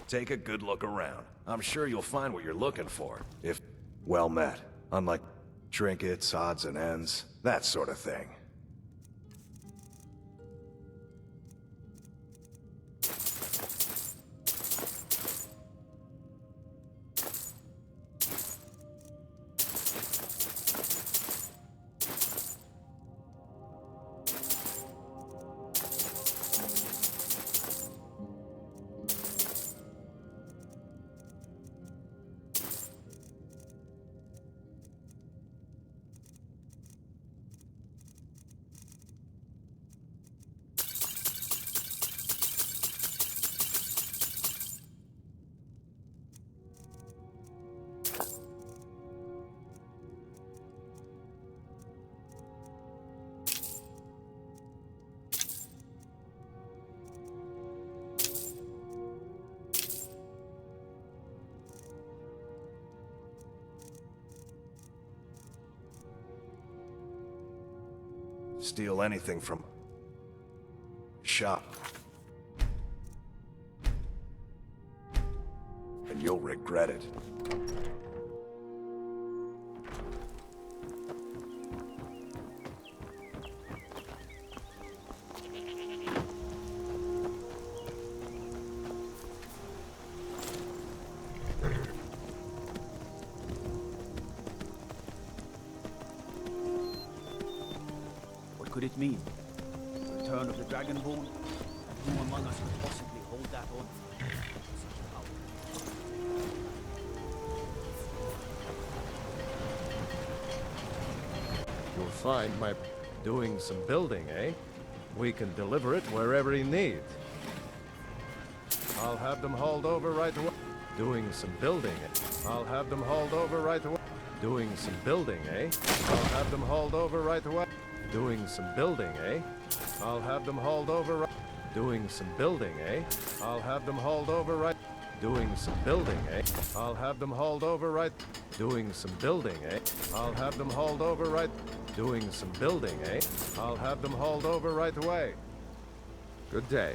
Take a good look around. I'm sure you'll find what you're looking for. If well met. Unlike trinkets, odds and ends, that sort of thing. Steal anything from shop, and you'll regret it. What could it mean? The return of the Dragonborn? Who among us could possibly hold that on? Such power. You'll find my doing some building, eh? We can deliver it wherever you need. I'll have them hauled over right away. Doing some building, eh? I'll have them hauled over right away. Doing some building, eh? I'll have them hauled over right away. Doing some building, eh? I'll have them hauled over right. Doing some building, eh? I'll have them hauled over right. Doing some building, eh? I'll have them hauled over right. Doing some building, eh? I'll have them hauled over right. Doing some building, eh? I'll have them hauled over right away. Good day.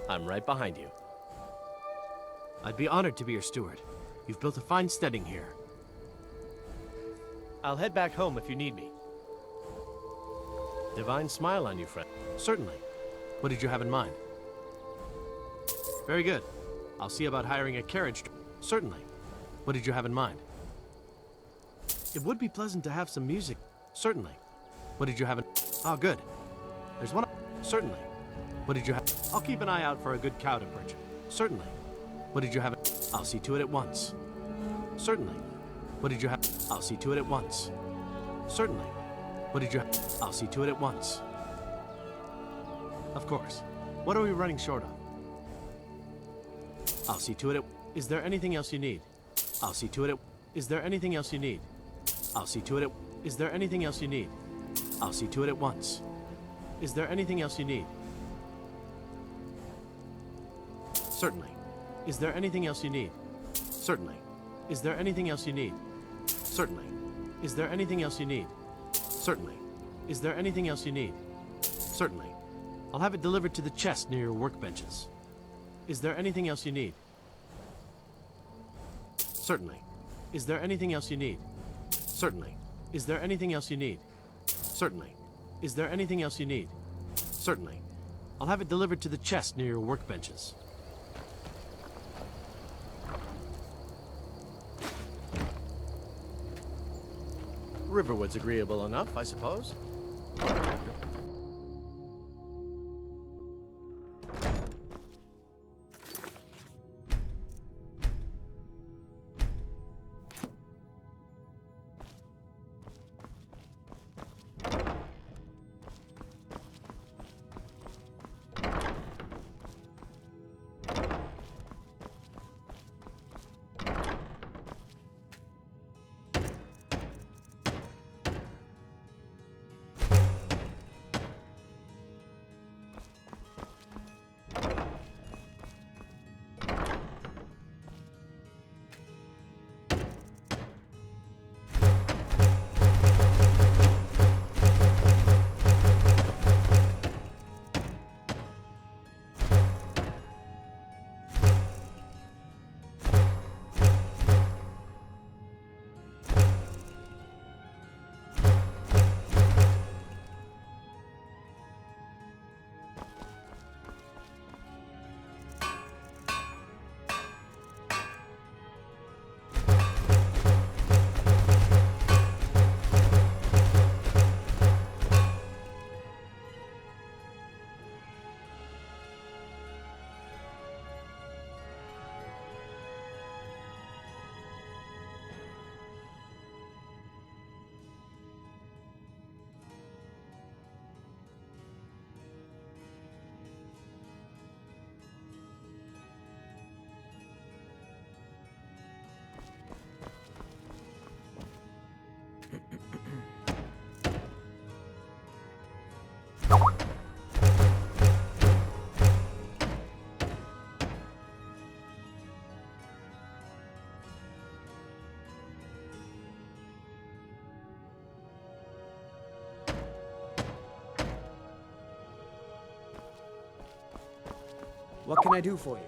I'm right behind you. I'd be honored to be your steward. You've built a fine steading here. I'll head back home if you need me. Divine smile on you, friend. Certainly. What did you have in mind? Very good. I'll see about hiring a carriage. Certainly. What did you have in mind? It would be pleasant to have some music. Certainly. What did you have in... Ah, good. There's one... Certainly. What did you have... I'll keep an eye out for a good cow to purchase. Certainly. What did you have... I'll see to it at once. Certainly. What did you have... I'll see to it at once. Certainly. What did you have... I'll see to it at once. Of course. What are we running short of? I'll see to it at... Is there anything else you need? I'll see to it at... Is there anything else you need? I'll see to it at... Is there anything else you need? I'll see to it at once. Is there anything else you need? Certainly. Is there anything else you need? Certainly. Is there anything else you need? Certainly. Is there anything else you need? Certainly. Is there anything else you need? Certainly. I'll have it delivered to the chest near your workbenches. Is there anything else you need? Certainly. Is there anything else you need? Certainly. Is there anything else you need? Certainly. Is there anything else you need? Certainly. I'll have it delivered to the chest near your workbenches. Riverwood's agreeable enough, I suppose. What can I do for you?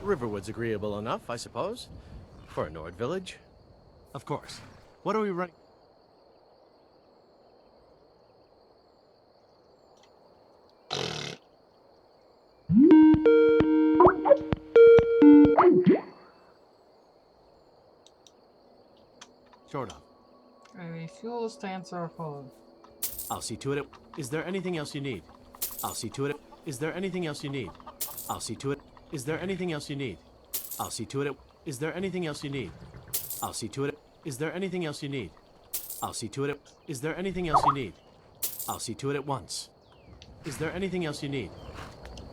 Riverwood's agreeable enough, I suppose. For a Nord village. Of course. What are we running? Short of. Fuel stance are full. I'll see to it. Is there anything else you need? I'll see to it. Is there anything else you need? I'll see to it. Is there anything else you need? I'll see to it. Is there anything else you need? I'll see to it. Is there anything else you need? I'll see to it. Is there anything else you need? I'll see to it at once. Is there anything else you need?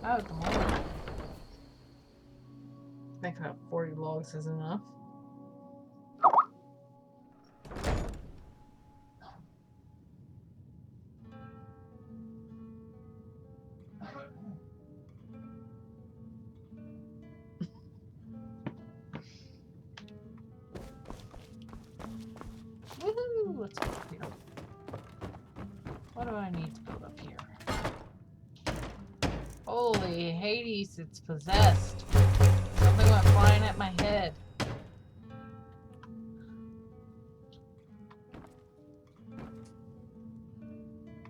Oh, at the moment. I think about 40 logs is enough. Woohoo! Let's go up here. What do I need to build up here? Holy Hades, it's possessed. Something went flying at my head.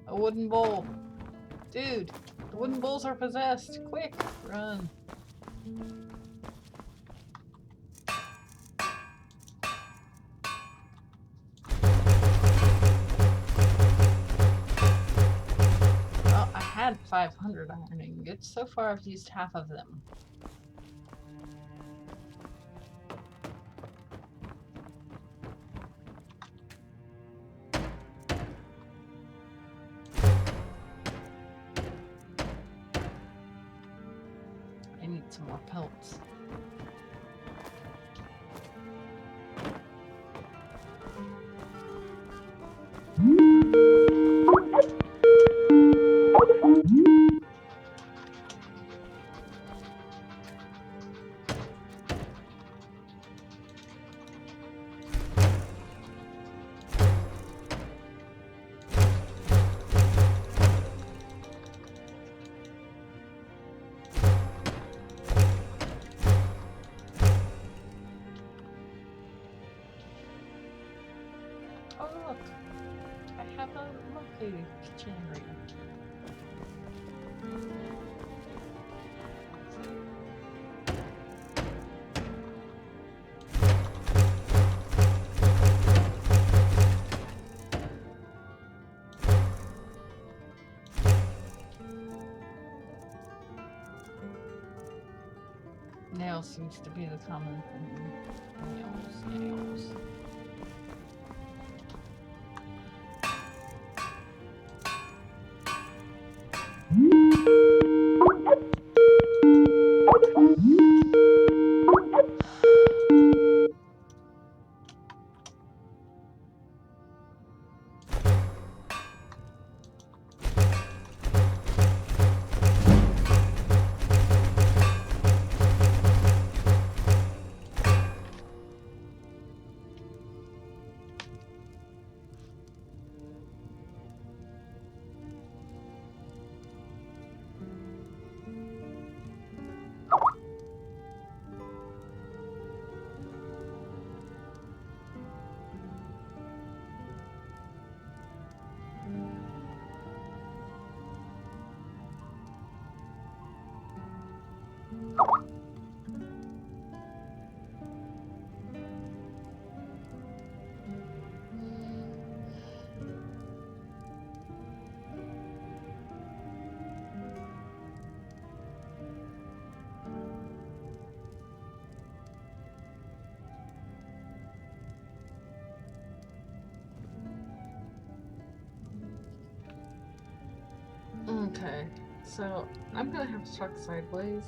A wooden bowl. Dude, the wooden bowls are possessed. Quick, run. Well, I had 500 iron ingots. So far, I've used half of them. I need some more pelts. Oh look, I have a lovely generator. Nails seems to be the common thing. Nails. Okay, so I'm gonna have to truck sideways.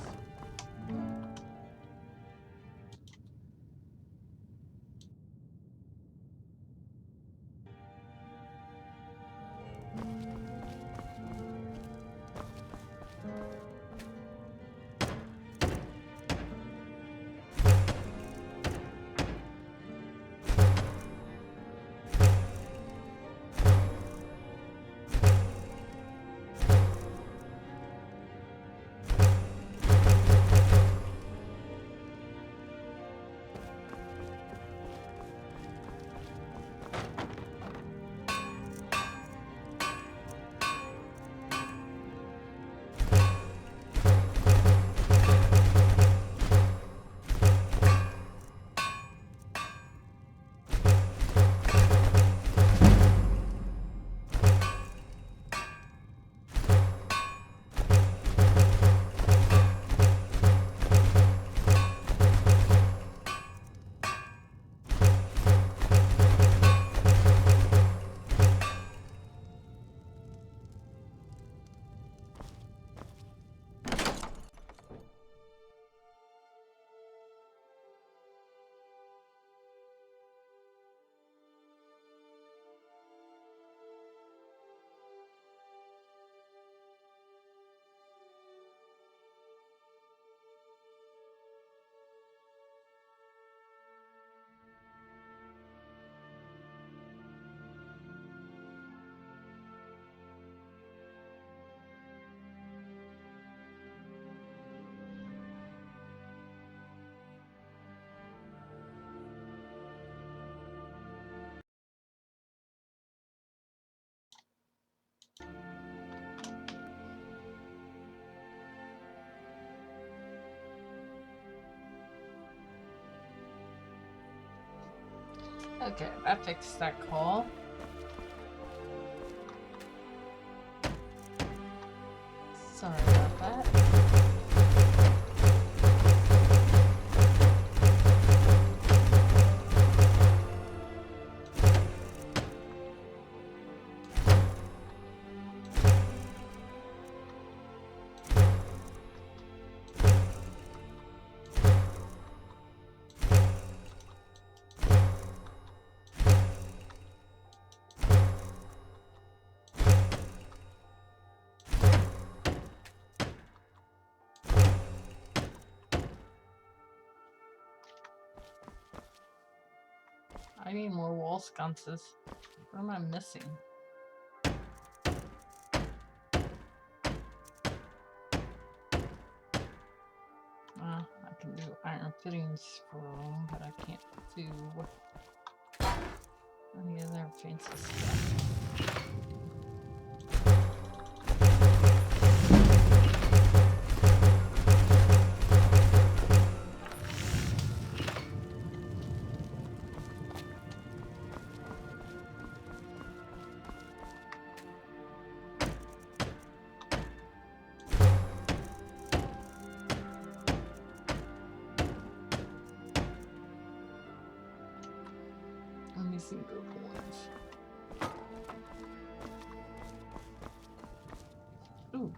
Okay, that fixed that call. Sorry about that. I need more wall sconces. What am I missing? I can do iron fittings for them, but I can't do any other fancy stuff. Let me see the ones. Ooh.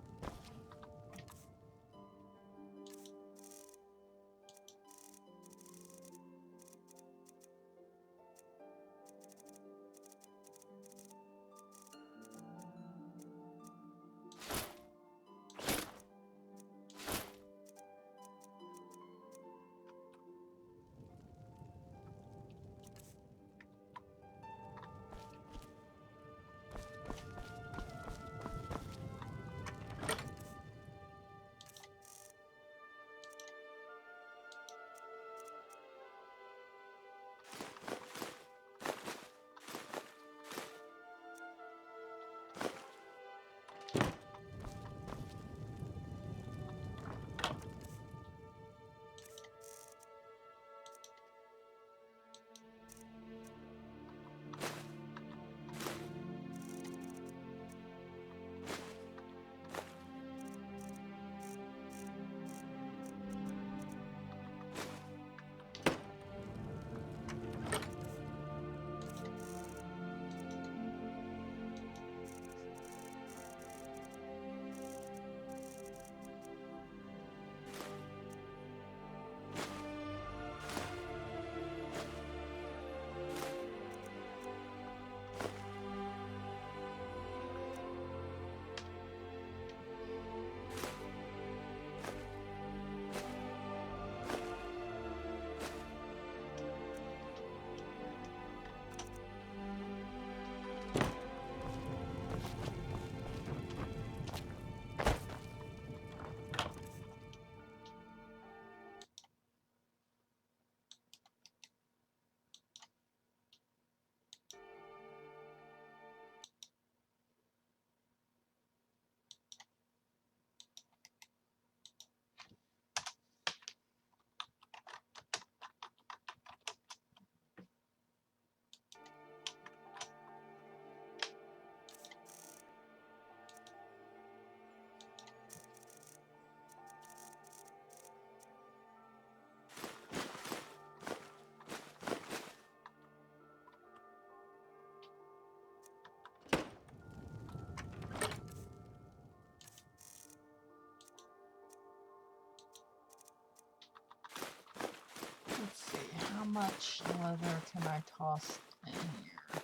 Let's see, how much leather can I toss in here?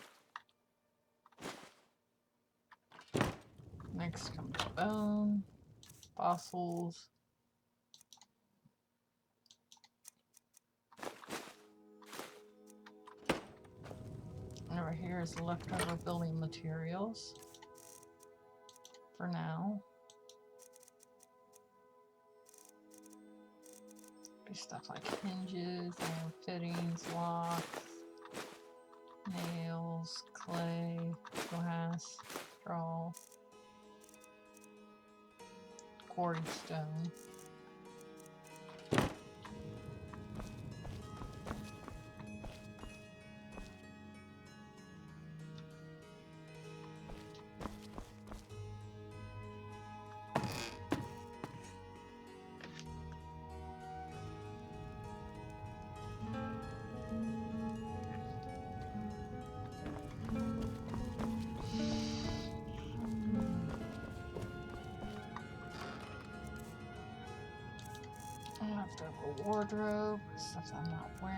Next comes bone, fossils. Over here is leftover building materials. For now. Be stuff like hinges, iron fittings, locks, nails, clay, glass, straw, quarry stone. A wardrobe, stuff I'm not wearing.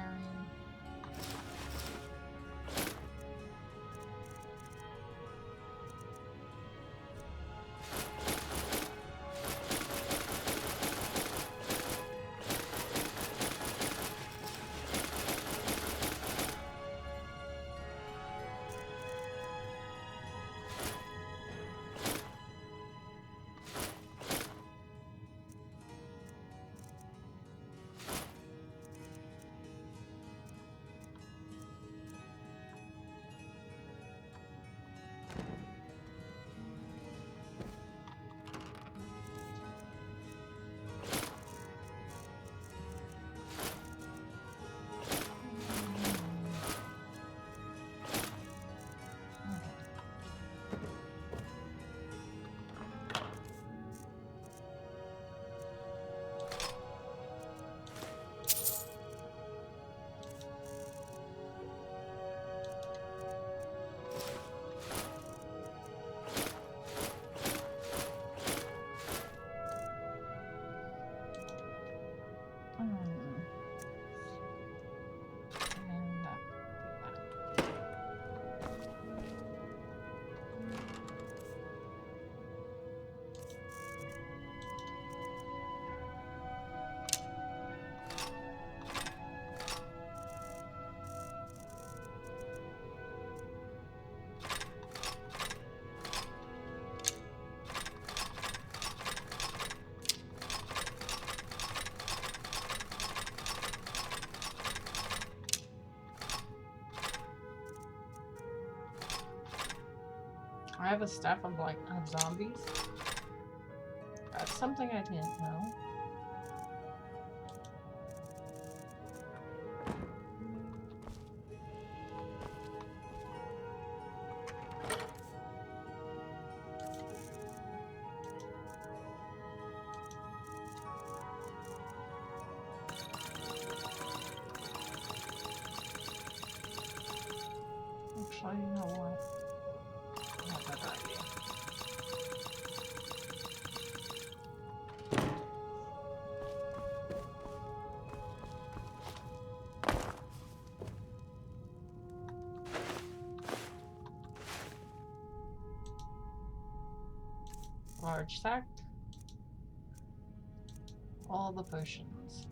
I have a staff of zombies. That's something I didn't know. Actually, you know what? Not that idea. Large sack. All the potions.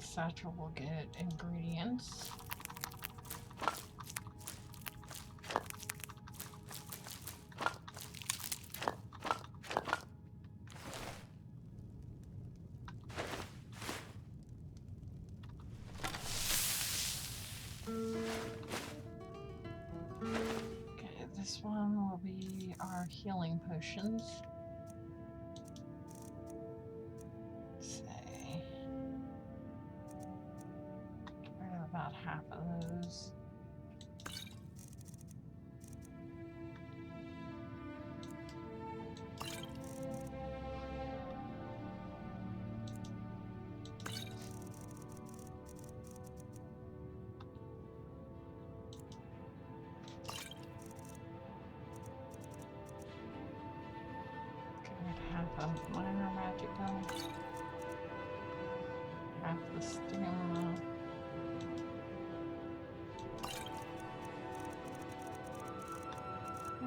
Satchel will get ingredients. Okay, this one will be our healing potions. About half of those. Get half of minor magic done. Half the stamina.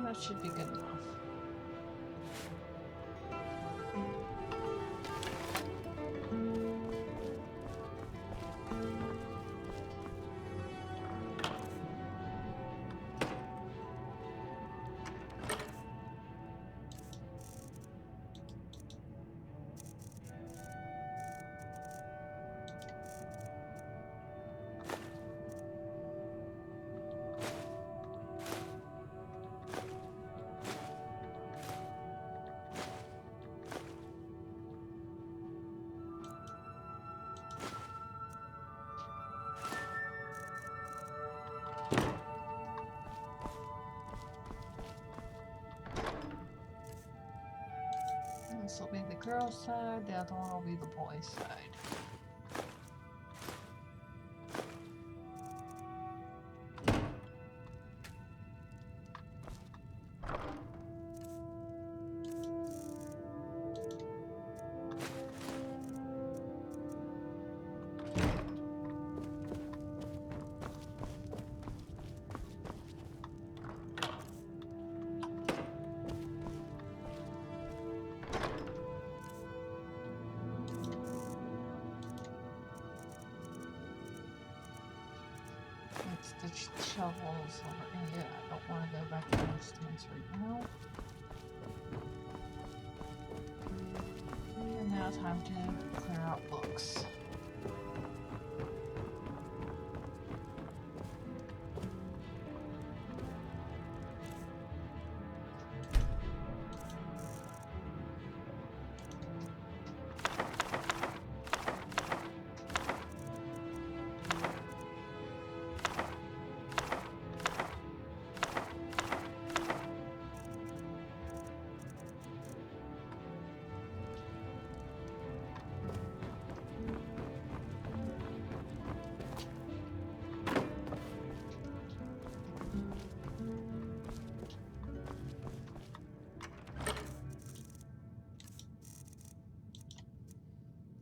That should be good enough. girl's side, the other one will be the boy's side. It's the shovels over here. I don't want to go back downstairs right now. And now time to clear out books.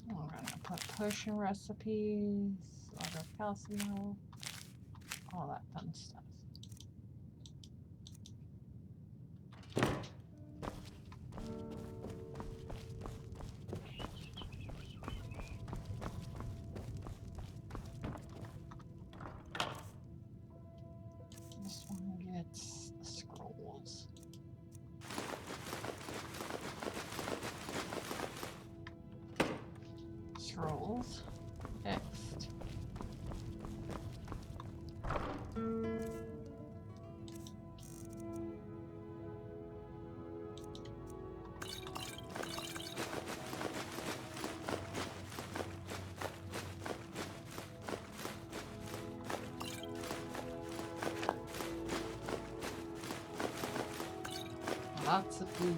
We're gonna put potion recipes, other calcium, all that fun stuff. This one gets the scrolls. Scrolls. Next. Lots of food.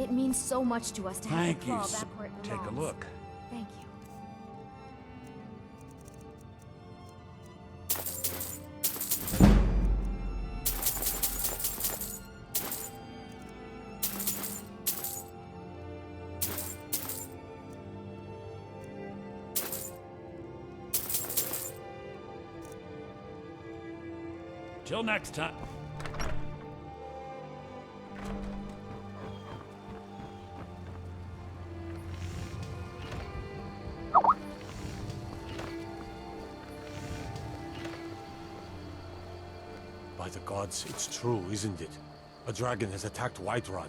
It means so much to us to have Thank the you. claw back where it Take a belongs. look. Thank you. Till next time. By the gods, it's true, isn't it? A dragon has attacked Whiterun.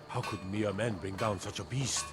How could mere men bring down such a beast?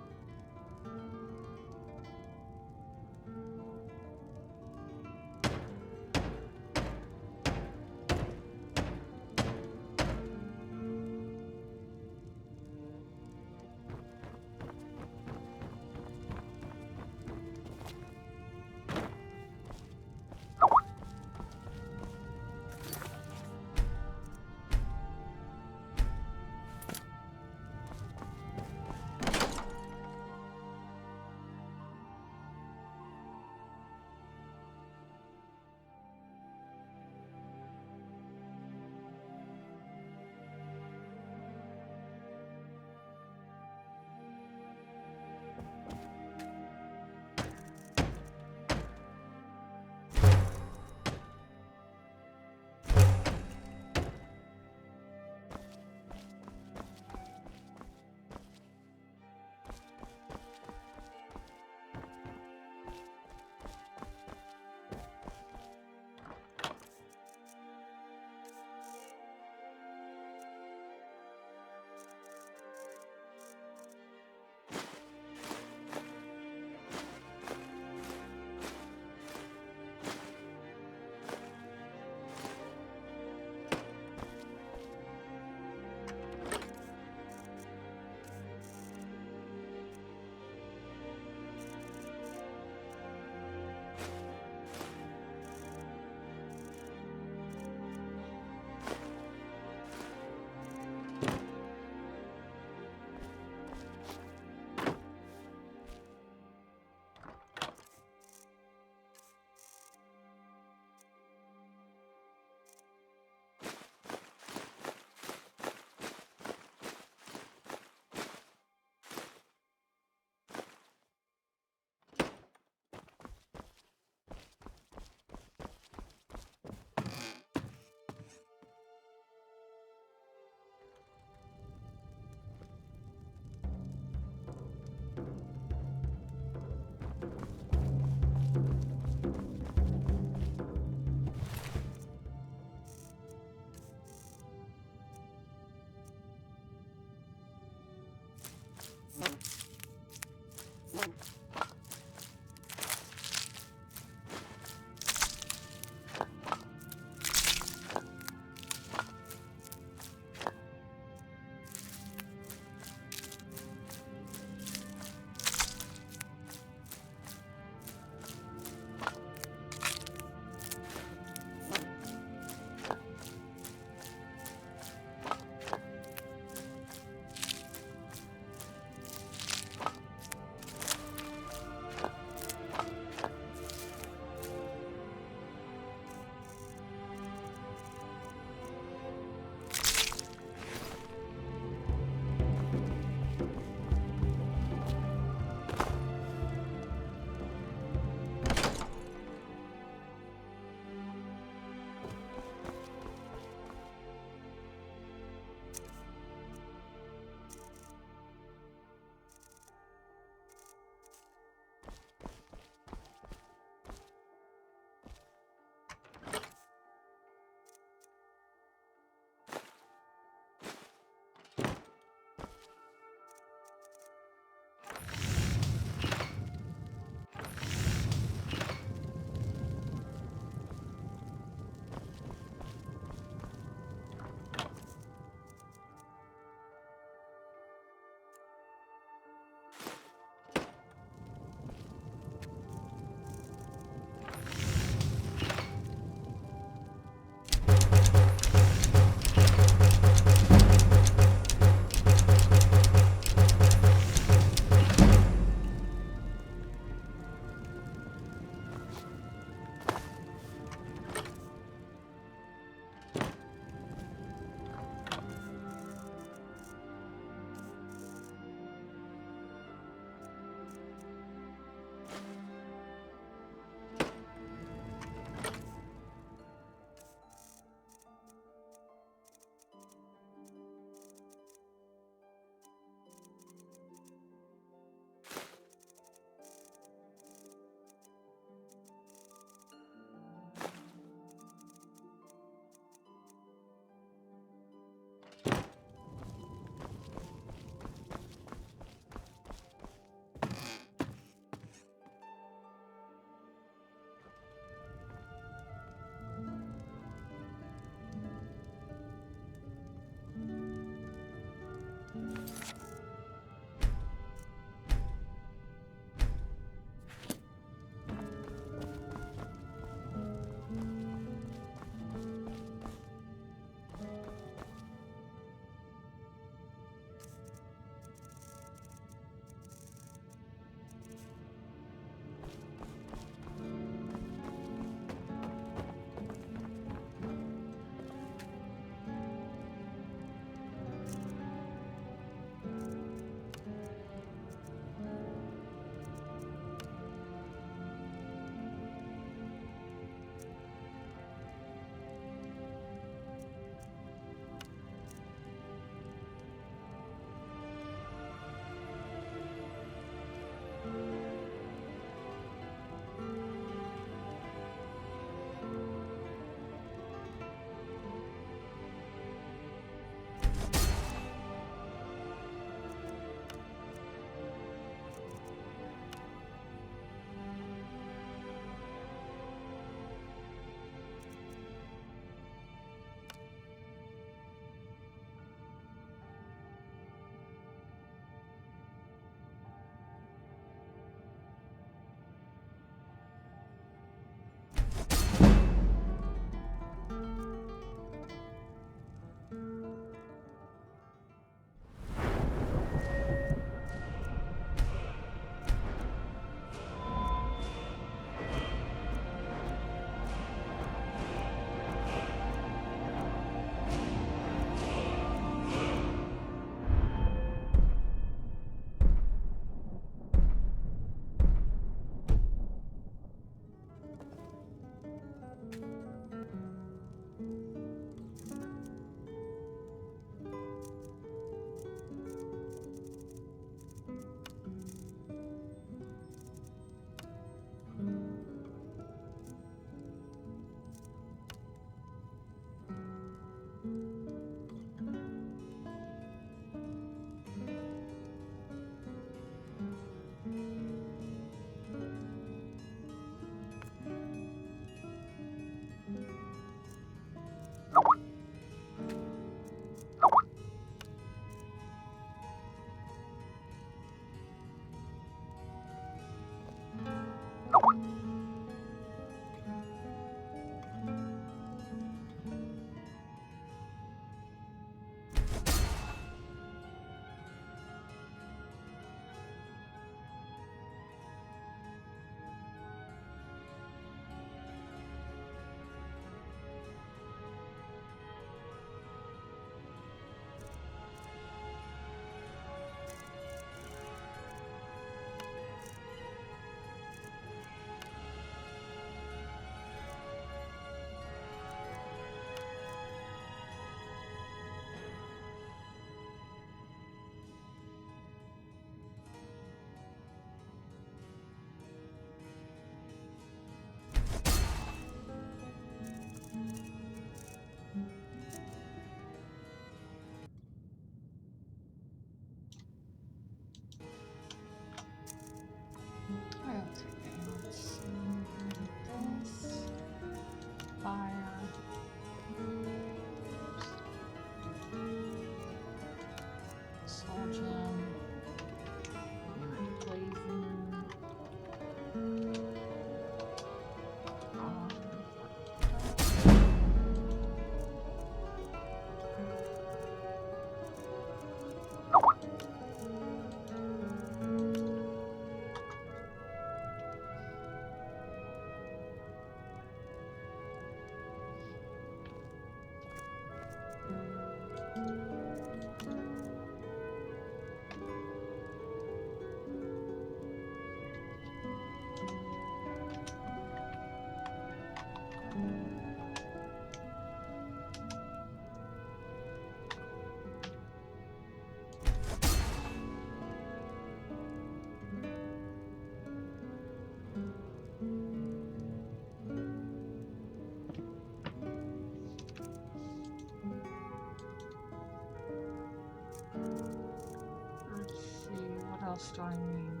else do I need?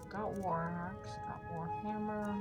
Got war axe, got war hammer.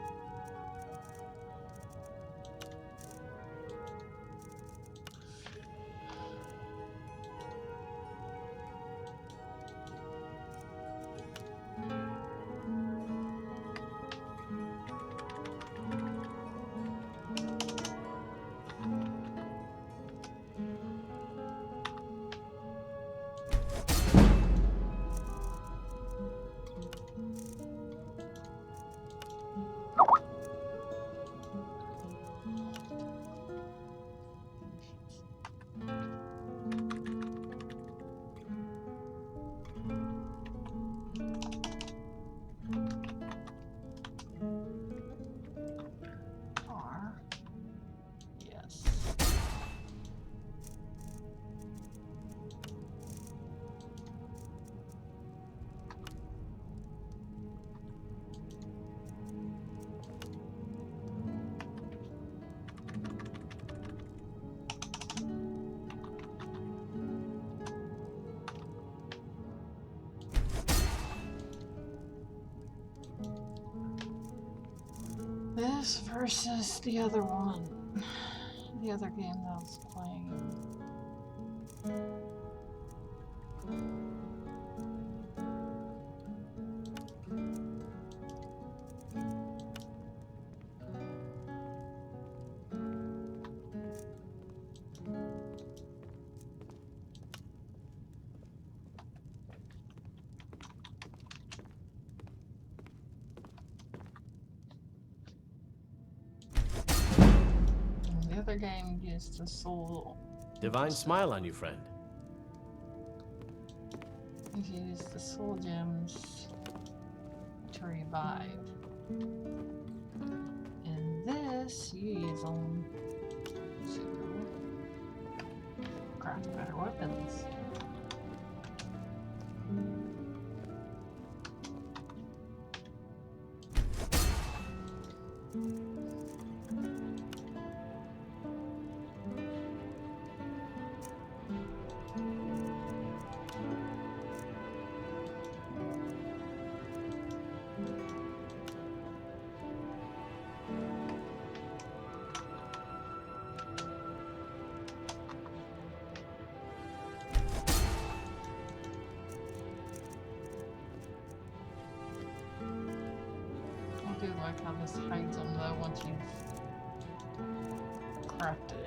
Yes. This versus the other one. The other game that I was playing. The other game used the soul. Divine smile on you, friend. You use the soul gems to revive. In this, you use them to craft better weapons. I do like how this hides them though once you've crafted it.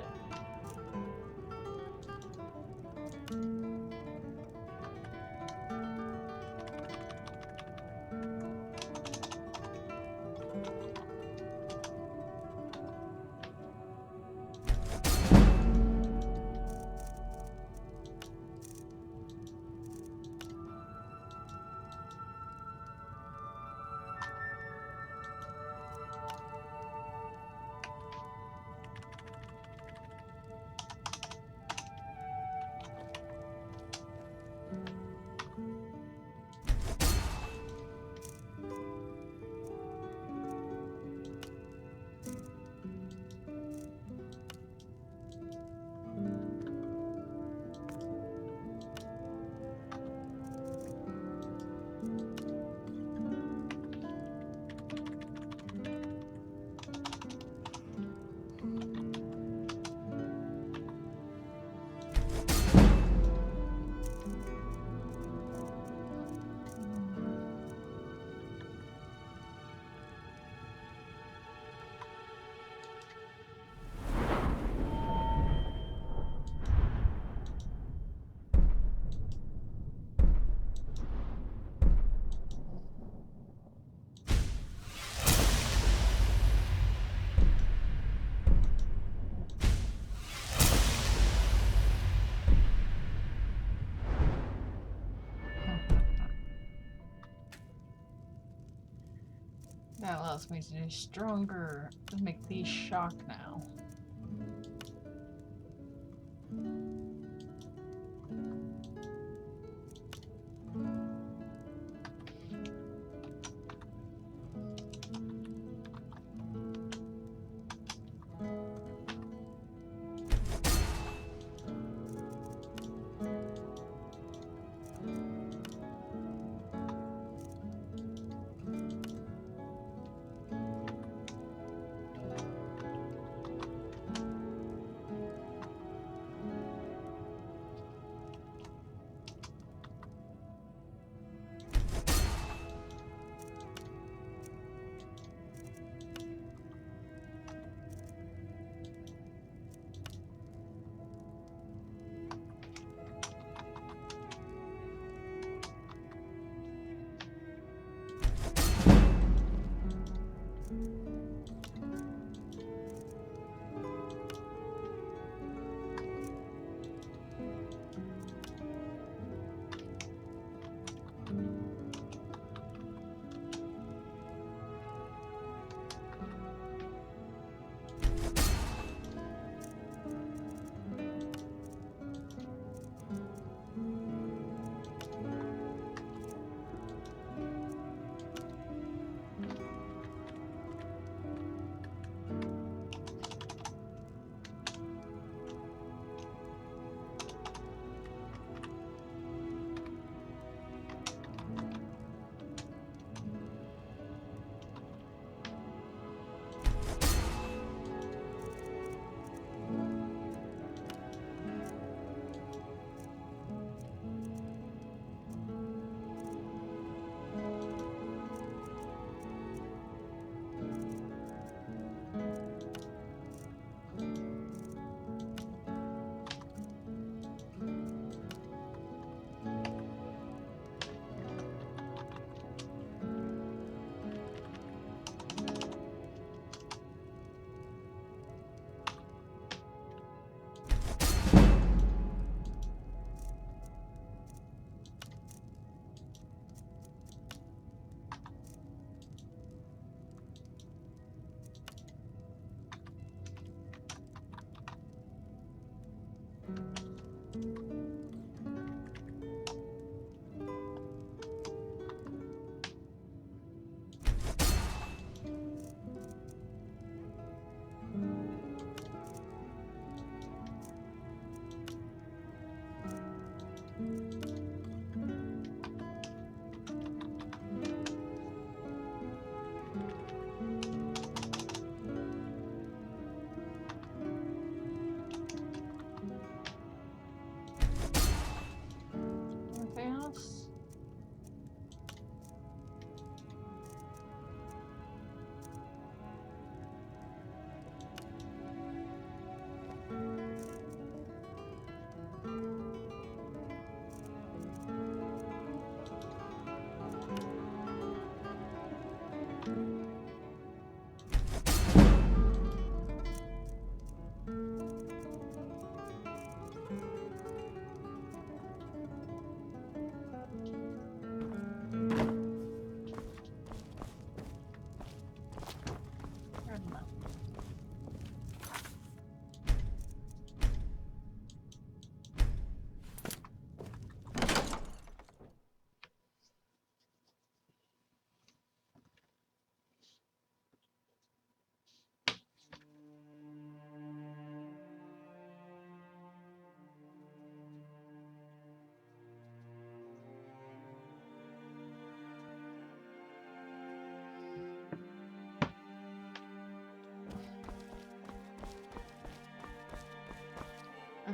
That allows me to do stronger, to make these shock now.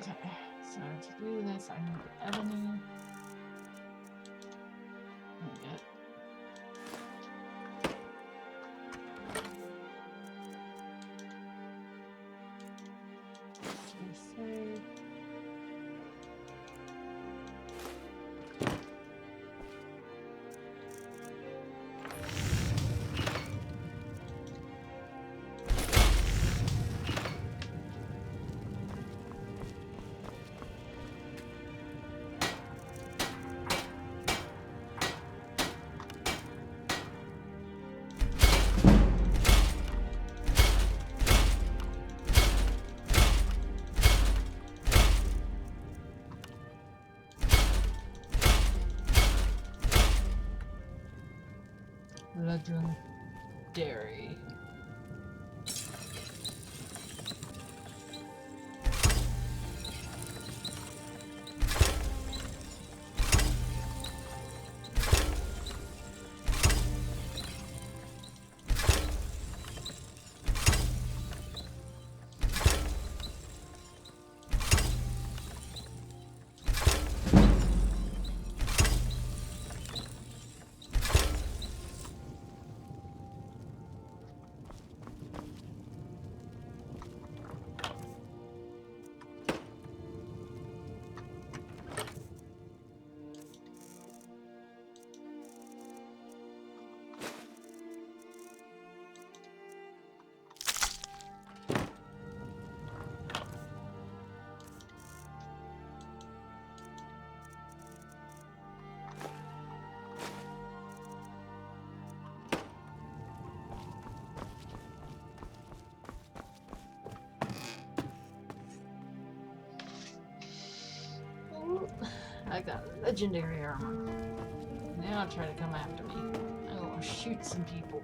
Okay, so to do this, I need ebony. Yep. Save. Legendary. I got legendary armor. Now try to come after me. I'm gonna shoot some people.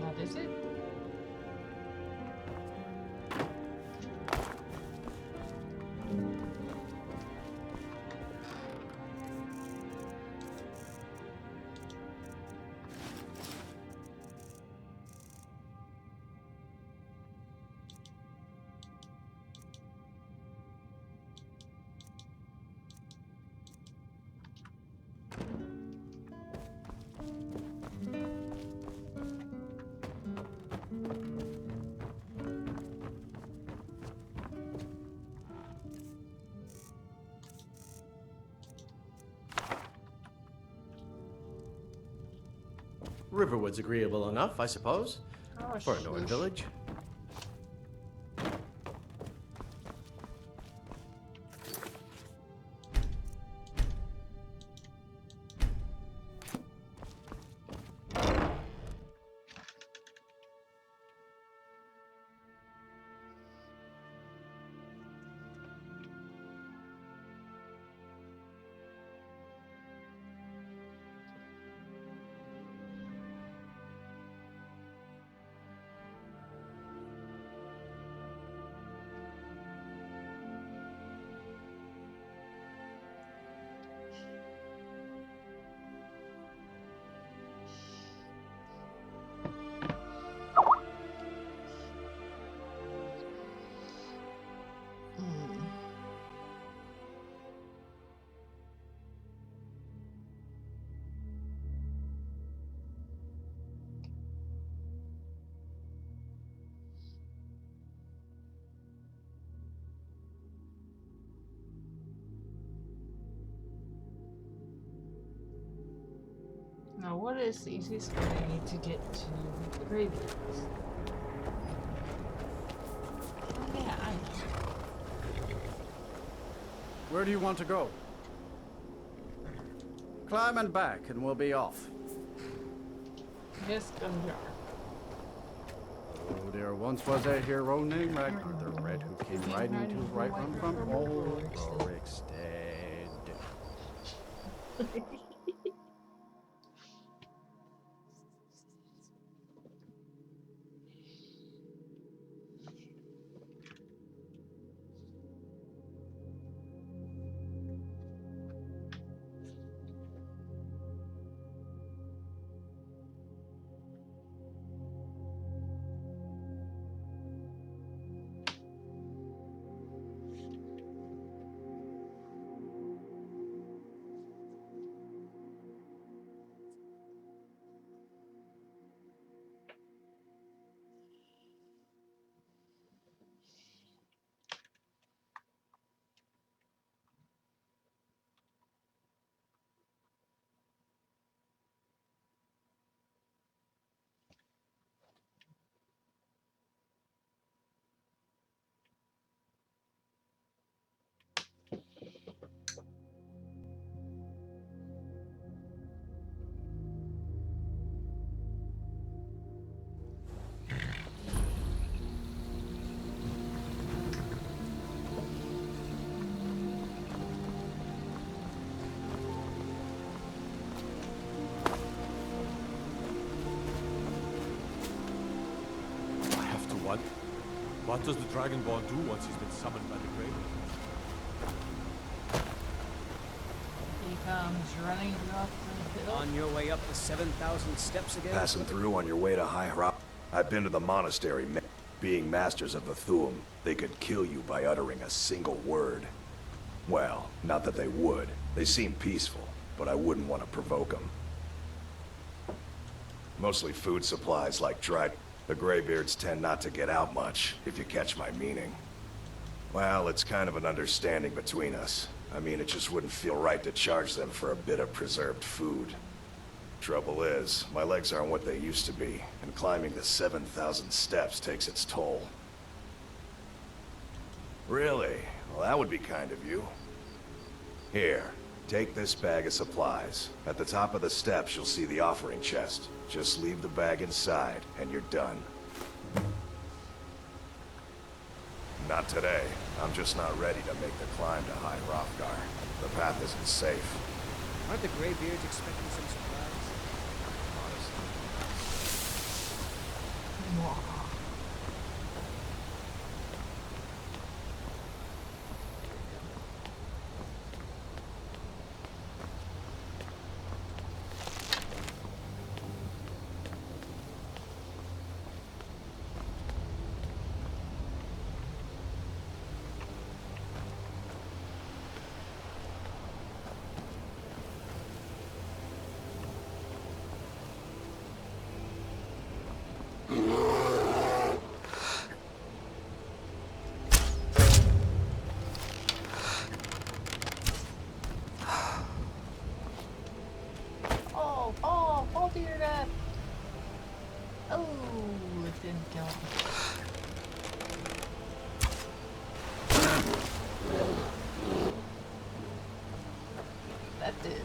That is it. Riverwood's agreeable enough, I suppose, Oh, for a northern sheesh. village. Now, what is the easiest way to get to the graveyards? Oh, yeah, I know. Where do you want to go? Climb and back, and we'll be off. Yes, Gunjar. Oh, there once was a hero named Ragnar the Red who came riding to Whiterun from old Rorikstead. I have to what? What does the Dragonborn do once he's been summoned by the grave? He comes running up the hill. On your way up the 7,000 steps again? Passing through on your way to High Rock. I've been to the monastery. Being masters of the Thuum, they could kill you by uttering a single word. Well, not that they would. They seem peaceful, but I wouldn't want to provoke them. Mostly food supplies like dried. The Greybeards tend not to get out much, if you catch my meaning. Well, it's kind of an understanding between us. I mean, it just wouldn't feel right to charge them for a bit of preserved food. Trouble is, my legs aren't what they used to be, and climbing the 7,000 steps takes its toll. Really? Well, that would be kind of you. Here, take this bag of supplies. At the top of the steps, you'll see the offering chest. Just leave the bag inside, and you're done. Not today. I'm just not ready to make the climb to High Hrothgar. The path isn't safe. Aren't the Greybeards expecting some surprise? Oh, fall to your death. Oh, it didn't kill him. That did.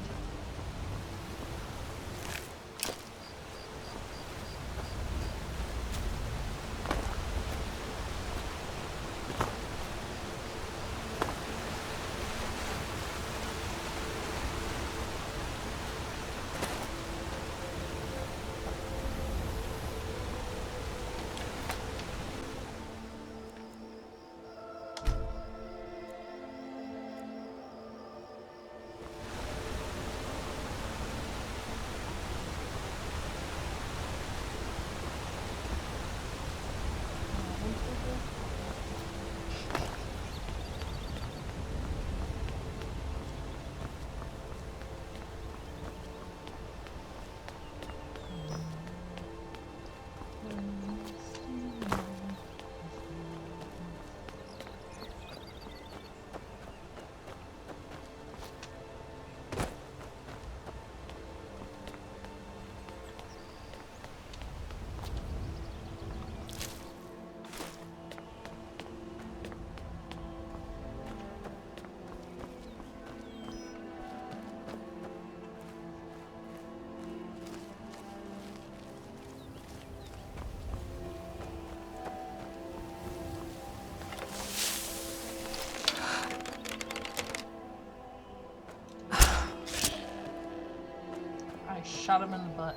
shot him in the butt.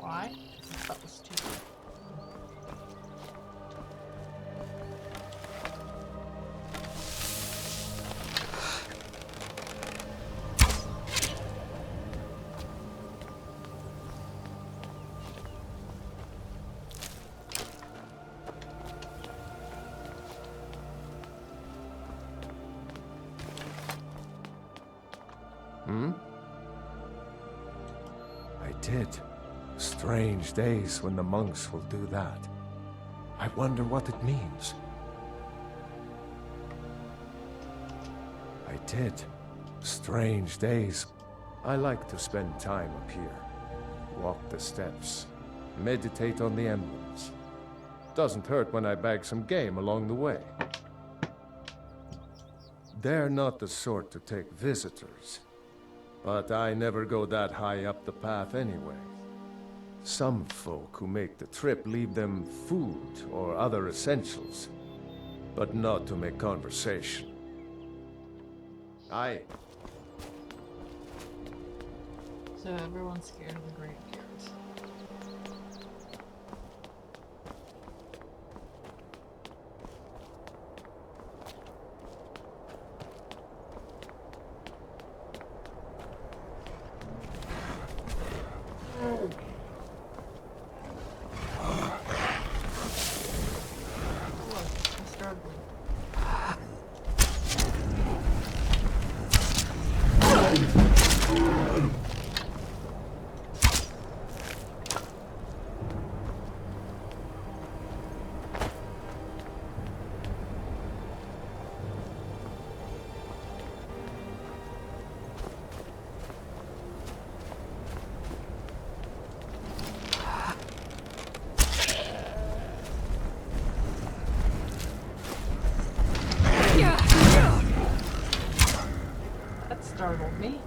Why? That was stupid. I did. Strange days when the monks will do that. I wonder what it means. I did. Strange days. I like to spend time up here. Walk the steps. Meditate on the emblems. Doesn't hurt when I bag some game along the way. They're not the sort to take visitors. But I never go that high up the path anyway. Some folk who make the trip leave them food or other essentials, but not to make conversation. Aye. So everyone's scared of the Great Beards. That startled me.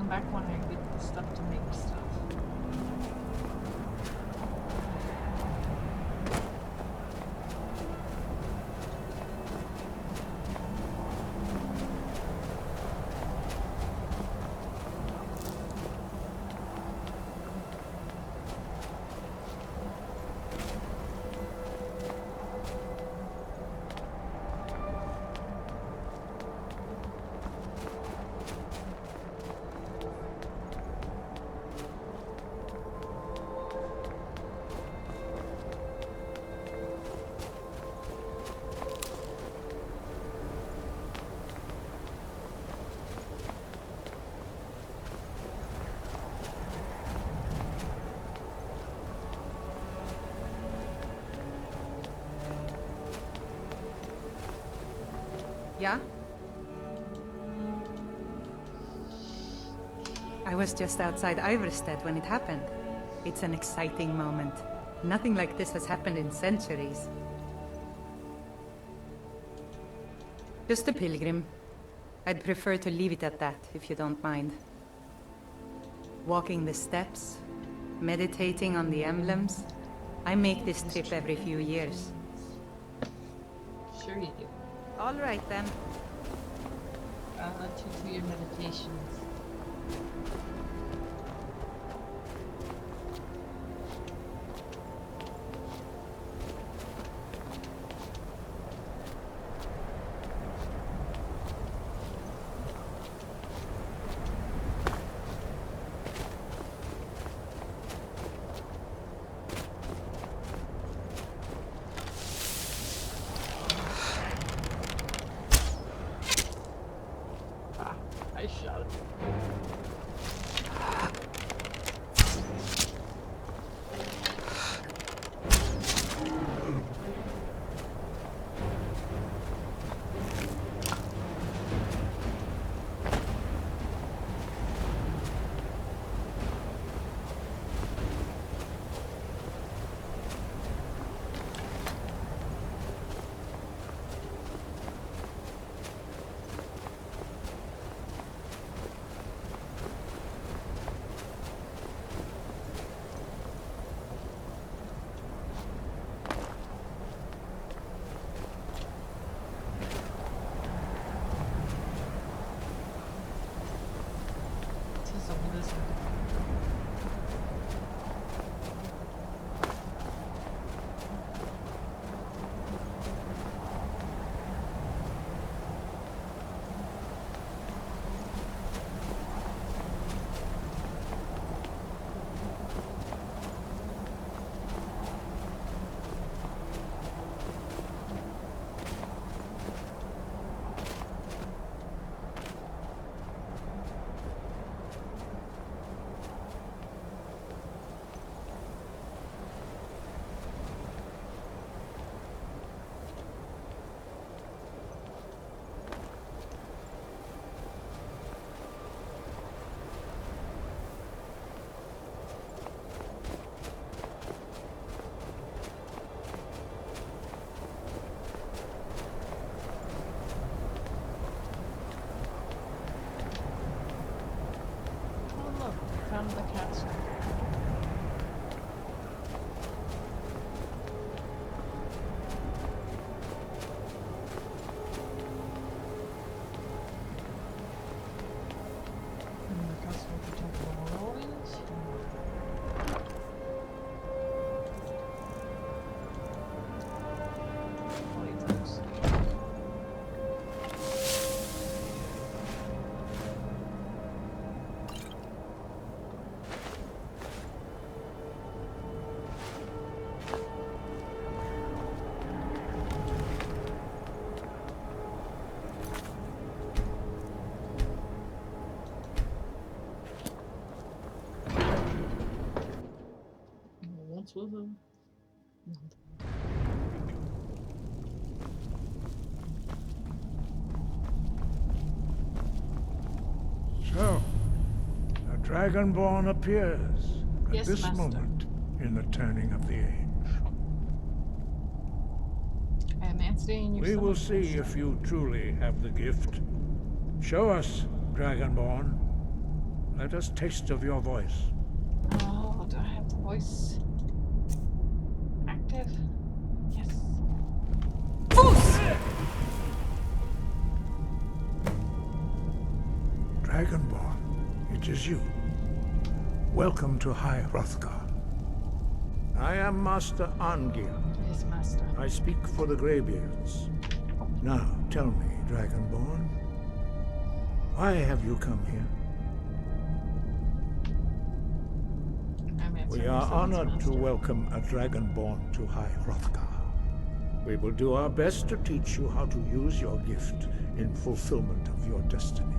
Back when I get the stuff to make stuff. Yeah? I was just outside Iverstead when it happened. It's an exciting moment. Nothing like this has happened in centuries. Just a pilgrim. I'd prefer to leave it at that, if you don't mind. walking the steps, meditating on the emblems. I make this trip every few years. Sure you do. All right then. I'll let you do your meditations. I shot it. Tis a blizzard. Oh look, found the castle. And the castle with the temple of ruins. Holy things. Once was a So, a Dragonborn appears at Yes, this Master. moment in the turning of the age. I am answering your We will summons, see Master. if you truly have the gift. Show us, Dragonborn. Let us taste of your voice. Oh, do I have the voice active? Yes. Dragonborn, it is you. Welcome to High Hrothgar. I am Master Angir. Yes, Master. I speak for the Greybeards. Now, tell me, Dragonborn, why have you come here? I'm answering We your are summons, honored to Master. welcome a Dragonborn to High Hrothgar. We will do our best to teach you how to use your gift in fulfillment of your destiny.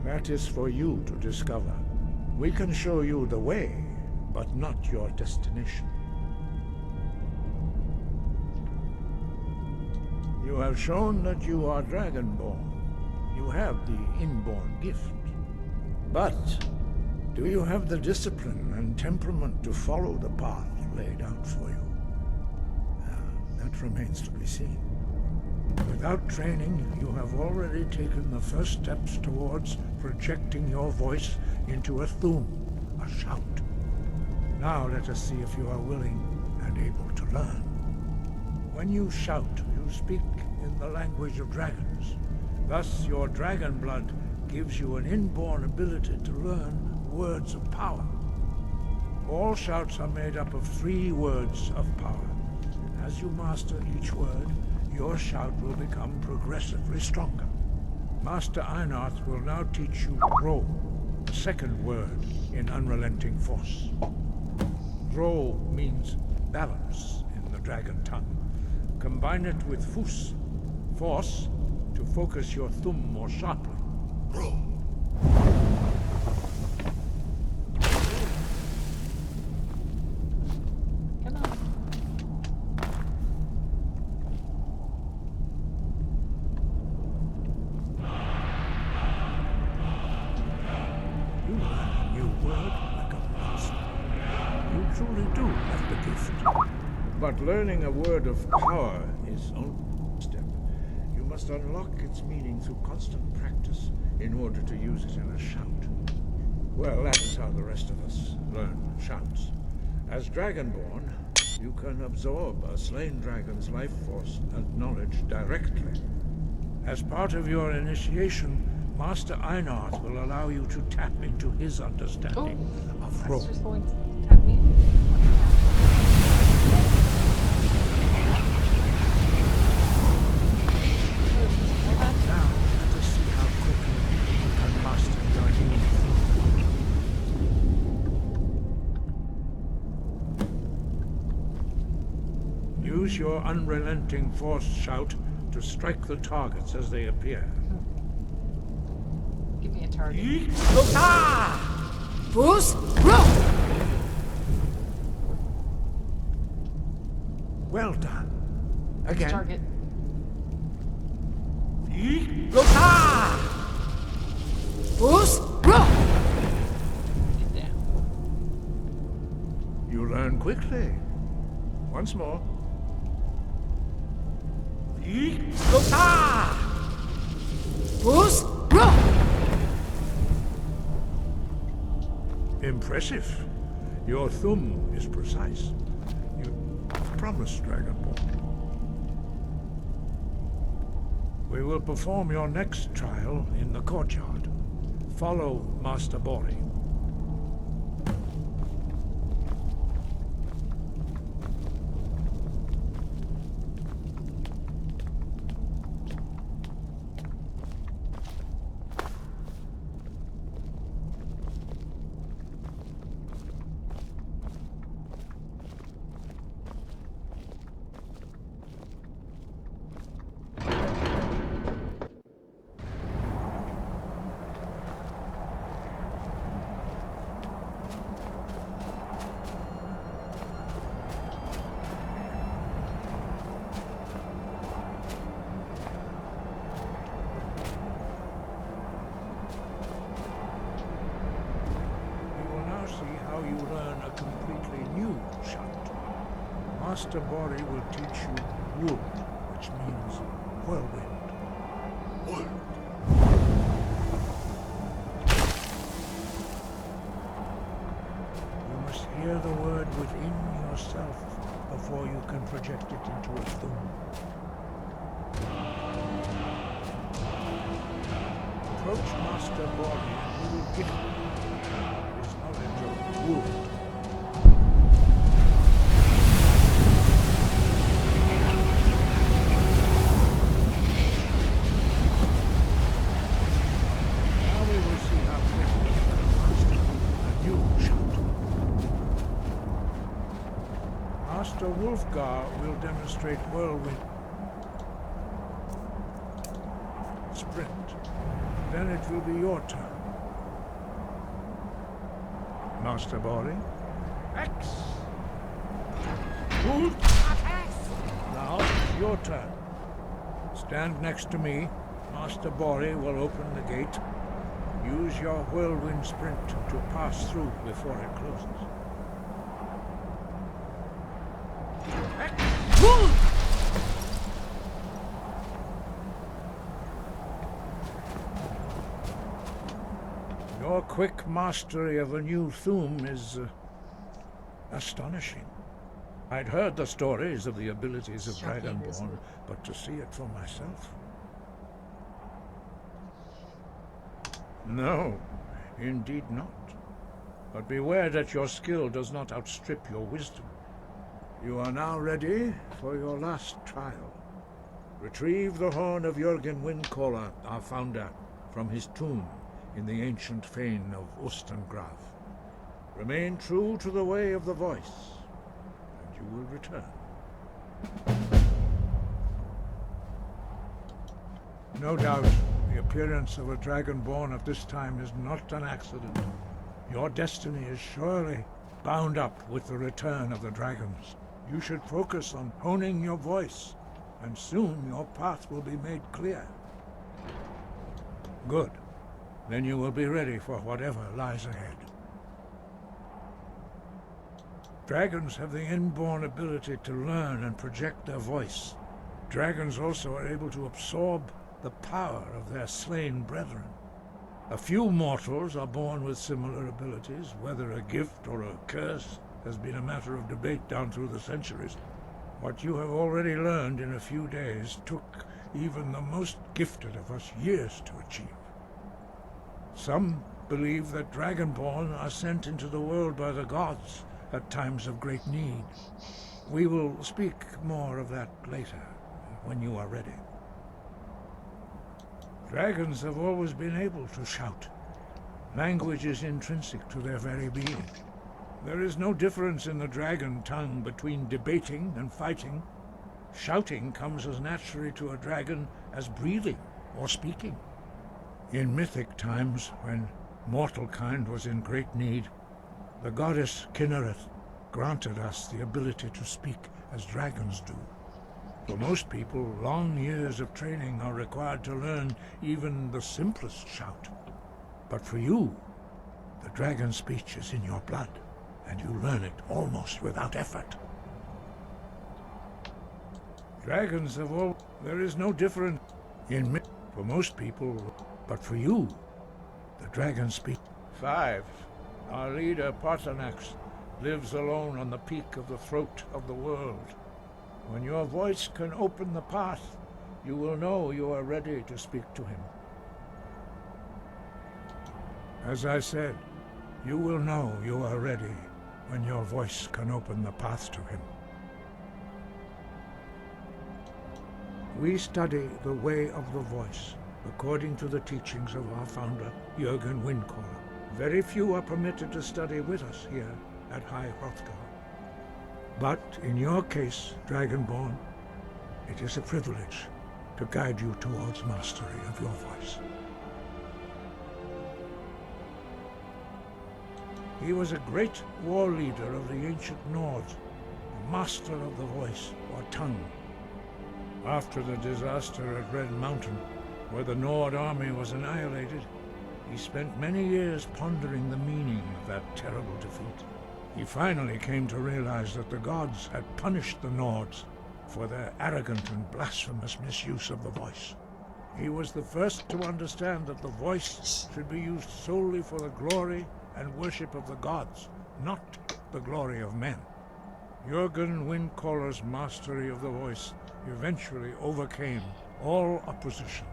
That is for you to discover. We can show you the way, but not your destination. You have shown that you are Dragonborn. You have the inborn gift. But do you have the discipline and temperament to follow the path laid out for you? That remains to be seen. Without training, you have already taken the first steps towards projecting your voice into a thum, a shout. Now let us see if you are willing and able to learn. When you shout, you speak in the language of dragons. Thus, your dragon blood gives you an inborn ability to learn words of power. All shouts are made up of 3 words of power. As you master each word, your shout will become progressively stronger. Master Einarth will now teach you Ro, the second word in Unrelenting Force. Ro means balance in the dragon tongue. Combine it with Fus, force, to focus your thumb more sharply. Ro. Come on. You learn a new word like a monster. You truly do have the gift. But learning a word of power is only a step. You must unlock its meaning through constant practice in order to use it in a shout. Well, that is how the rest of us learn shouts. As Dragonborn, you can absorb a slain dragon's life force and knowledge directly. As part of your initiation, Master Einarth will allow you to tap into his understanding of Ro. That's just going to tap me. Now, let us see how quickly you can master your new theme. Use your unrelenting force shout to strike the targets as they appear. Give me a target. Bruce, Ro! Well done. Next Again. target. Bruce, Ro! Get down. You learn quickly. Once more. Bruce, Ro! Impressive. Your thumb is precise. You promised, Dragonborn. We will perform your next trial in the courtyard. Follow Master Bori. Master Bori will teach you wood, which means whirlwind. Wood. You must hear the word within yourself before you can project it into a thumb. Approach Master Bori and he will give you his knowledge of wood. Master Wolfgar will demonstrate whirlwind. Sprint. Then it will be your turn. Master Bori. X. Now it's your turn. Stand next to me. Master Bori will open the gate. Use your whirlwind sprint to pass through before it closes. Your quick mastery of a new Thum is astonishing. I'd heard the stories of the abilities of Dragonborn, but to see it for myself... No, indeed not. But beware that your skill does not outstrip your wisdom. You are now ready for your last trial. Retrieve the horn of Jürgen Windcaller, our founder, from his tomb in the ancient fane of Ostengraf. Remain true to the way of the voice, and you will return. No doubt, the appearance of a Dragonborn at this time is not an accident. Your destiny is surely bound up with the return of the dragons. You should focus on honing your voice, and soon your path will be made clear. Good. Then you will be ready for whatever lies ahead. Dragons have the inborn ability to learn and project their voice. Dragons also are able to absorb the power of their slain brethren. A few mortals are born with similar abilities. Whether a gift or a curse has been a matter of debate down through the centuries. What you have already learned in a few days took even the most gifted of us years to achieve. Some believe that Dragonborn are sent into the world by the gods at times of great need. We will speak more of that later, when you are ready. Dragons have always been able to shout. Language is intrinsic to their very being. There is no difference in the dragon tongue between debating and fighting. Shouting comes as naturally to a dragon as breathing or speaking. In mythic times, when mortal kind was in great need, the goddess Kinnereth granted us the ability to speak as dragons do. For most people, long years of training are required to learn even the simplest shout. But for you, the dragon speech is in your blood, and you learn it almost without effort. Dragons have all... There is no difference in for most people, but for you, the dragon speech... 5. Our leader, Partanax, lives alone on the peak of the throat of the world. When your voice can open the path, you will know you are ready to speak to him. As I said, you will know you are ready when your voice can open the path to him. We study the way of the voice, according to the teachings of our founder, Jürgen Windcaller. Very few are permitted to study with us here at High Hrothgar. But in your case, Dragonborn, it is a privilege to guide you towards mastery of your voice. He was a great war leader of the ancient Nords, a master of the voice, or tongue. After the disaster at Red Mountain, where the Nord army was annihilated, he spent many years pondering the meaning of that terrible defeat. He finally came to realize that the gods had punished the Nords for their arrogant and blasphemous misuse of the voice. He was the first to understand that the voice should be used solely for the glory and worship of the gods, not the glory of men. Jürgen Windcaller's mastery of the voice eventually overcame all opposition,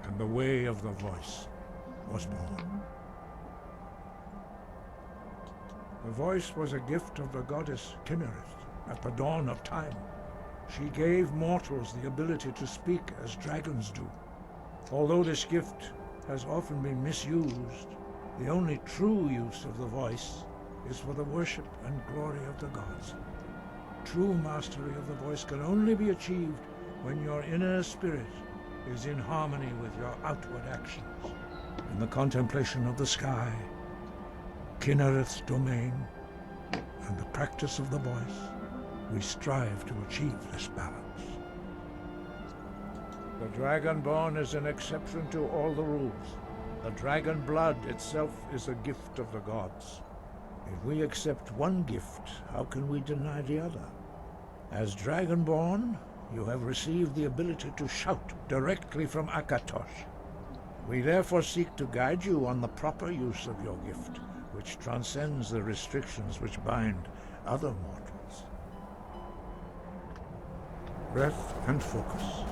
and the way of the voice was born. The voice was a gift of the goddess Kinnereth at the dawn of time. She gave mortals the ability to speak as dragons do. Although this gift has often been misused, the only true use of the voice is for the worship and glory of the gods. True mastery of the voice can only be achieved when your inner spirit is in harmony with your outward actions. In the contemplation of the sky, Kinnereth's domain, and the practice of the voice, we strive to achieve this balance. The Dragonborn is an exception to all the rules. The dragon blood itself is a gift of the gods. If we accept one gift, how can we deny the other? As Dragonborn, you have received the ability to shout directly from Akatosh. We therefore seek to guide you on the proper use of your gift, which transcends the restrictions which bind other mortals. Breath and focus.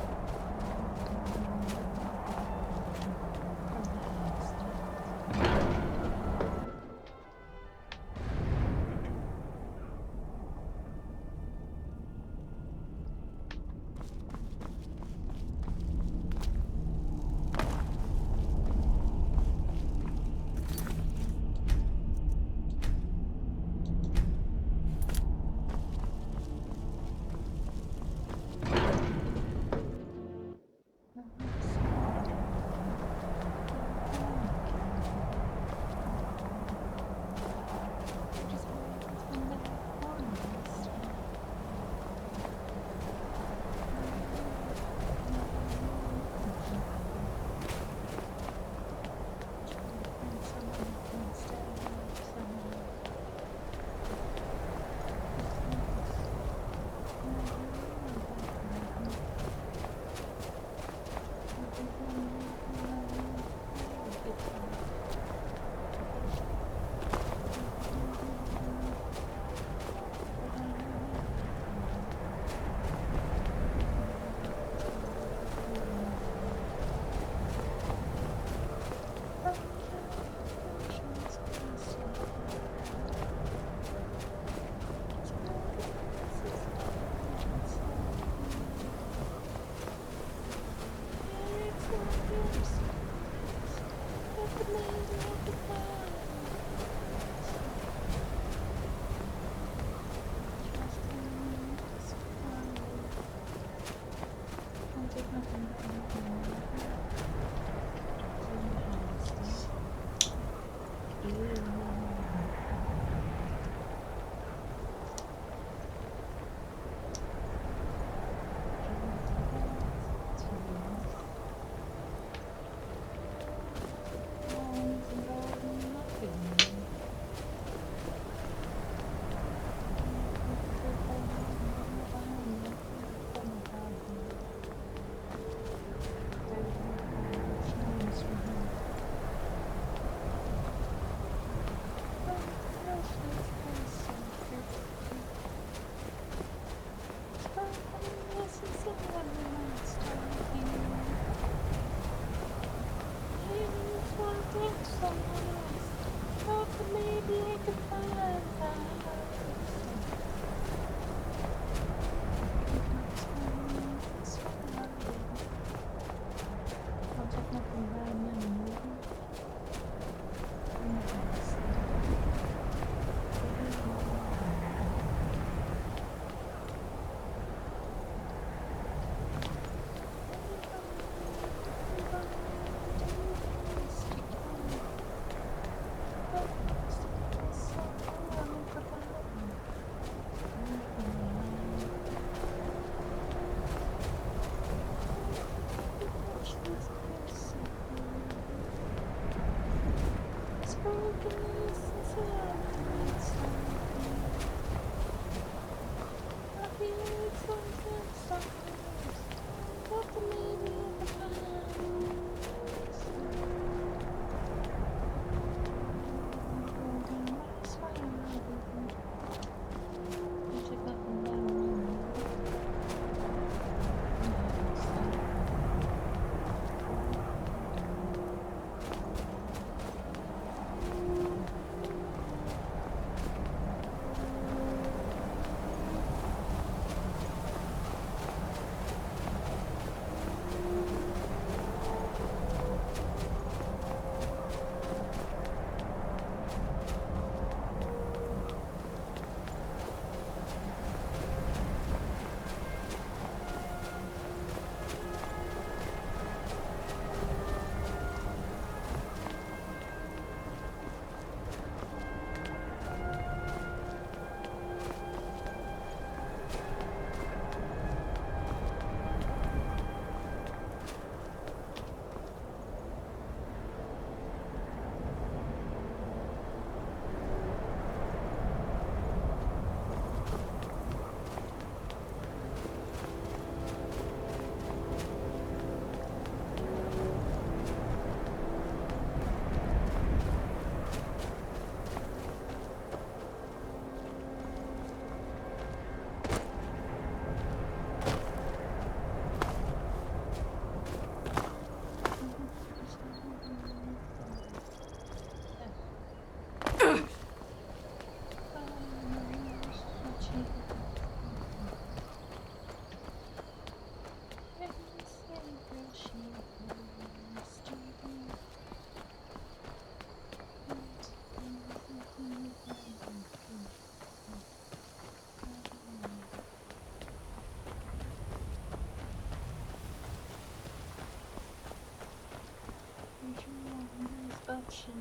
but she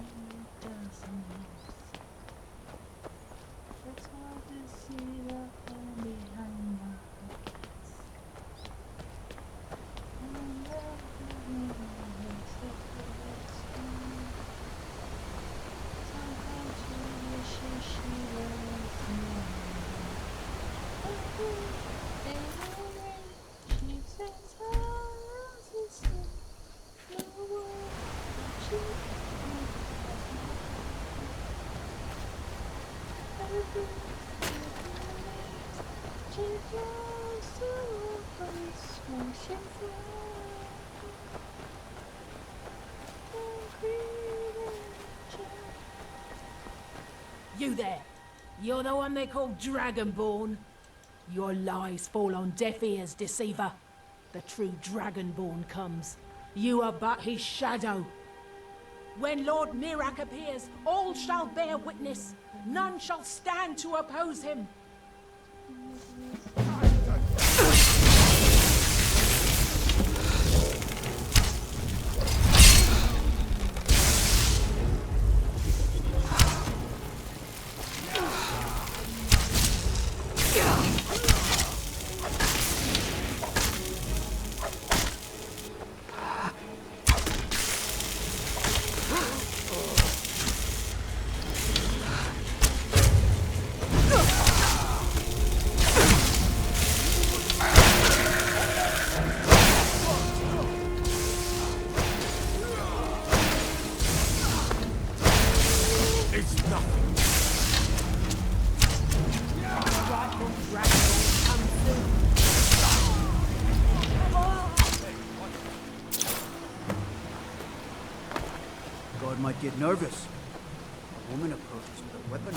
doesn't. That's why they see the hand behind my eyes. And everything is sometimes she wishes she was mine. Anyway, she sends her sister. No one she she flies to a place where she You there! You're the one they call Dragonborn. Your lies fall on deaf ears, deceiver. The true Dragonborn comes. You are but his shadow. When Lord Mirak appears, all shall bear witness. None shall stand to oppose him. God might get nervous. A woman approaches with a weapon.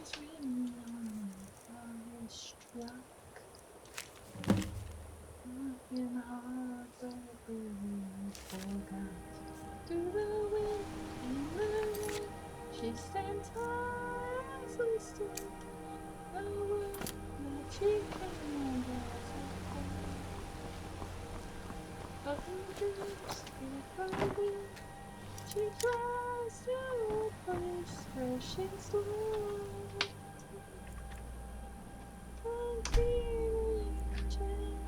It's written on I was struck. In heart of forgot. Through the wind and the rain, she stands tirelessly still. The world that she came but her dreams if I will. She flies to a place where she's lost. And feeling change.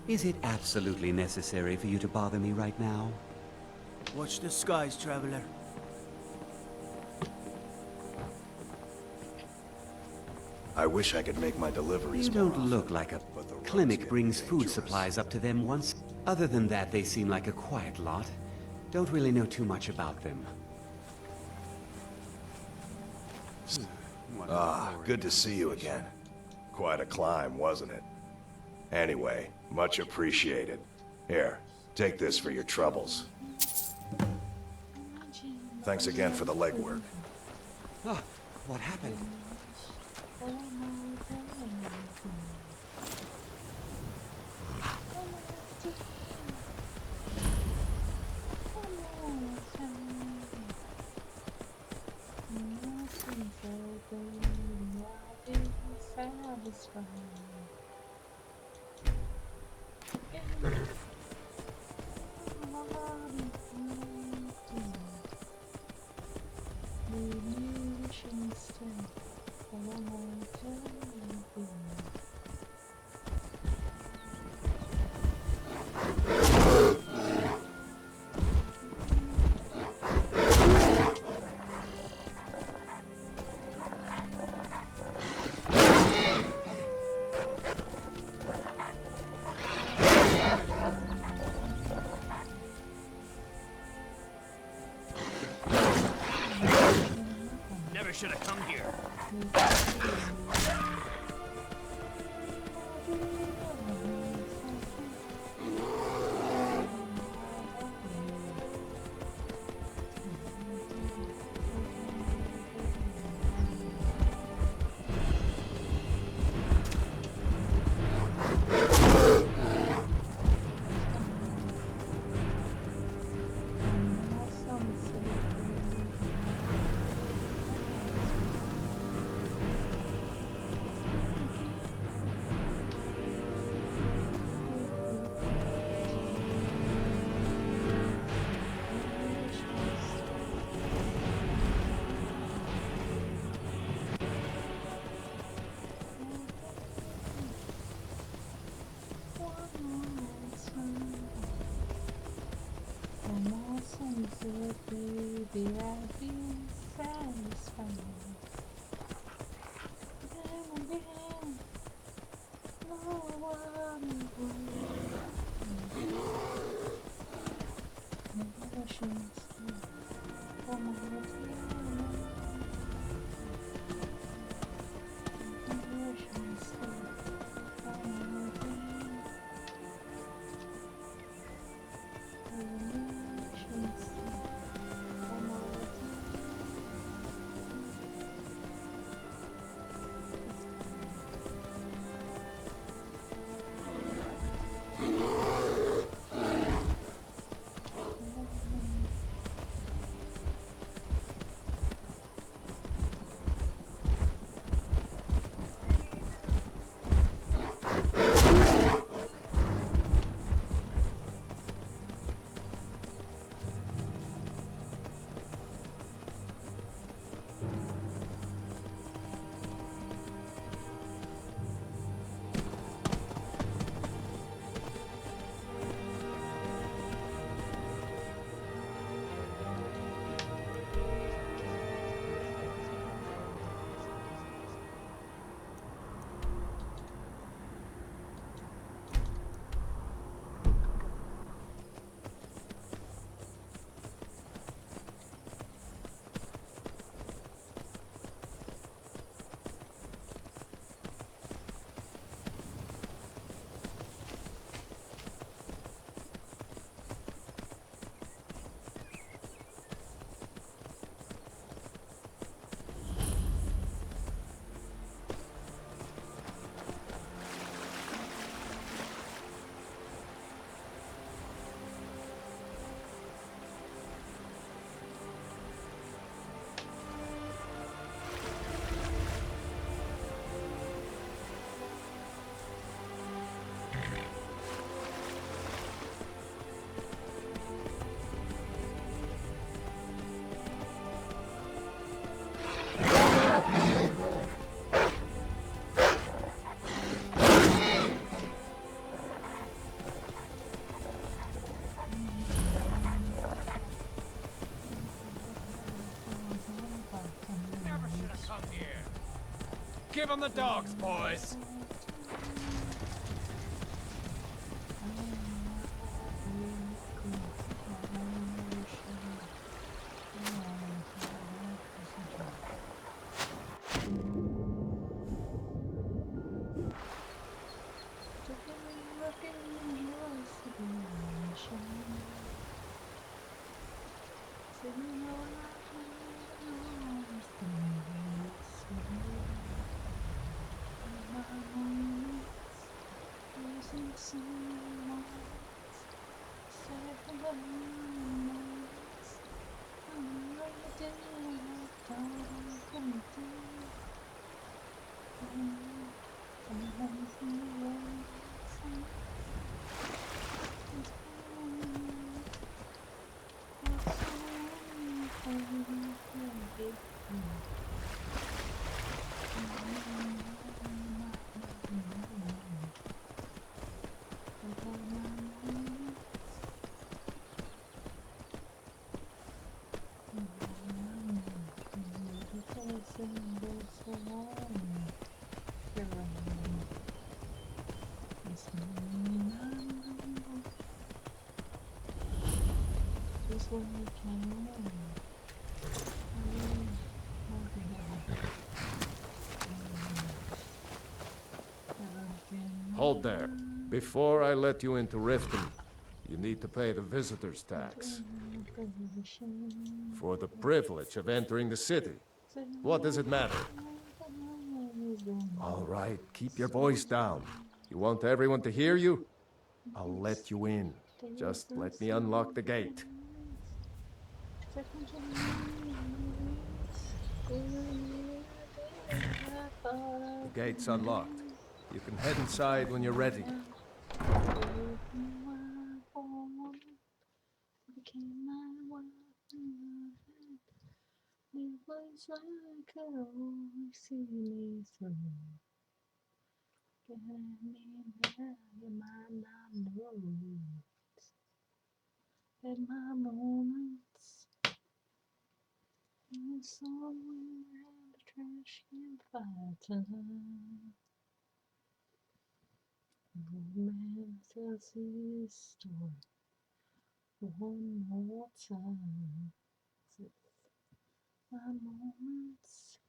Is it absolutely necessary for you to bother me right now? Watch the skies, traveler. I wish I could make my deliveries You more don't often, look like a... but the roads Klimek get brings food dangerous. supplies up to them once. Other than that, they seem like a quiet lot. Don't really know too much about them. Ah, good to see you again. Quite a climb, wasn't it? Anyway, much appreciated. Here, take this for your troubles. Thanks again for the legwork. Oh, what happened? Never should have come here. Give him the dogs, boys! Hold there. Before I let you into Riften, you need to pay the visitor's tax. For the privilege of entering the city. What does it matter? All right, keep your voice down. You want everyone to hear you? I'll let you in. Just let me unlock the gate. The gate's unlocked. You can head inside when you're ready. One more time. My moments,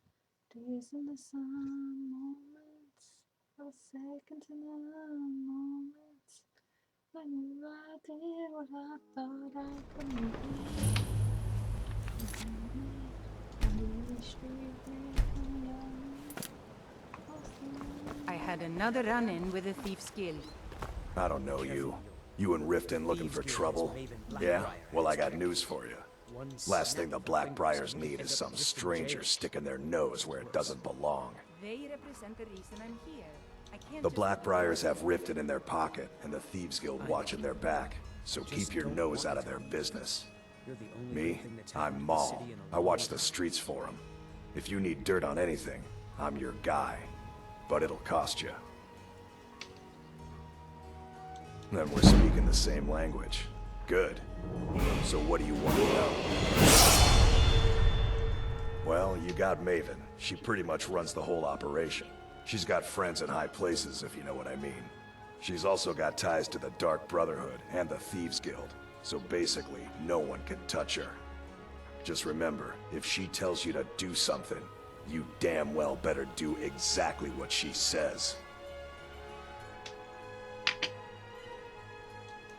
days in the sun, moments, a second to none, moments, when I did what I thought I couldn't do. I had another run-in with the Thieves Guild. I don't know you. You and Riften looking for trouble? Yeah? Well, I got news for you. Last thing the Blackbriars need is some stranger sticking their nose where it doesn't belong. They represent the reason I'm here. I can't The Blackbriars have Riften in their pocket, and the Thieves Guild watching their back. So keep your nose out of their business. Me? I'm Maul. I watch the streets for them. If you need dirt on anything, I'm your guy. But it'll cost you. Then we're speaking the same language. Good. So what do you want to know? Well, you got Maven. She pretty much runs the whole operation. She's got friends in high places, if you know what I mean. She's also got ties to the Dark Brotherhood and the Thieves Guild. So basically, no one can touch her. Just remember, if she tells you to do something, you damn well better do exactly what she says.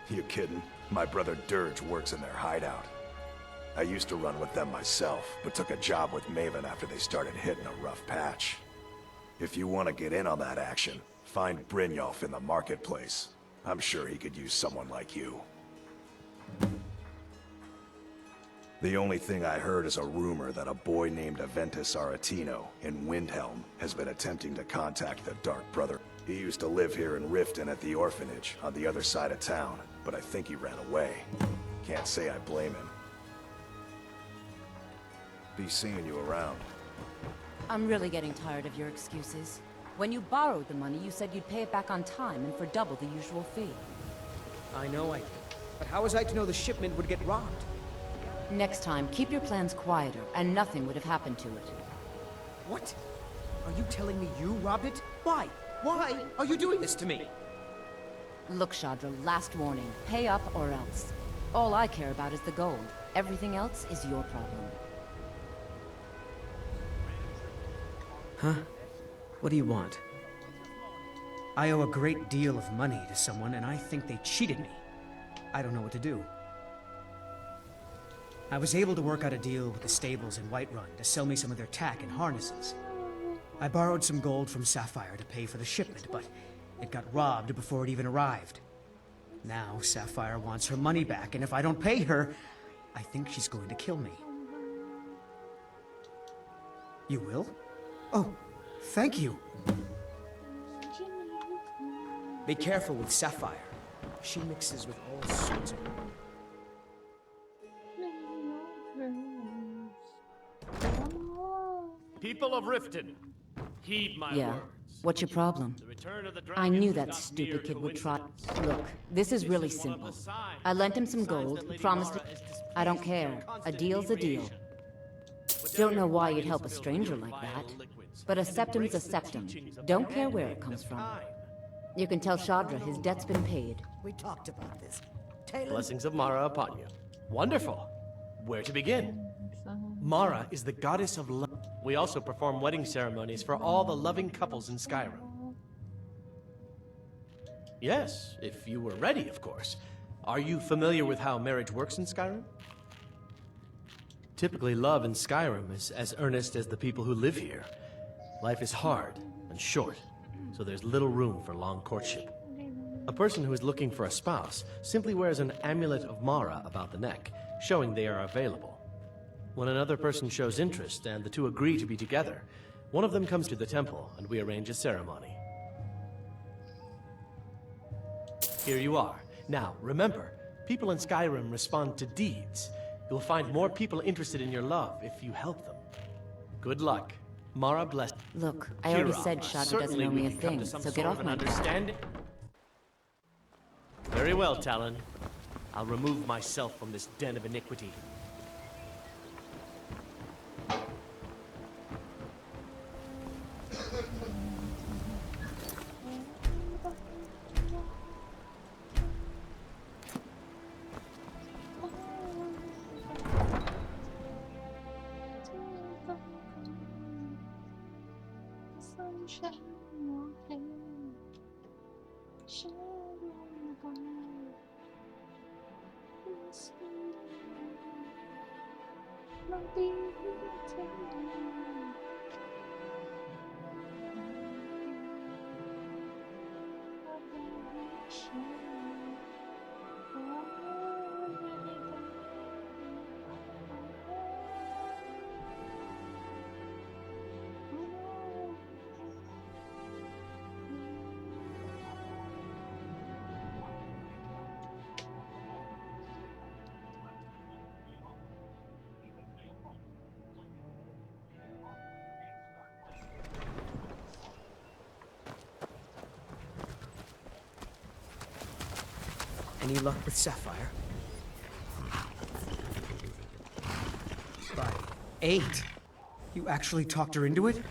You kidding? My brother Dirge works in their hideout. I used to run with them myself, but took a job with Maven after they started hitting a rough patch. If you want to get in on that action, find Brynjolf in the marketplace. I'm sure he could use someone like you. The only thing I heard is a rumor that a boy named Aventus Aretino in Windhelm has been attempting to contact the Dark Brother. He used to live here in Riften at the orphanage on the other side of town, but I think he ran away. Can't say I blame him. Be seeing you around. I'm really getting tired of your excuses. When you borrowed the money, you said you'd pay it back on time and for double the usual fee. I know I did. But how was I to know the shipment would get robbed? Next time, keep your plans quieter, and nothing would have happened to it. What? Are you telling me you robbed it? Why? Why are you doing this to me? Look, Shadra, last warning. Pay up or else. All I care about is the gold. Everything else is your problem. Huh? What do you want? I owe a great deal of money to someone, and I think they cheated me. I don't know what to do. I was able to work out a deal with the stables in Whiterun to sell me some of their tack and harnesses. I borrowed some gold from Sapphire to pay for the shipment, but it got robbed before it even arrived. Now Sapphire wants her money back, and if I don't pay her, I think she's going to kill me. You will? Oh, thank you. Be careful with Sapphire. She mixes with all sorts of... People of Riften, heed my Yeah. words. What's your problem? The return of the I knew dragons that is not stupid mere kid would try. coincidence. Look, this is really This is one of simple. the signs. I lent him some Signs gold, that Lady promised Mara to... is displeased I don't with your care. A constant deal's a deal. deviation. Don't know why you'd help a stranger like that. But a septum's a septum. Don't care where it comes from. You can tell Shadra his debt's been paid. We talked about this. Taylor... Blessings of Mara upon you. Wonderful. Where to begin? Mara is the goddess of love. We also perform wedding ceremonies for all the loving couples in Skyrim. Yes, if you were ready, of course. Are you familiar with how marriage works in Skyrim? Typically, love in Skyrim is as earnest as the people who live here. Life is hard and short, so there's little room for long courtship. A person who is looking for a spouse simply wears an amulet of Mara about the neck, showing they are available. When another person shows interest and the two agree to be together, one of them comes to the temple and we arrange a ceremony. Here you are. Now, remember, people in Skyrim respond to deeds. You'll find more people interested in your love if you help them. Good luck. Mara bless. Look, I already Kira, said Shadra doesn't certainly owe we me a can come thing, to some so get sort off of an my back. understanding. Very well, Talon. I'll remove myself from this den of iniquity. Sunshine walking, shine on the ground. My Any luck with Sapphire? But 8? You actually talked her into it?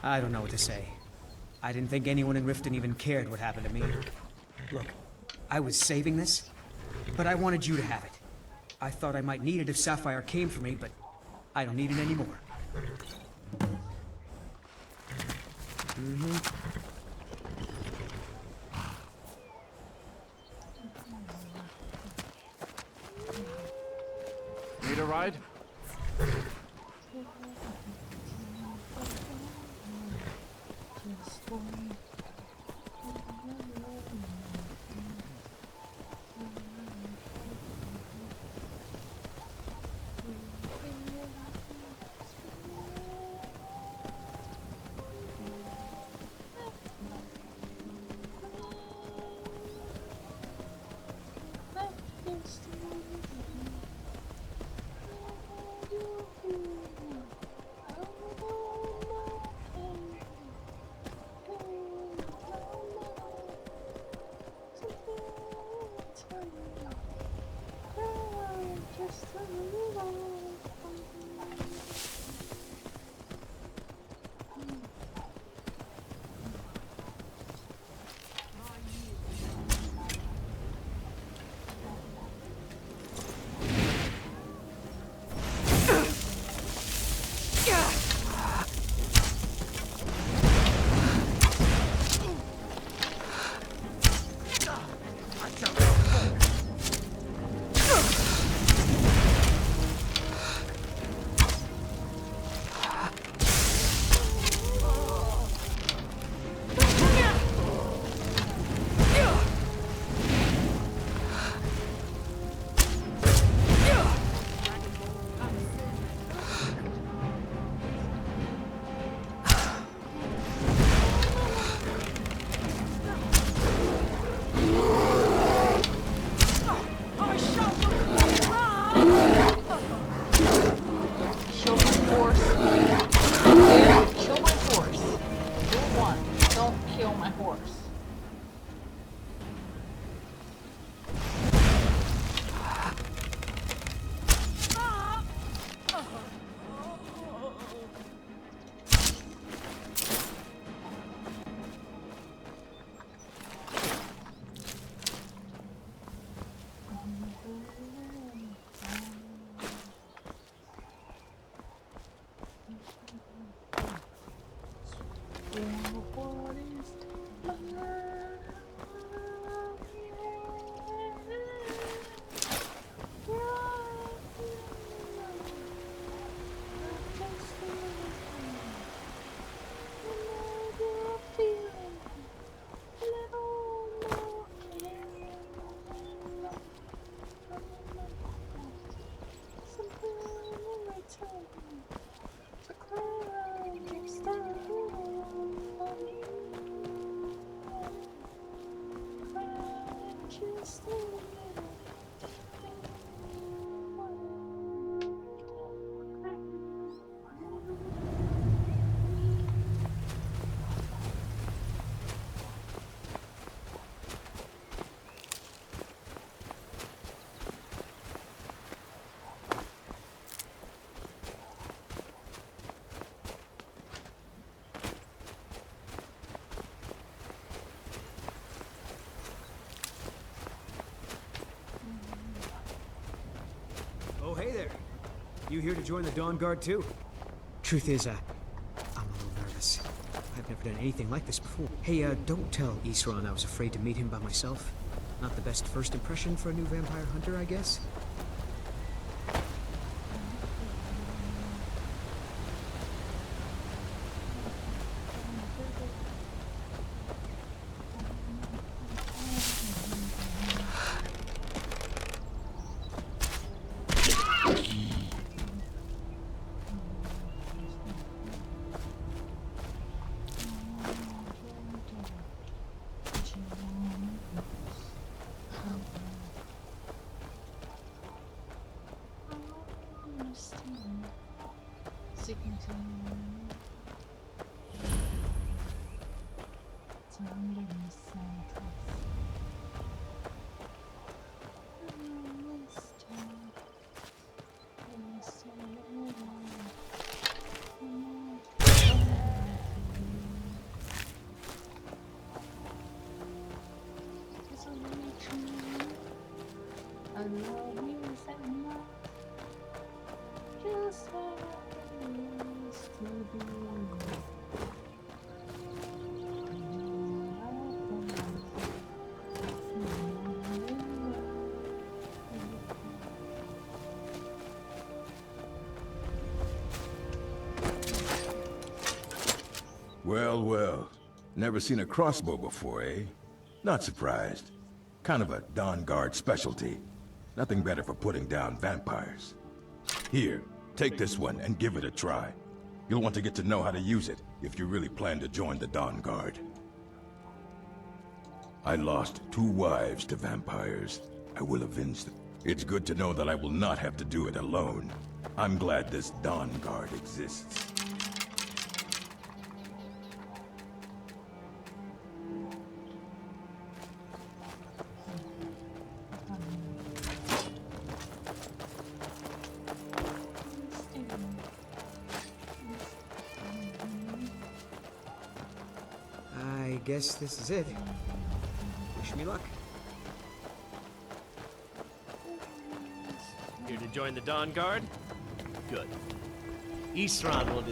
I don't know what to say. I didn't think anyone in Riften even cared what happened to me. Look, I was saving this, but I wanted you to have it. I thought I might need it if Sapphire came for me, but I don't need it anymore. Need a ride? You here to join the Dawn Guard too? Truth is, I'm a little nervous. I've never done anything like this before. Hey, don't tell Isran I was afraid to meet him by myself. Not the best first impression for a new vampire hunter, I guess. Well, well. Never seen a crossbow before, eh? Not surprised. Kind of a Dawn Guard specialty. Nothing better for putting down vampires. Here, take this one and give it a try. You'll want to get to know how to use it if you really plan to join the Dawn Guard. I lost 2 wives to vampires. I will avenge them. It's good to know that I will not have to do it alone. I'm glad this Dawn Guard exists. I guess this is it. Wish me luck. Here to join the Dawn Guard? Good. Isran will...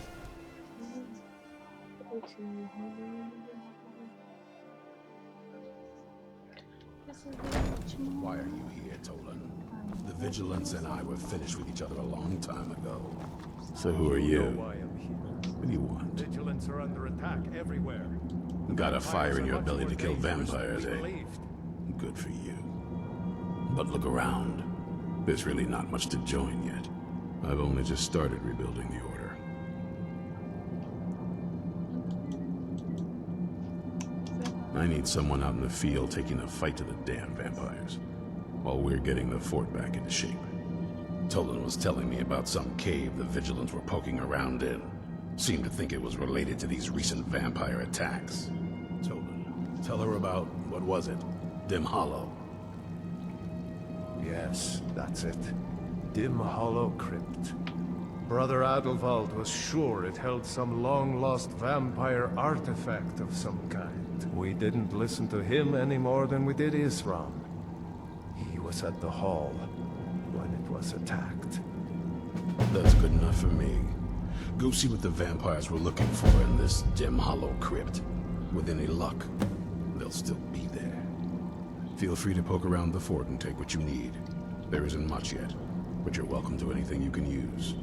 Why are you here, Tolan? The Vigilance and I were finished with each other a long time ago. So who are you? Why I'm here. What do you want? Vigilance are under attack everywhere. Got a fire in your belly to kill Vampires vampires, are eh? believed. Good for you. But look around. There's really not much to join yet. I've only just started rebuilding the Order. I need someone out in the field taking a fight to the damn vampires, while we're getting the fort back into shape. Tolan was telling me about some cave the Vigilants were poking around in. Seemed to think it was related to these recent vampire attacks. Tolan, tell her about, what was it? Dim Hollow. Yes, that's it. Dim Hollow Crypt. Brother Adelwald was sure it held some long-lost vampire artifact of some kind. We didn't listen to him any more than we did Isram. He was at the hall when it was attacked. That's good enough for me. Go see what the vampires were looking for in this Dim Hollow Crypt. With any luck, they'll still be there. Feel free to poke around the fort and take what you need. There isn't much yet, but you're welcome to anything you can use.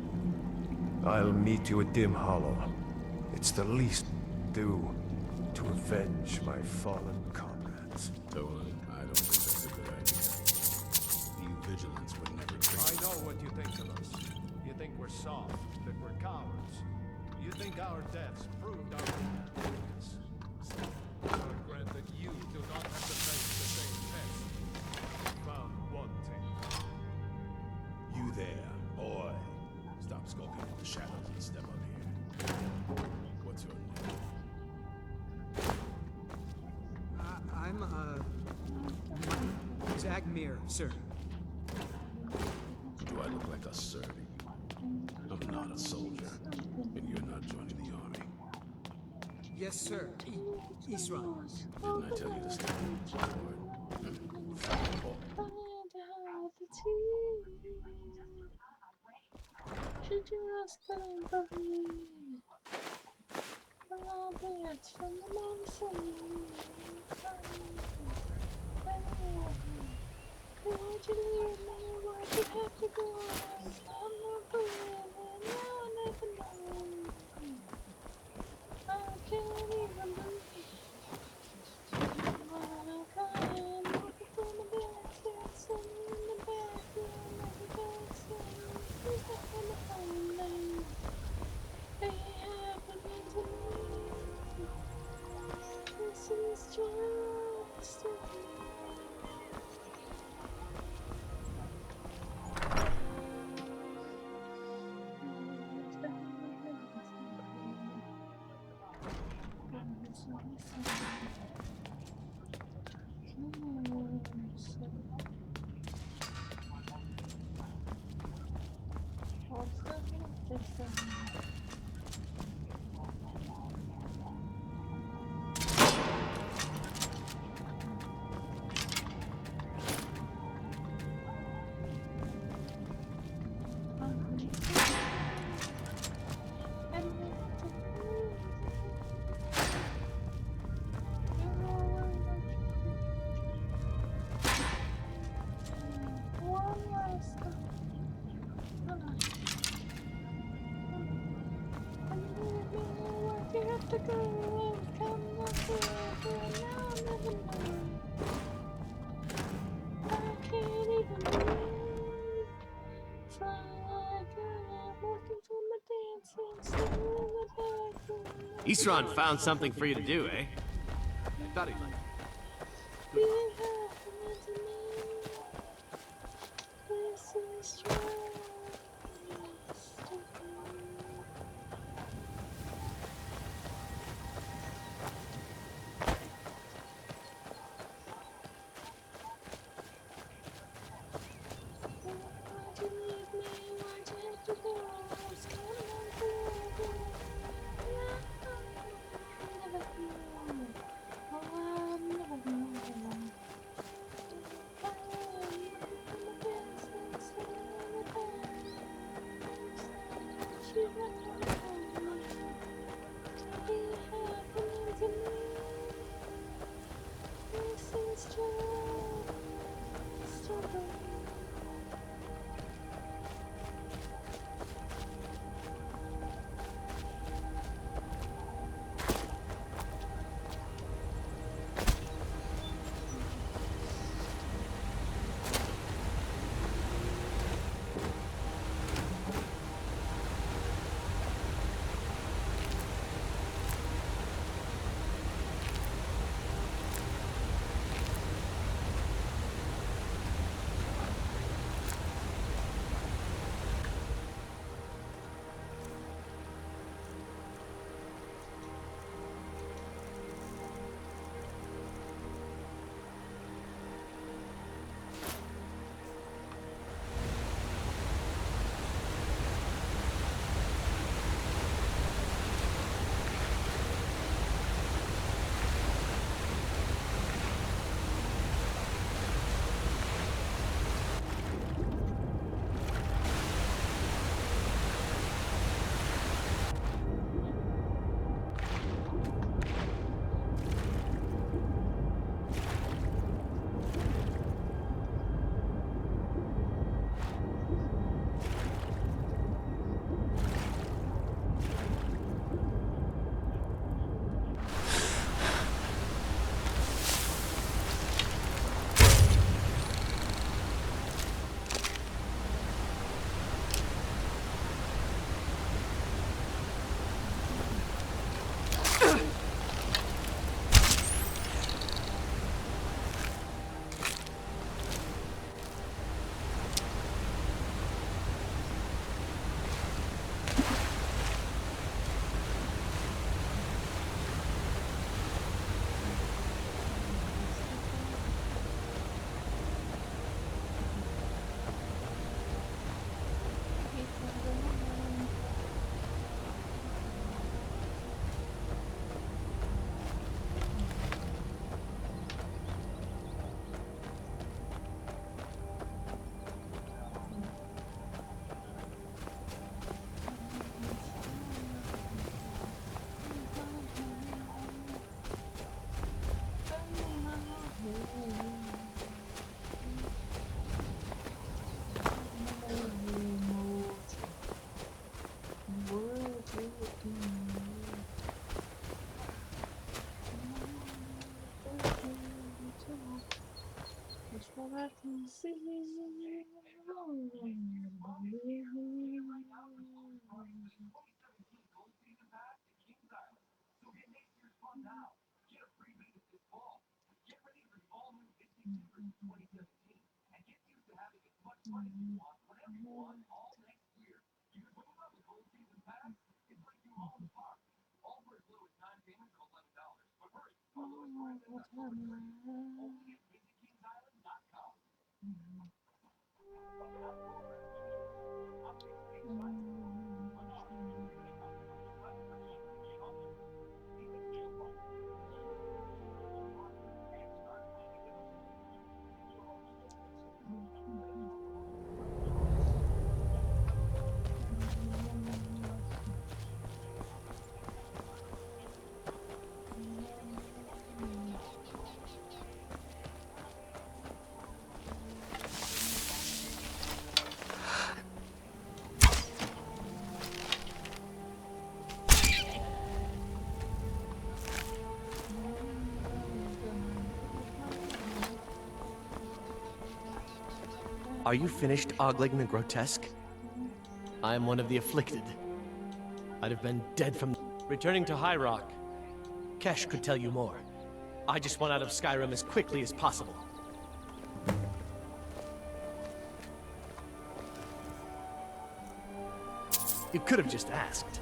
I'll meet you at Dim Hollow. It's the least do to avenge my fallen comrades. Tolan, I don't think that's a good idea. You Vigilants would never think... I know what you think of us. You think we're soft, that we're cowards. You think our deaths proved our weakness. I'll grant that you do not have to face the same test. Found one thing. You there, boy. Stop skulking in the shadows and step up here. What's your name? I'm, Zagmir, sir. Do I look like a servant? I'm not a soldier, and you're not joining the army. Yes, sir. Isran. Didn't I tell you to step forward? Fat boy. Should you ask the library? Well, it's from the mountain. Could you leave me? Why'd you have to go? I'm not believing. Now I never know. I can't even breathe. I'm crying, looking for my dad, sitting in the bathroom of the bathroom. He's not gonna find me. It happening to me. This is just a to go, come up forever, now I never know. I can't even breathe. Fly like I'm looking for my dancing, sitting in the bathroom. Isran found something for you to do, eh? Thought he'd like it. It happening to me. This is just a Why'd you leave me? Why'd you have to go? I was counting on forever. I'll never know. Oh, I'll never know. all I can see. Are you finished ogling the grotesque? I am one of the afflicted. I'd have been dead from... Returning to High Rock. Kesh could tell you more. I just want out of Skyrim as quickly as possible. You could have just asked.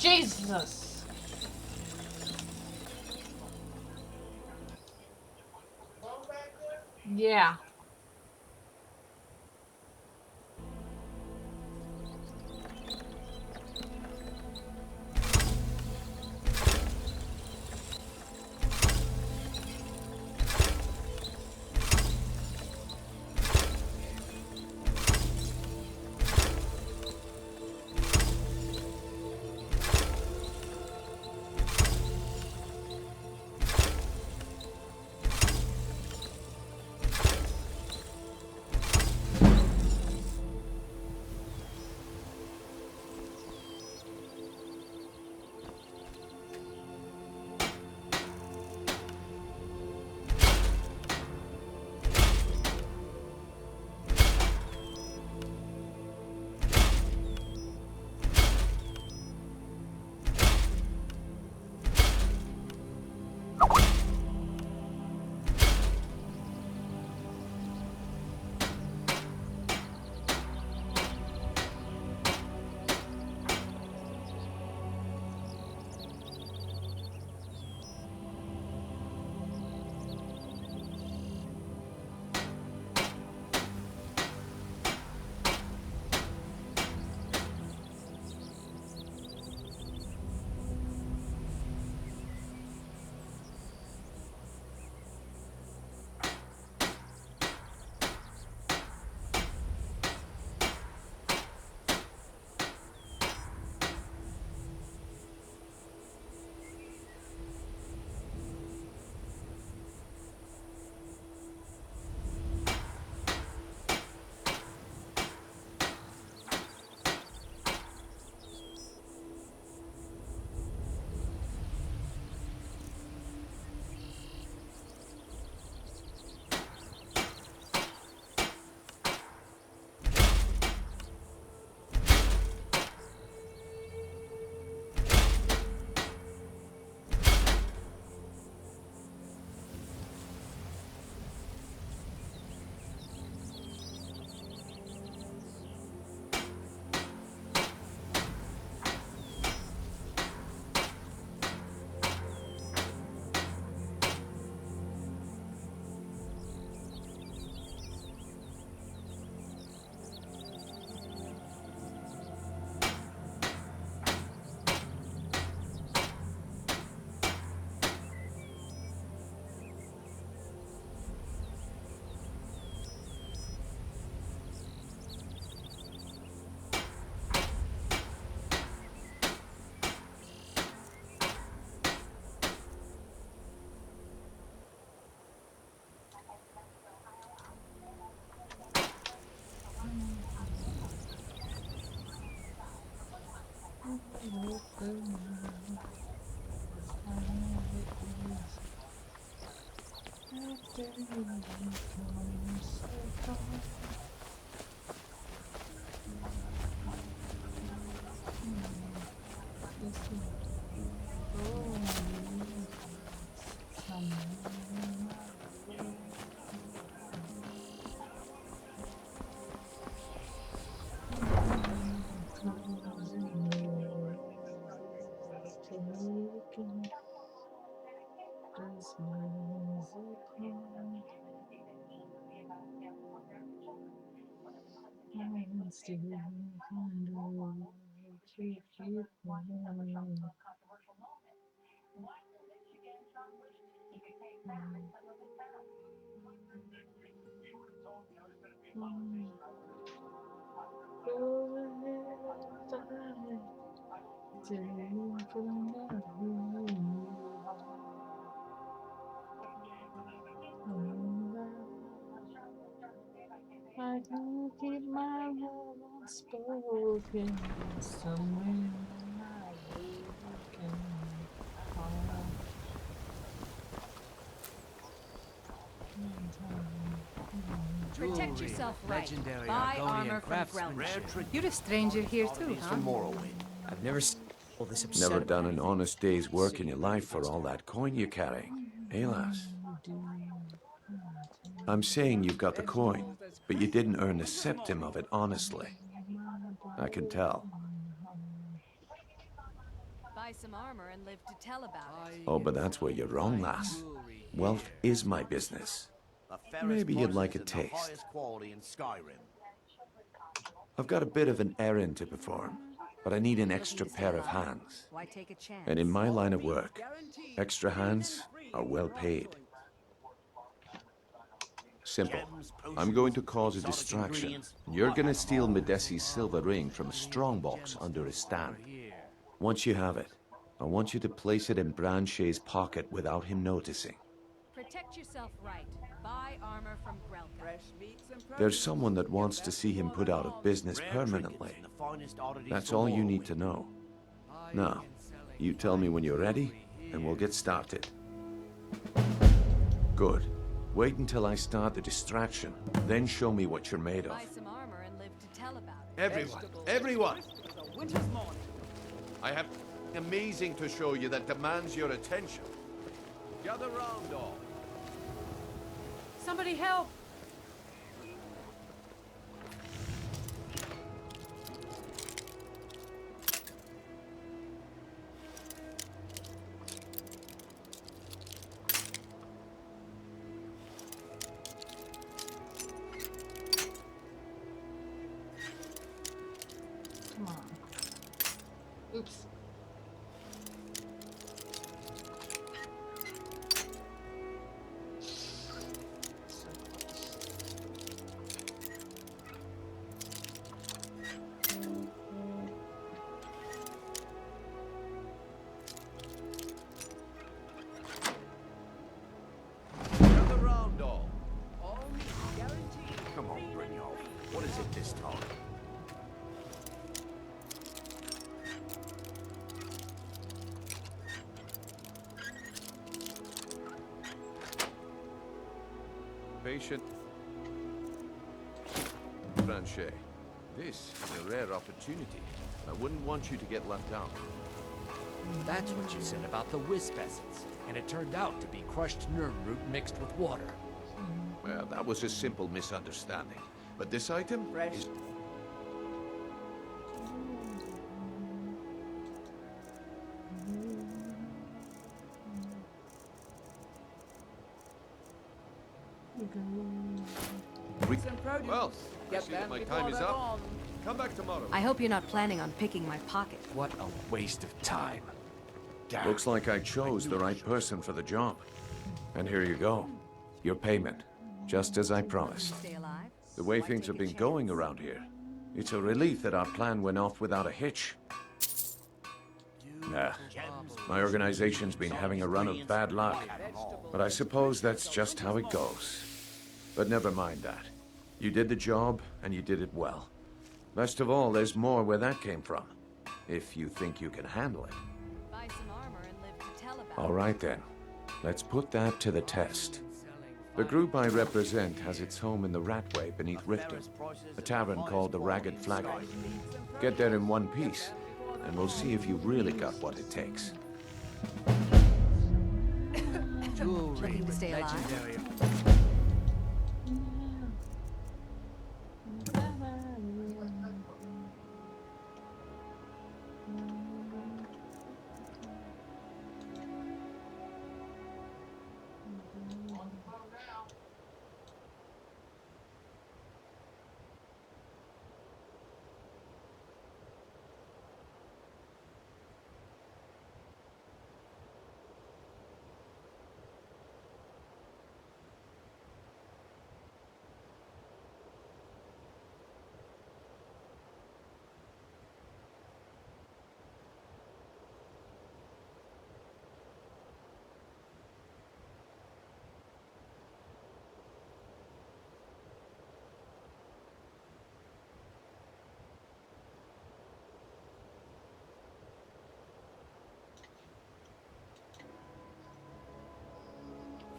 Jesus! Yeah. I can keep my love unspoken somewhere I broken heart. Protect yourself right. Buy armor from Grelka. You're a stranger here too, huh? I've never seen all this upset. Never done an honest day's work in your life for all that coin you're carrying, eh, lass? I'm saying you've got the coin, but you didn't earn a septim of it honestly. I can tell. Buy some armor and live to tell about it. Oh, but that's where you're wrong, lass. Wealth is my business. Maybe you'd like a taste. Quality in Skyrim. I've got a bit of an errand to perform, but I need an extra pair of hands. Why take a chance? And in my line of work, extra hands are well paid. Simple. I'm going to cause a distraction. You're gonna steal Medesi's silver ring from a strongbox under his stand. Once you have it, I want you to place it in Branche's pocket without him noticing. Protect yourself right. Buy armor from Grelka. There's someone that wants to see him put out of business permanently. That's all you need to know. Now, you tell me when you're ready, and we'll get started. Good. Wait until I start the distraction, then show me what you're made of. Buy some armor and live to tell about it. Everyone! I have amazing to show you that demands your attention. Gather round, all. Somebody help! Come on. Oops. Gather round, all. Come on, Brynjolf. What is it this time? Patient. Branche, this is a rare opportunity. I wouldn't want you to get left out. That's what you said about the wisp essence, and it turned out to be crushed nerve root mixed with water. Well, that was a simple misunderstanding. But this item is... Well, I see that my time is up. Come back tomorrow. I hope you're not planning on picking my pocket. What a waste of time. Damn. Looks like I chose the right person for the job. And here you go. Your payment. Just as I promised. Stay alive? The way things have been going around here, it's a relief that our plan went off without a hitch. Nah, my organization's been having a run of bad luck. But I suppose that's just how it goes. But never mind that. You did the job, and you did it well. Best of all, there's more where that came from. If you think you can handle it. Buy some armor and live to tell about All right then. Let's put that to the test. The group I represent has its home in the Ratway beneath Riften, a tavern called the Ragged Flagon. Get there in one piece, and we'll see if you've really got what it takes. Jewelry, to stay legendary.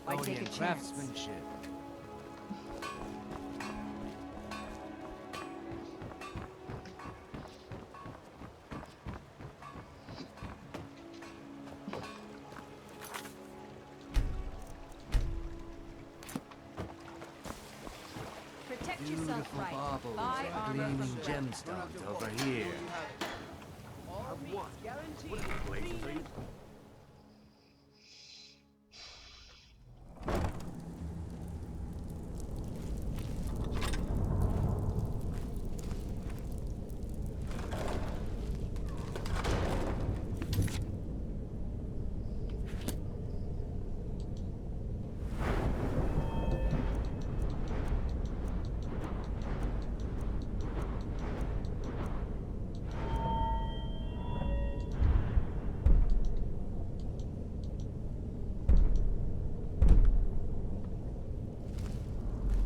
Why take a chance? Craftsmanship. Protect yourself Beautiful right. baubles Buy and armor gleaming from gemstones over here. What places are you?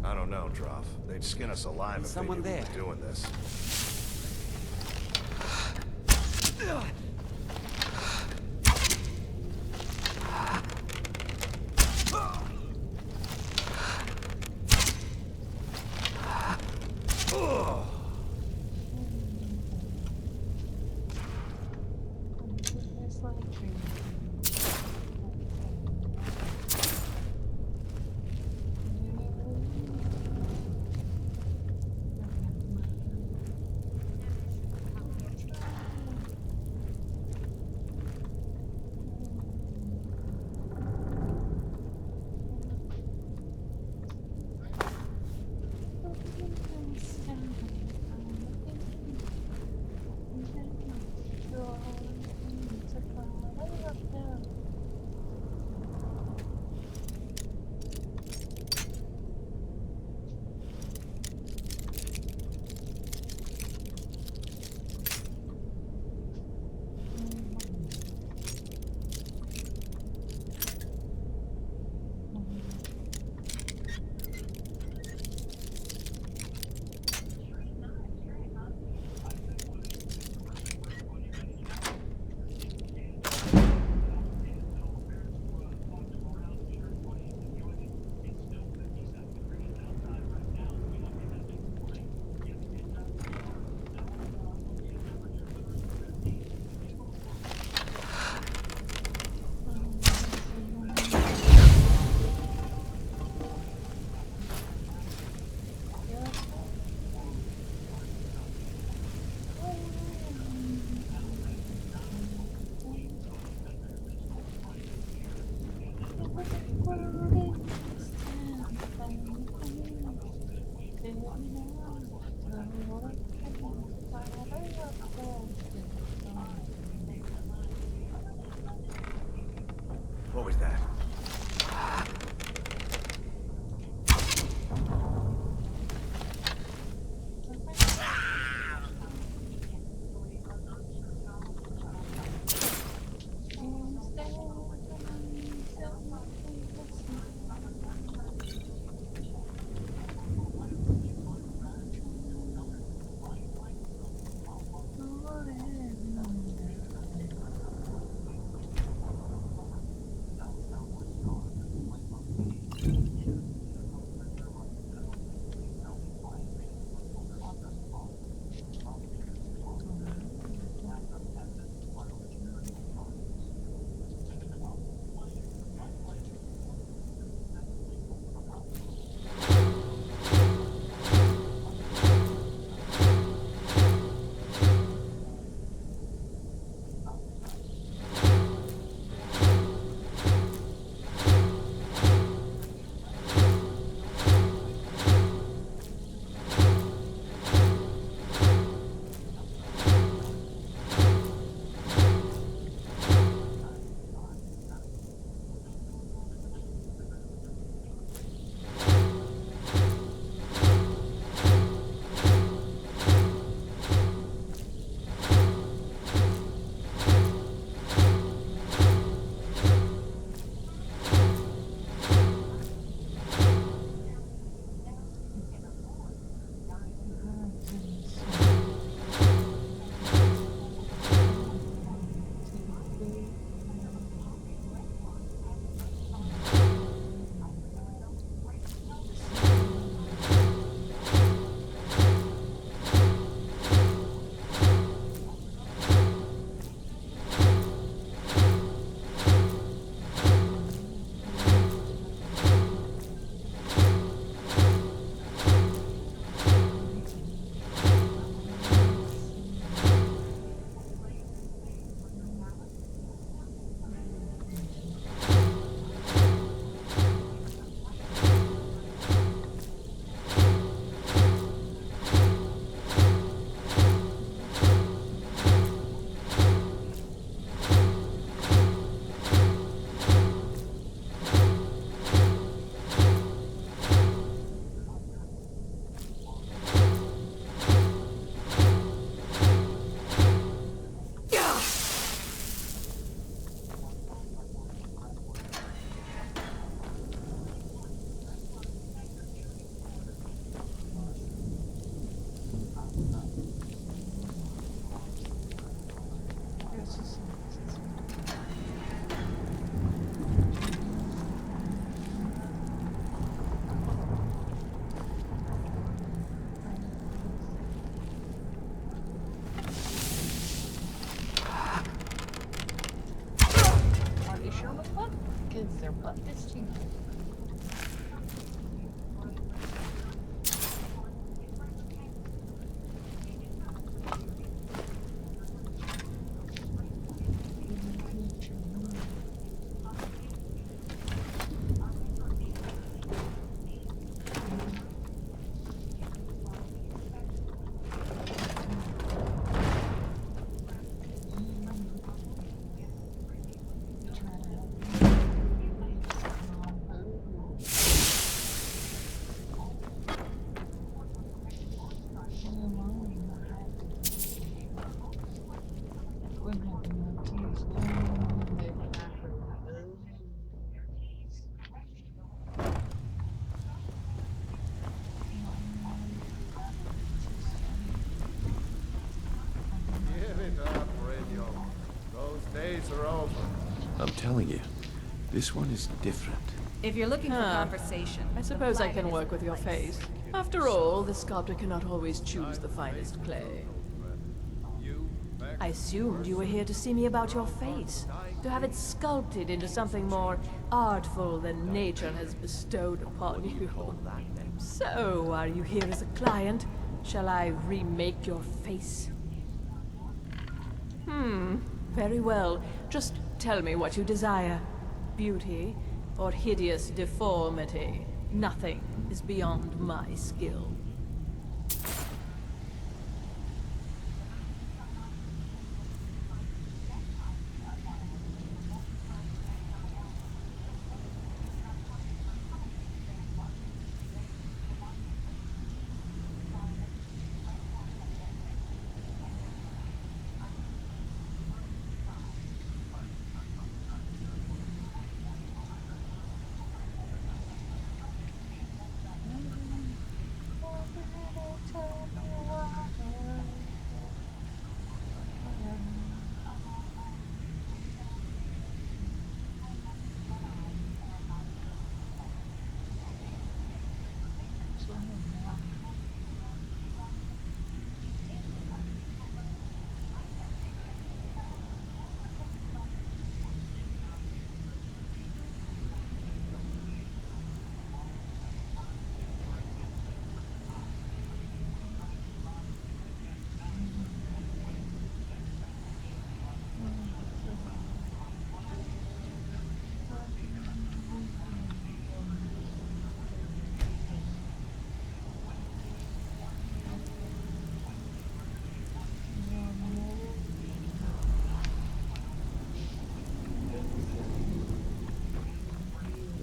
I don't know, Droff. They'd skin us alive if they knew we were doing this. I'm telling you, this one is different. If you're looking for conversation, I suppose I can work with your face. After all, the sculptor cannot always choose the finest clay. I assumed you were here to see me about your face, to have it sculpted into something more artful than nature has bestowed upon you. So, are you here as a client? Shall I remake your face? Very well. Just tell me what you desire. Beauty or hideous deformity. Nothing is beyond my skill.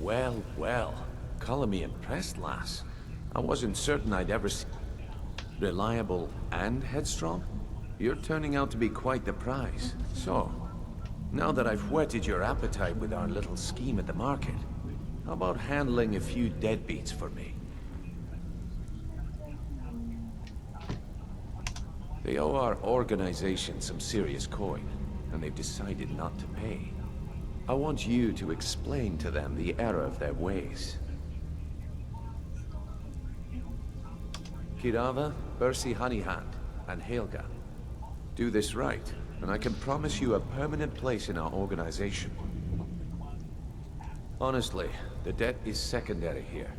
Well, well. Color me impressed, lass. I wasn't certain I'd ever see... Reliable and headstrong? You're turning out to be quite the prize. So, now that I've whetted your appetite with our little scheme at the market, how about handling a few deadbeats for me? They owe our organization some serious coin, and they've decided not to pay. I want you to explain to them the error of their ways. Kirava, Bersi Honeyhand, and Helga. Do this right, and I can promise you a permanent place in our organization. Honestly, the debt is secondary here.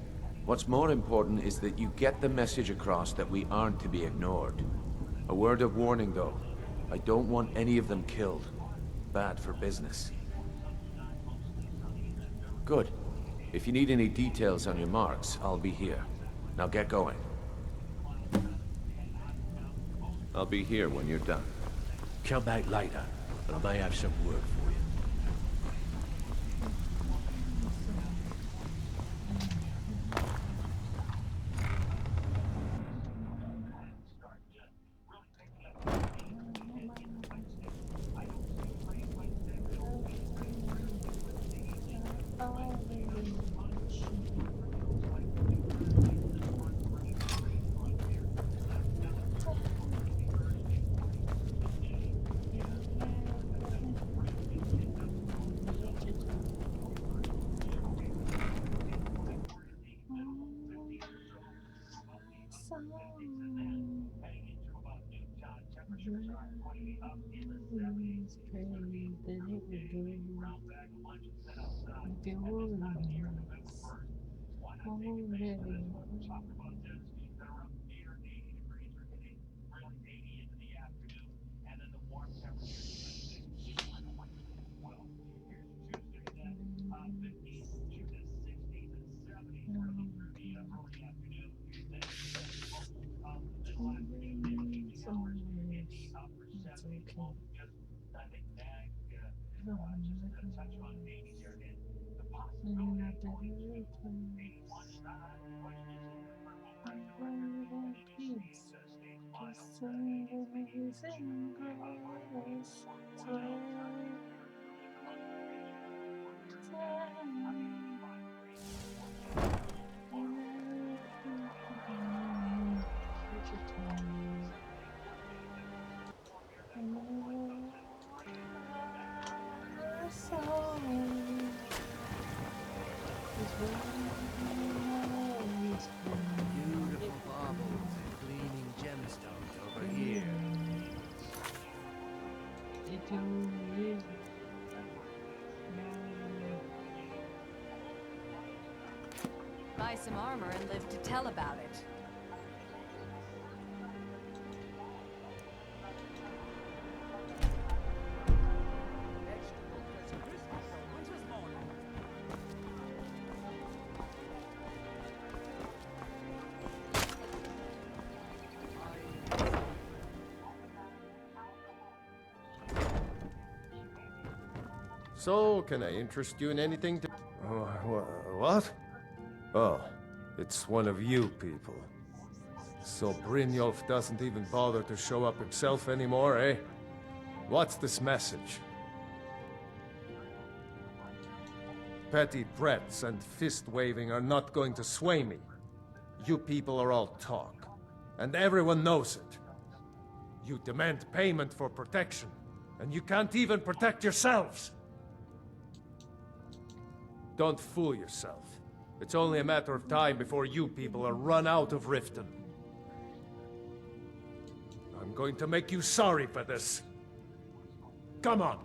What's more important is that you get the message across that we aren't to be ignored. A word of warning, though. I don't want any of them killed. Bad for business. Good. If you need any details on your marks, I'll be here. Now get going. I'll be here when you're done. Come back later, and I may have some work for you. So Beautiful baubles and gleaming gemstones over here. Buy some armor and live to tell about it. So, can I interest you in anything to... What? Oh, it's one of you people. So Brynjolf doesn't even bother to show up himself anymore, eh? What's this message? Petty threats and fist-waving are not going to sway me. You people are all talk, and everyone knows it. You demand payment for protection, and you can't even protect yourselves. Don't fool yourself. It's only a matter of time before you people are run out of Riften. I'm going to make you sorry for this. Come on.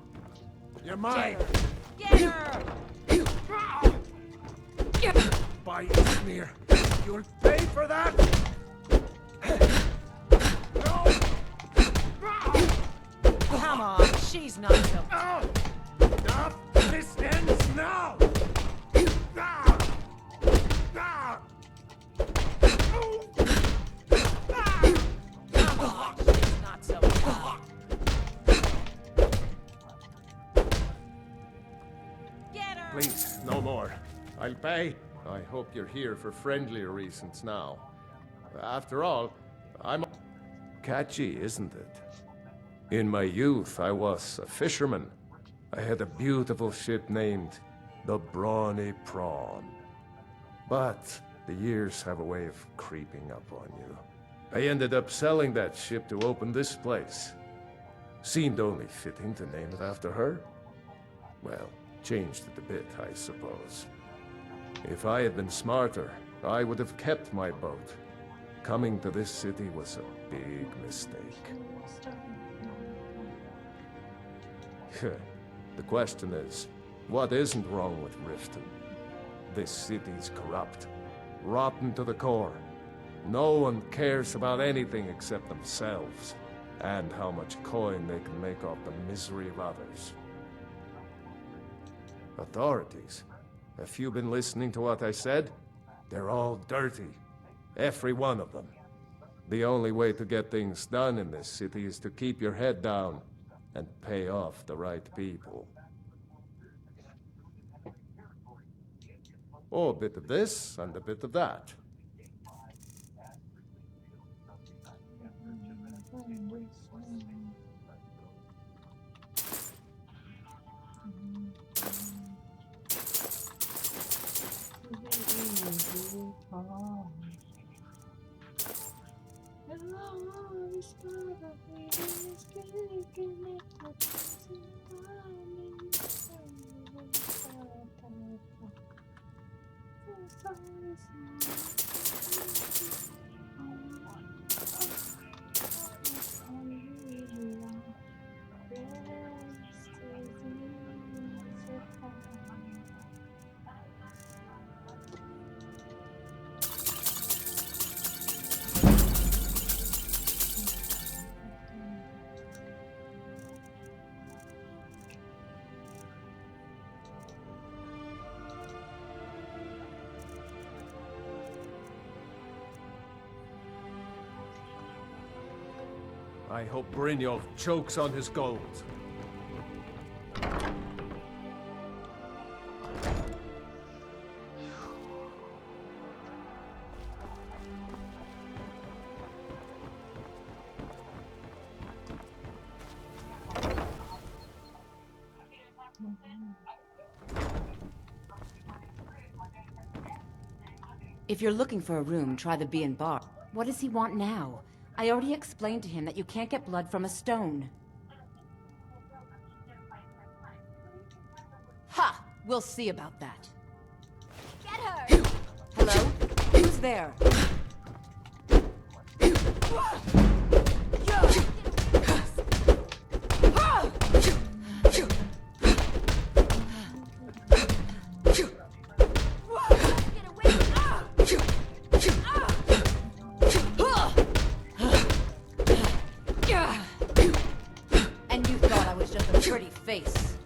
You're mine. Get her! By Ymir, you'll pay for that! Come on, she's not guilty. Stop! This ends now! Come on, she's not so bad. Get her! Please, no more. I'll pay. I hope you're here for friendlier reasons now. After all, I'm... Catchy, isn't it? In my youth, I was a fisherman. I had a beautiful ship named the Brawny Prawn. But the years have a way of creeping up on you. I ended up selling that ship to open this place. Seemed only fitting to name it after her. Well, changed it a bit, I suppose. If I had been smarter, I would have kept my boat. Coming to this city was a big mistake. The question is, what isn't wrong with Riften? This city's corrupt, rotten to the core. No one cares about anything except themselves, and how much coin they can make off the misery of others. Authorities, have you been listening to what I said? They're all dirty. Every one of them. The only way to get things done in this city is to keep your head down and pay off the right people. Oh, a bit of this and a bit of that. I hope Brynjolf chokes on his gold. If you're looking for a room, try the B and Bar. What does he want now? I already explained to him that you can't get blood from a stone. Ha! We'll see about that. Hello? Who's there? And you thought I was just a pretty face.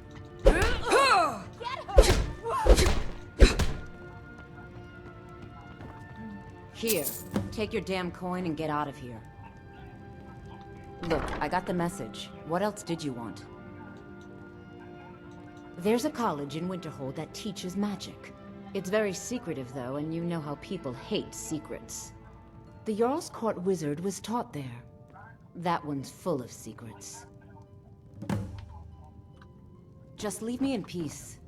Here, take your damn coin and get out of here. Look, I got the message. What else did you want? There's a college in Winterhold that teaches magic. It's very secretive, though, and you know how people hate secrets. The Jarl's Court wizard was taught there. That one's full of secrets. Just leave me in peace.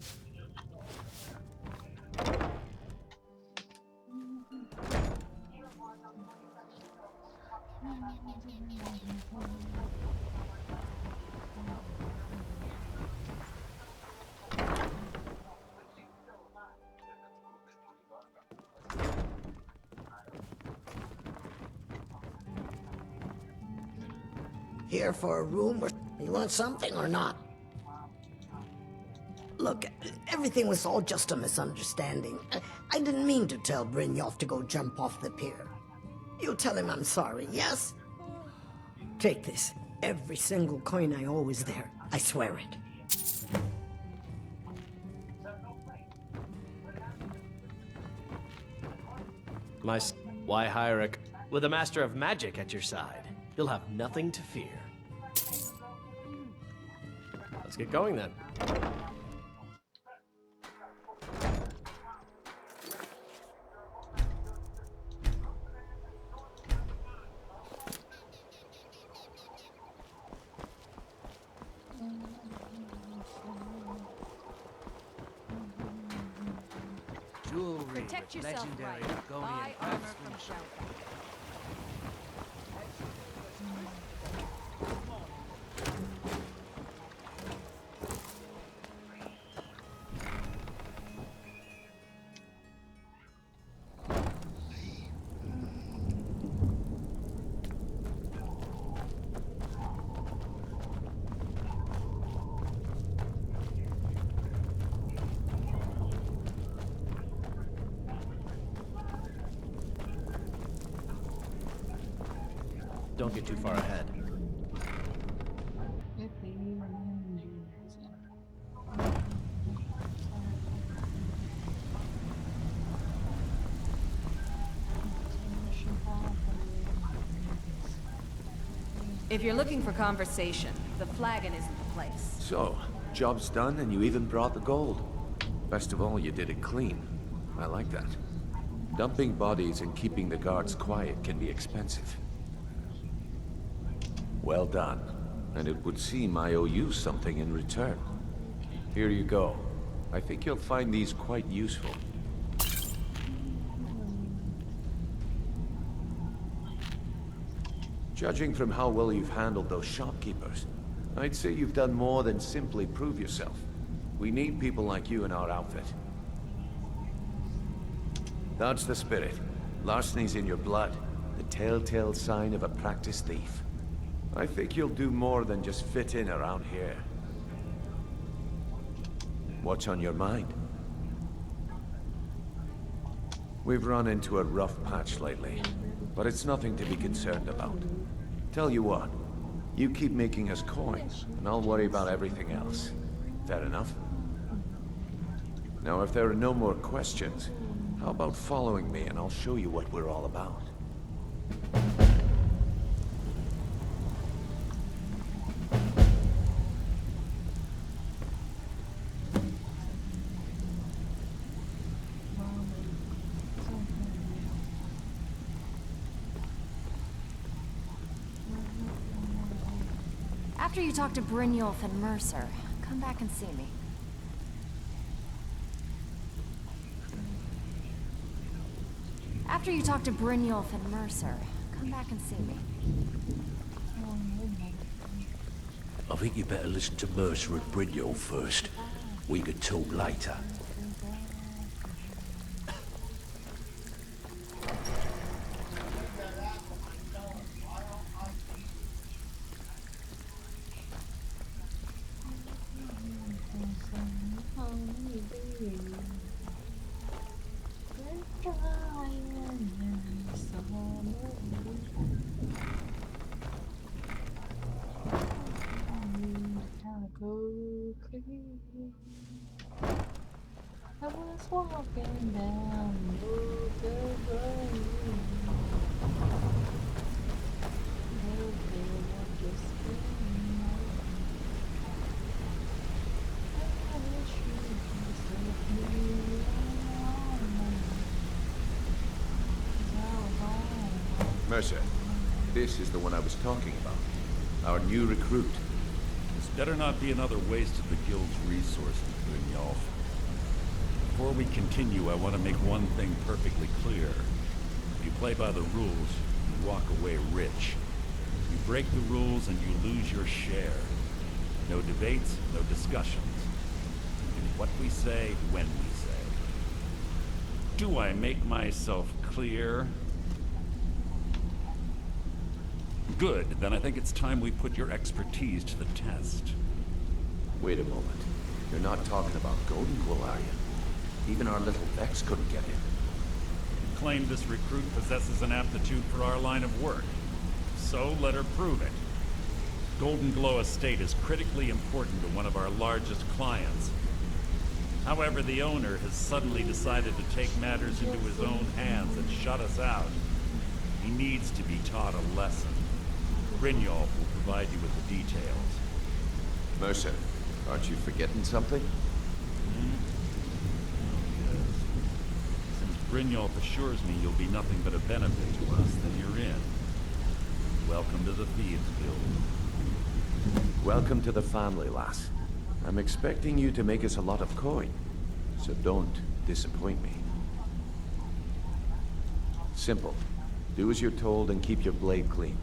Here for a room, or you want something or not? Look, everything was all just a misunderstanding. I didn't mean to tell Brynjolf to go jump off the pier. You tell him I'm sorry, yes? Take this. Every single coin I owe is there. I swear it. Why hire a... With a master of magic at your side, you'll have nothing to fear. Let's get going then. Protect yourself right. Buy armor from Shelter. Don't get too far ahead. If you're looking for conversation, the flagon isn't the place. So, job's done and you even brought the gold. Best of all, you did it clean. I like that. Dumping bodies and keeping the guards quiet can be expensive. Well done. And it would seem I owe you something in return. Here you go. I think you'll find these quite useful. Judging from how well you've handled those shopkeepers, I'd say you've done more than simply prove yourself. We need people like you in our outfit. That's the spirit. Larceny's in your blood, the telltale sign of a practiced thief. I think you'll do more than just fit in around here. What's on your mind? We've run into a rough patch lately, but it's nothing to be concerned about. Tell you what, you keep making us coins, and I'll worry about everything else. Fair enough? Now, if there are no more questions, how about following me and I'll show you what we're all about? After you talk to Brynjolf and Mercer, come back and see me. After you talk to Brynjolf and Mercer, come back and see me. I think you better listen to Mercer and Brynjolf first. We can talk later. Walking down the road. Mercer, this is the one I was talking about. Our new recruit. This better not be another waste of the guild's resources, Brynjolf. Before we continue, I want to make one thing perfectly clear. If you play by the rules, you walk away rich. You break the rules and you lose your share. No debates, no discussions. And what we say, when we say. Do I make myself clear? Good, then I think it's time we put your expertise to the test. Wait a moment. You're not talking about Golden Glow, are you? Even our little Vex couldn't get in. You claim this recruit possesses an aptitude for our line of work. So let her prove it. Golden Glow Estate is critically important to one of our largest clients. However, the owner has suddenly decided to take matters into his own hands and shut us out. He needs to be taught a lesson. Brynjolf will provide you with the details. Mercer, aren't you forgetting something? Since Brynjolf assures me you'll be nothing but a benefit to us, then you're in. Welcome to the Thieves Guild. Welcome to the family, lass. I'm expecting you to make us a lot of coin, so don't disappoint me. Simple. Do as you're told and keep your blade clean.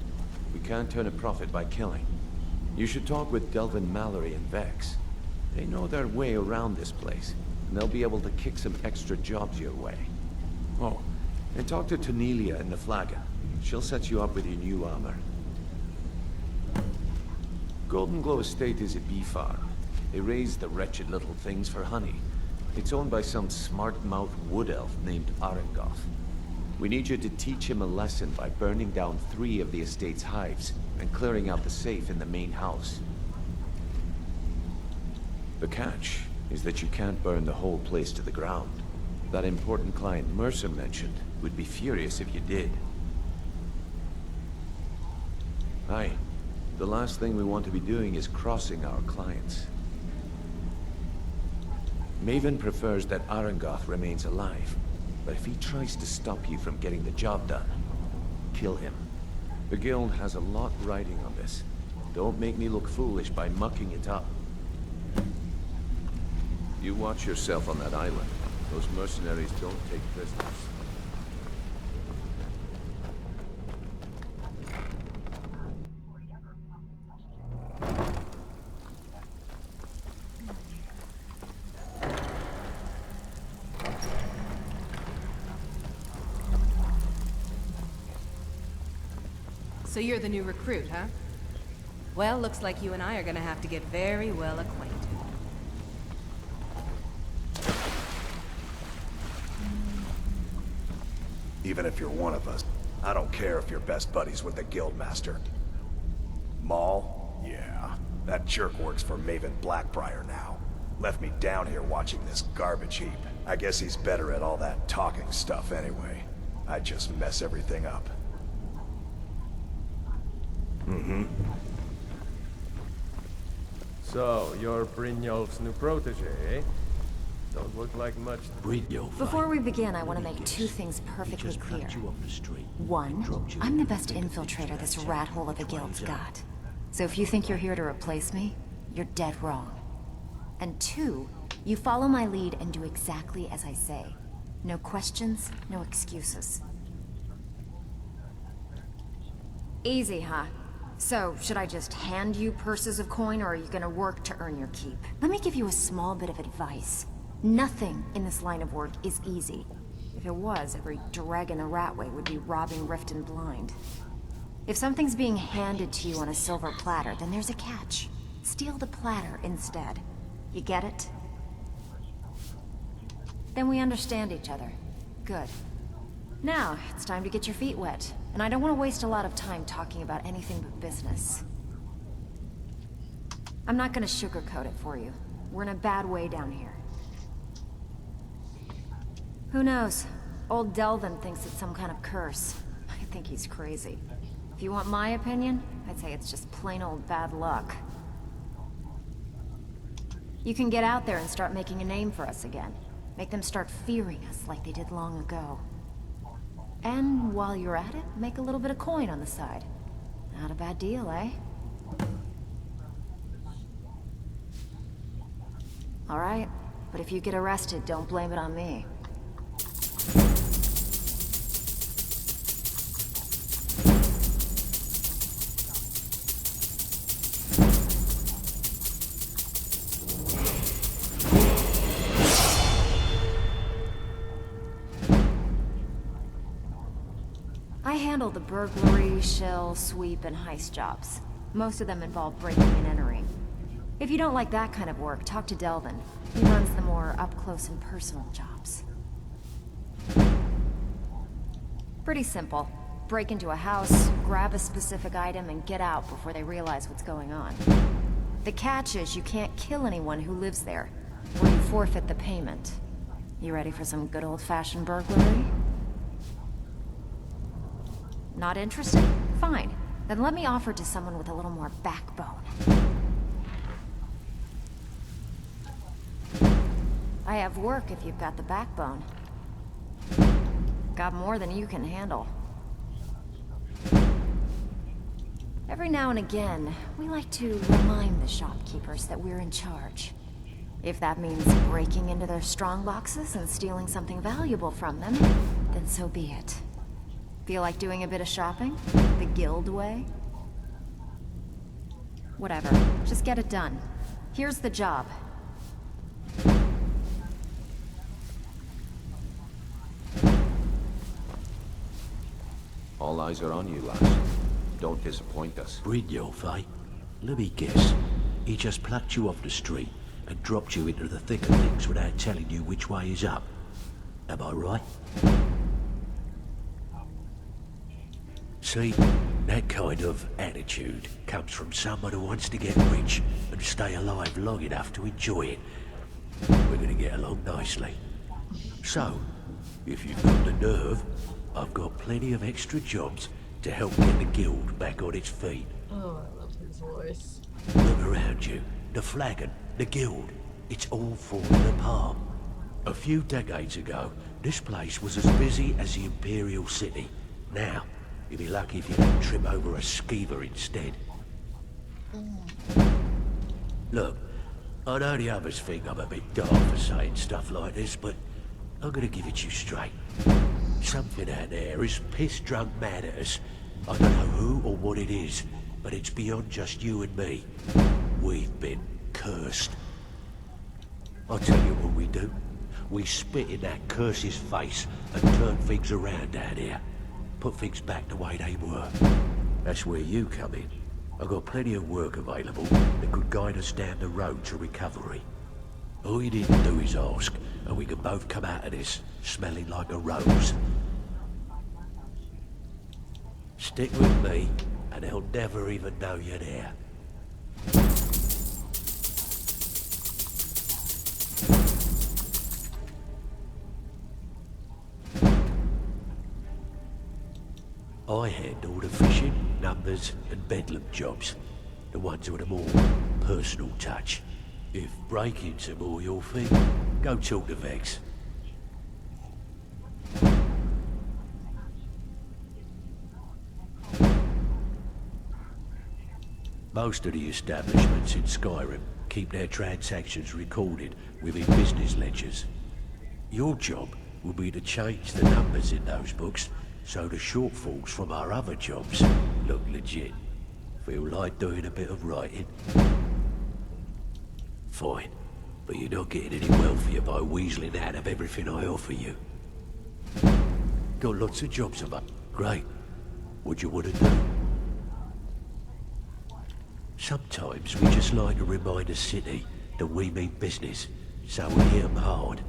We can't turn a profit by killing. You should talk with Delvin Mallory and Vex. They know their way around this place, and they'll be able to kick some extra jobs your way. Oh, and talk to Tanelia in the Flagon. She'll set you up with your new armor. Golden Glow Estate is a bee farm. They raise the wretched little things for honey. It's owned by some smart-mouthed wood elf named Arengoth. We need you to teach him a lesson by burning down 3 of the estate's hives and clearing out the safe in the main house. The catch is that you can't burn the whole place to the ground. That important client Mercer mentioned would be furious if you did. Aye. The last thing we want to be doing is crossing our clients. Maven prefers that Arengoth remains alive, but if he tries to stop you from getting the job done, kill him. The guild has a lot riding on this. Don't make me look foolish by mucking it up. You watch yourself on that island. Those mercenaries don't take prisoners. So you're the new recruit, huh? Well, looks like you and I are gonna have to get very well acquainted. Even if you're one of us, I don't care if you're best buddies with the Guildmaster. Maul? Yeah. That jerk works for Maven Blackbriar now. Left me down here watching this garbage heap. I guess he's better at all that talking stuff anyway. I just mess everything up. Mm-hmm. So, you're Brynjolf's new protege, eh? Don't look like much. Brynjolf. Before we begin, I want to make 2 things perfectly clear. One, I'm the best infiltrator this rat hole of a guild's got. So if you think you're here to replace me, you're dead wrong. And 2, you follow my lead and do exactly as I say. No questions, no excuses. Easy, huh? So, should I just hand you purses of coin, or are you gonna work to earn your keep? Let me give you a small bit of advice. Nothing in this line of work is easy. If it was, every dreg in the Ratway would be robbing Riften blind. If something's being handed to you on a silver platter, then there's a catch. Steal the platter instead. You get it? Then we understand each other. Good. Now, it's time to get your feet wet. And I don't want to waste a lot of time talking about anything but business. I'm not gonna sugarcoat it for you. We're in a bad way down here. Who knows? Old Delvin thinks it's some kind of curse. I think he's crazy. If you want my opinion, I'd say it's just plain old bad luck. You can get out there and start making a name for us again. Make them start fearing us like they did long ago. And while you're at it, make a little bit of coin on the side. Not a bad deal, eh? Alright, but if you get arrested, don't blame it on me. I handle the burglary, shell, sweep, and heist jobs. Most of them involve breaking and entering. If you don't like that kind of work, talk to Delvin. He runs the more up-close and personal jobs. Pretty simple. Break into a house, grab a specific item, and get out before they realize what's going on. The catch is you can't kill anyone who lives there, or you forfeit the payment. You ready for some good old-fashioned burglary? Not interested? Fine. Then let me offer to someone with a little more backbone. I have work if you've got the backbone. Got more than you can handle. Every now and again, we like to remind the shopkeepers that we're in charge. If that means breaking into their strong boxes and stealing something valuable from them, then so be it. Feel like doing a bit of shopping? The guild way? Whatever. Just get it done. Here's the job. All eyes are on you, lass. Don't disappoint us. Brynjolf, eh? Let me guess. He just plucked you off the street and dropped you into the thick of things without telling you which way is up. Am I right? See, that kind of attitude comes from someone who wants to get rich and stay alive long enough to enjoy it. We're gonna get along nicely. So, if you've got the nerve, I've got plenty of extra jobs to help get the guild back on its feet. Oh, I love his voice. Look around you. The flagon, the guild, it's all falling apart. A few decades ago, this place was as busy as the Imperial City. Now, you'd be lucky if you don't trip over a skeever instead. Look, I know the others think I'm a bit daft for saying stuff like this, but I'm gonna give it you straight. Something out there is piss-drunk mad at us. I don't know who or what it is, but it's beyond just you and me. We've been cursed. I'll tell you what we do. We spit in that curse's face and turn things around down here. Put things back the way they were. That's where you come in. I've got plenty of work available that could guide us down the road to recovery. All you need to do is ask, and we can both come out of this smelling like a rose. Stick with me, and they'll never even know you're there. I handle the fishing, numbers, and bedlam jobs. The ones with a more personal touch. If breaking's a more your thing, go talk to Vex. Most of the establishments in Skyrim keep their transactions recorded within business ledgers. Your job will be to change the numbers in those books so the shortfalls from our other jobs look legit. Feel like doing a bit of writing? Fine, but you're not getting any wealthier by weaseling out of everything I offer you. Got lots of jobs about. Great. What do you want to do? Sometimes we just like to remind the city that we mean business, so we hit 'em hard.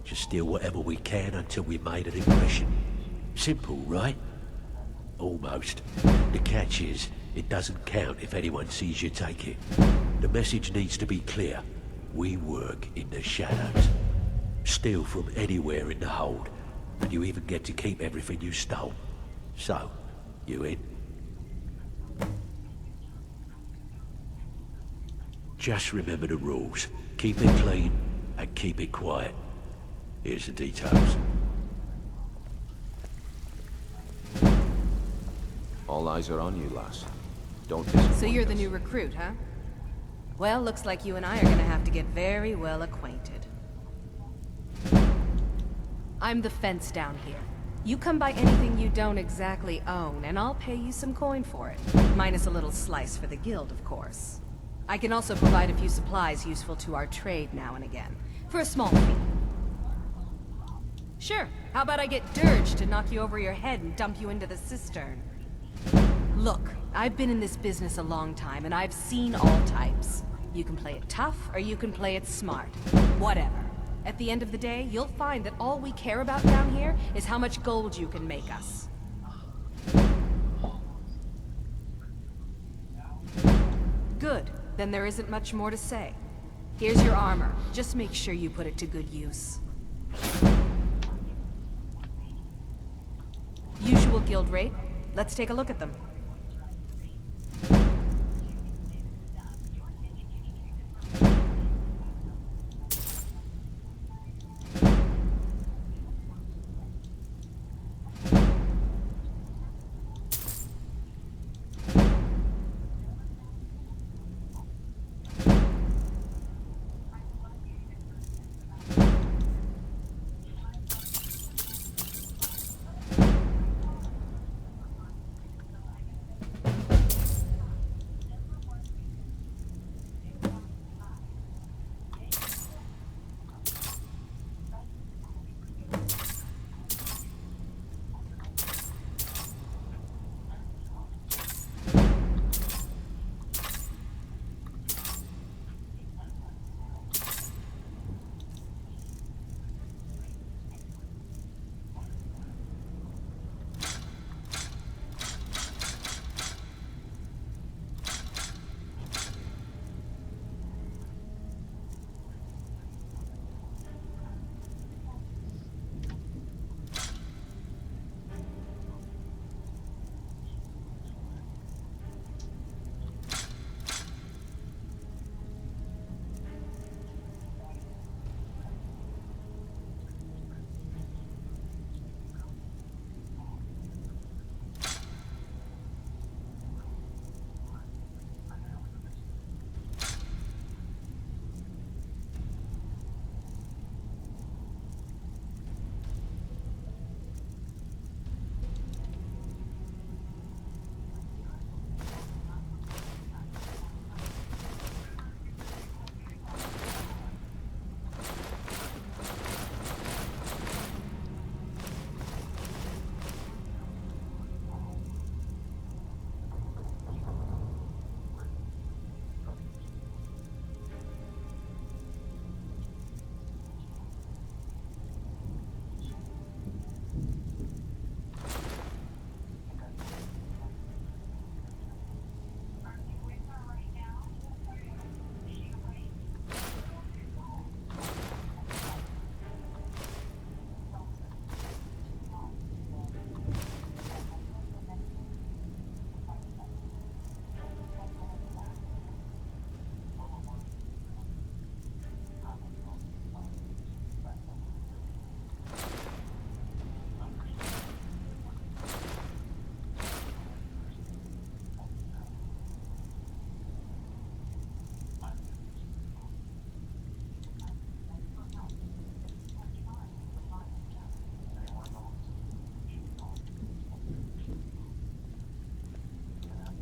Just steal whatever we can until we made an impression. Simple, right? Almost. The catch is, it doesn't count if anyone sees you take it. The message needs to be clear. We work in the shadows. steal from anywhere in the hold, and you even get to keep everything you stole. So, you in? Just remember the rules. Keep it clean and keep it quiet. Here's the details. All eyes are on you, lass. Don't So disappoint you're the us. new recruit, huh? Well, looks like you and I are gonna have to get very well acquainted. I'm the fence down here. You come by anything you don't exactly own, and I'll pay you some coin for it. Minus a little slice for the guild, of course. I can also provide a few supplies useful to our trade now and again, for a small fee. Sure, how about I get Dirge to knock you over your head and dump you into the cistern? Look, I've been in this business a long time, and I've seen all types. You can play it tough, or you can play it smart. Whatever. At the end of the day, you'll find that all we care about down here is how much gold you can make us. Good. Then there isn't much more to say. Here's your armor. Just make sure you put it to good use. Usual guild rate. Let's take a look at them.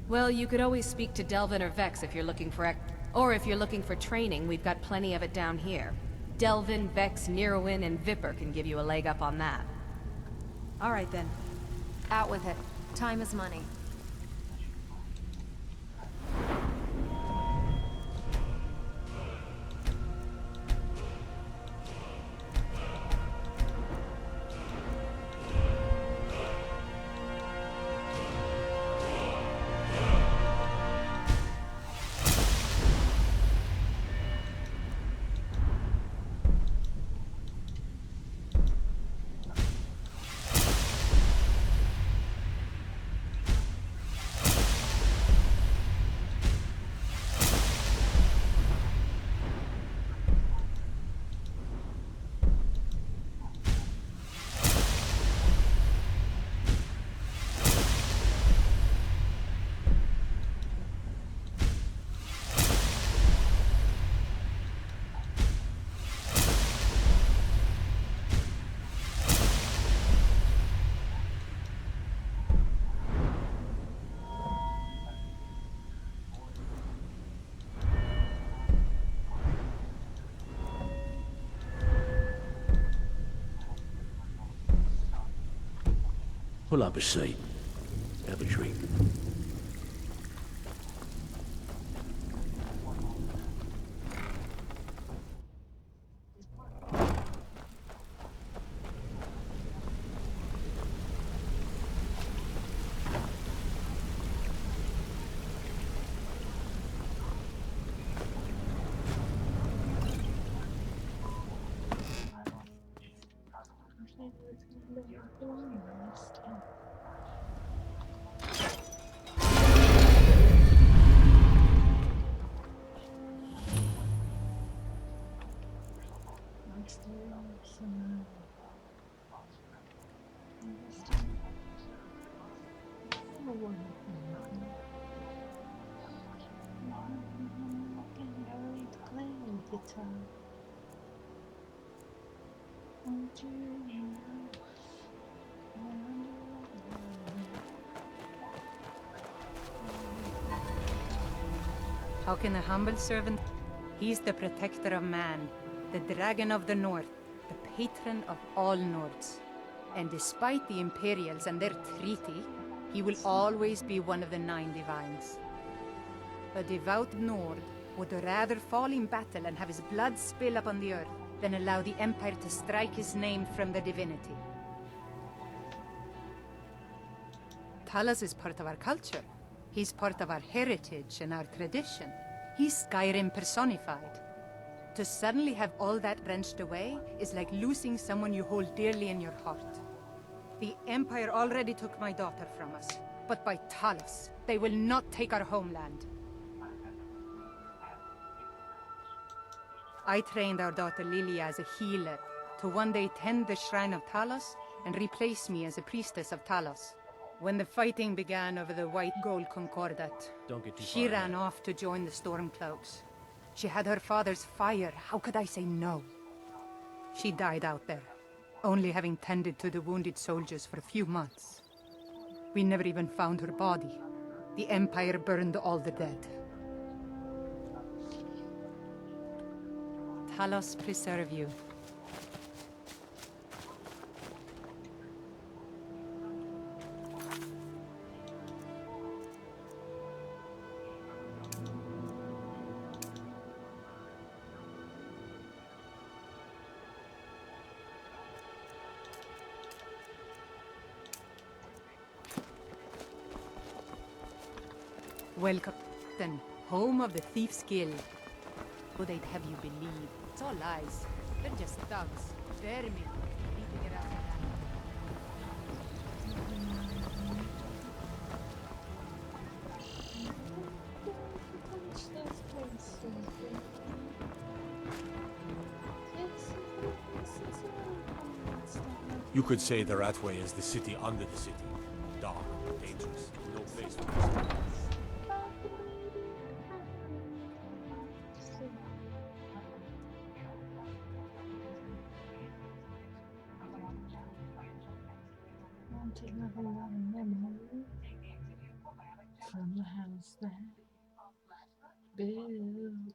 Well, you could always speak to Delvin or Vex if you're looking for or if you're looking for training, we've got plenty of it down here. Delvin, Vex, Neruin, and Viper can give you a leg up on that. All right, then. Out with it. Time is money. Pull up a seat. Have a drink. How can a humble servant? He's the protector of man, the dragon of the north, the patron of all Nords. And despite the Imperials and their treaty, he will always be one of the 9 divines. A devout Nord would rather fall in battle and have his blood spill upon the earth than allow the Empire to strike his name from the divinity. Talos is part of our culture. He's part of our heritage and our tradition. He's Skyrim personified. To suddenly have all that wrenched away is like losing someone you hold dearly in your heart. The Empire already took my daughter from us, but by Talos, they will not take our homeland. I trained our daughter Lilia as a healer to one day tend the shrine of Talos and replace me as a priestess of Talos. When the fighting began over the white gold concordat, Don't get too she far ran off to join the Stormcloaks. She had her father's fire. How could I say no? She died out there, only having tended to the wounded soldiers for a few months. We never even found her body. The Empire burned all the dead. Talos preserve you. Welcome, then, home of the Thief's Guild. Oh, they'd have you believe. It's all lies. They're just thugs. Vermin. Beating around the land. You could say the Ratway is the city under the city. Dark, dangerous, no place for us. From the house that built me.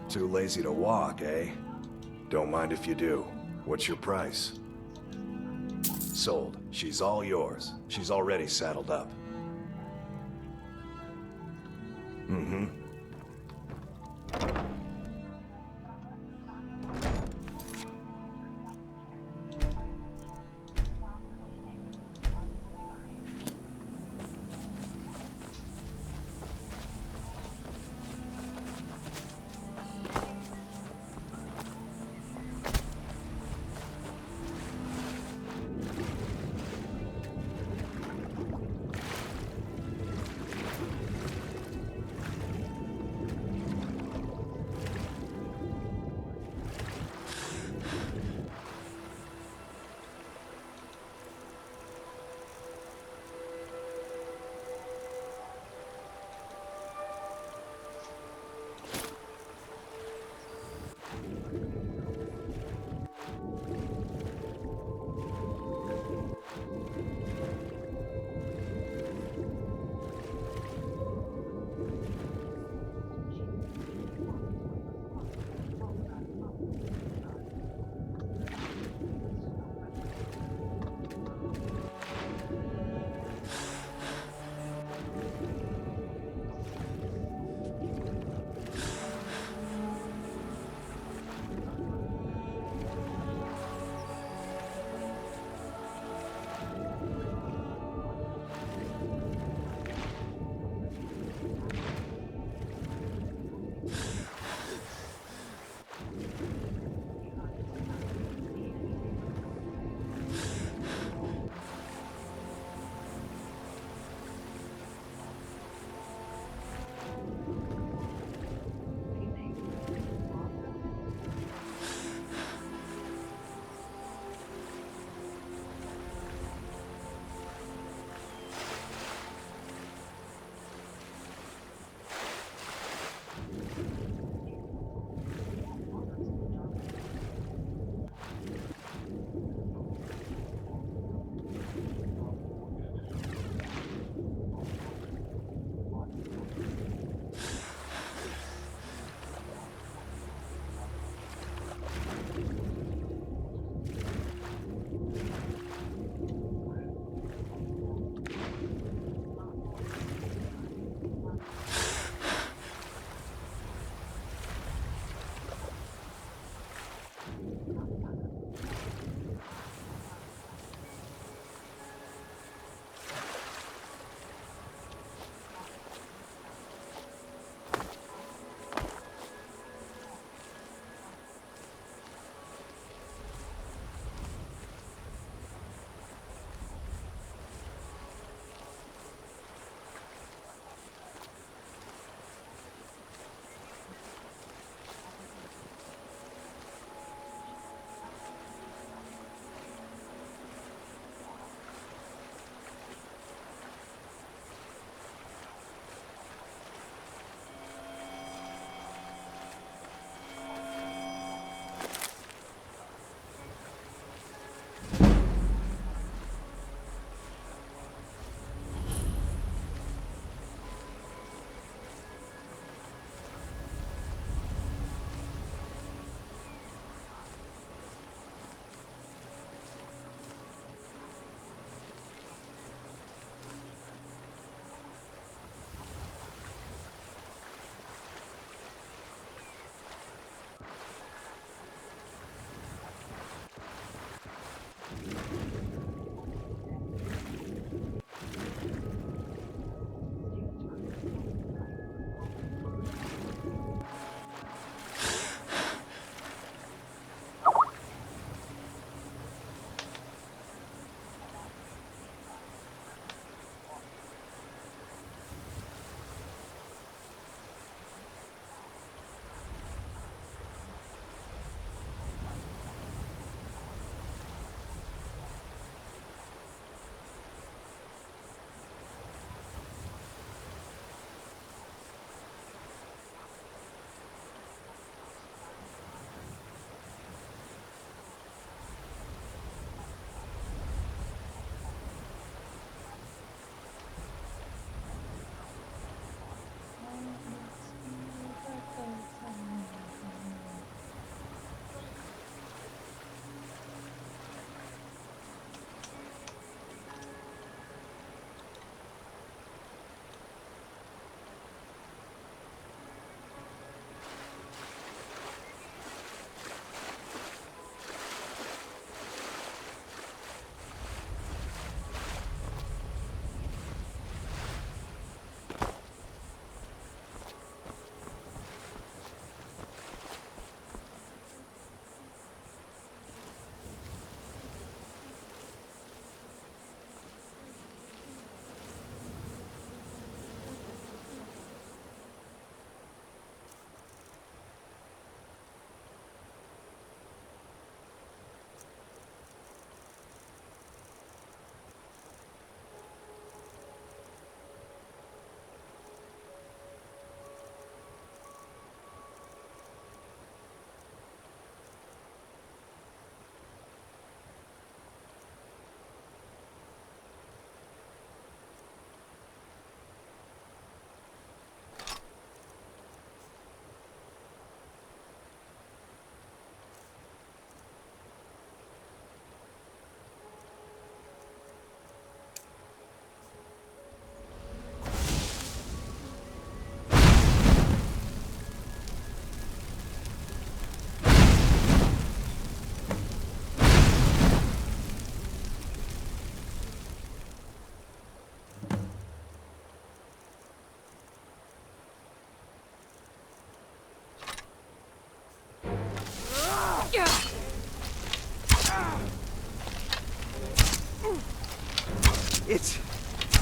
Too lazy to walk, eh? Don't mind if you do. What's your price? Sold. She's all yours. She's already saddled up. Mm-hmm.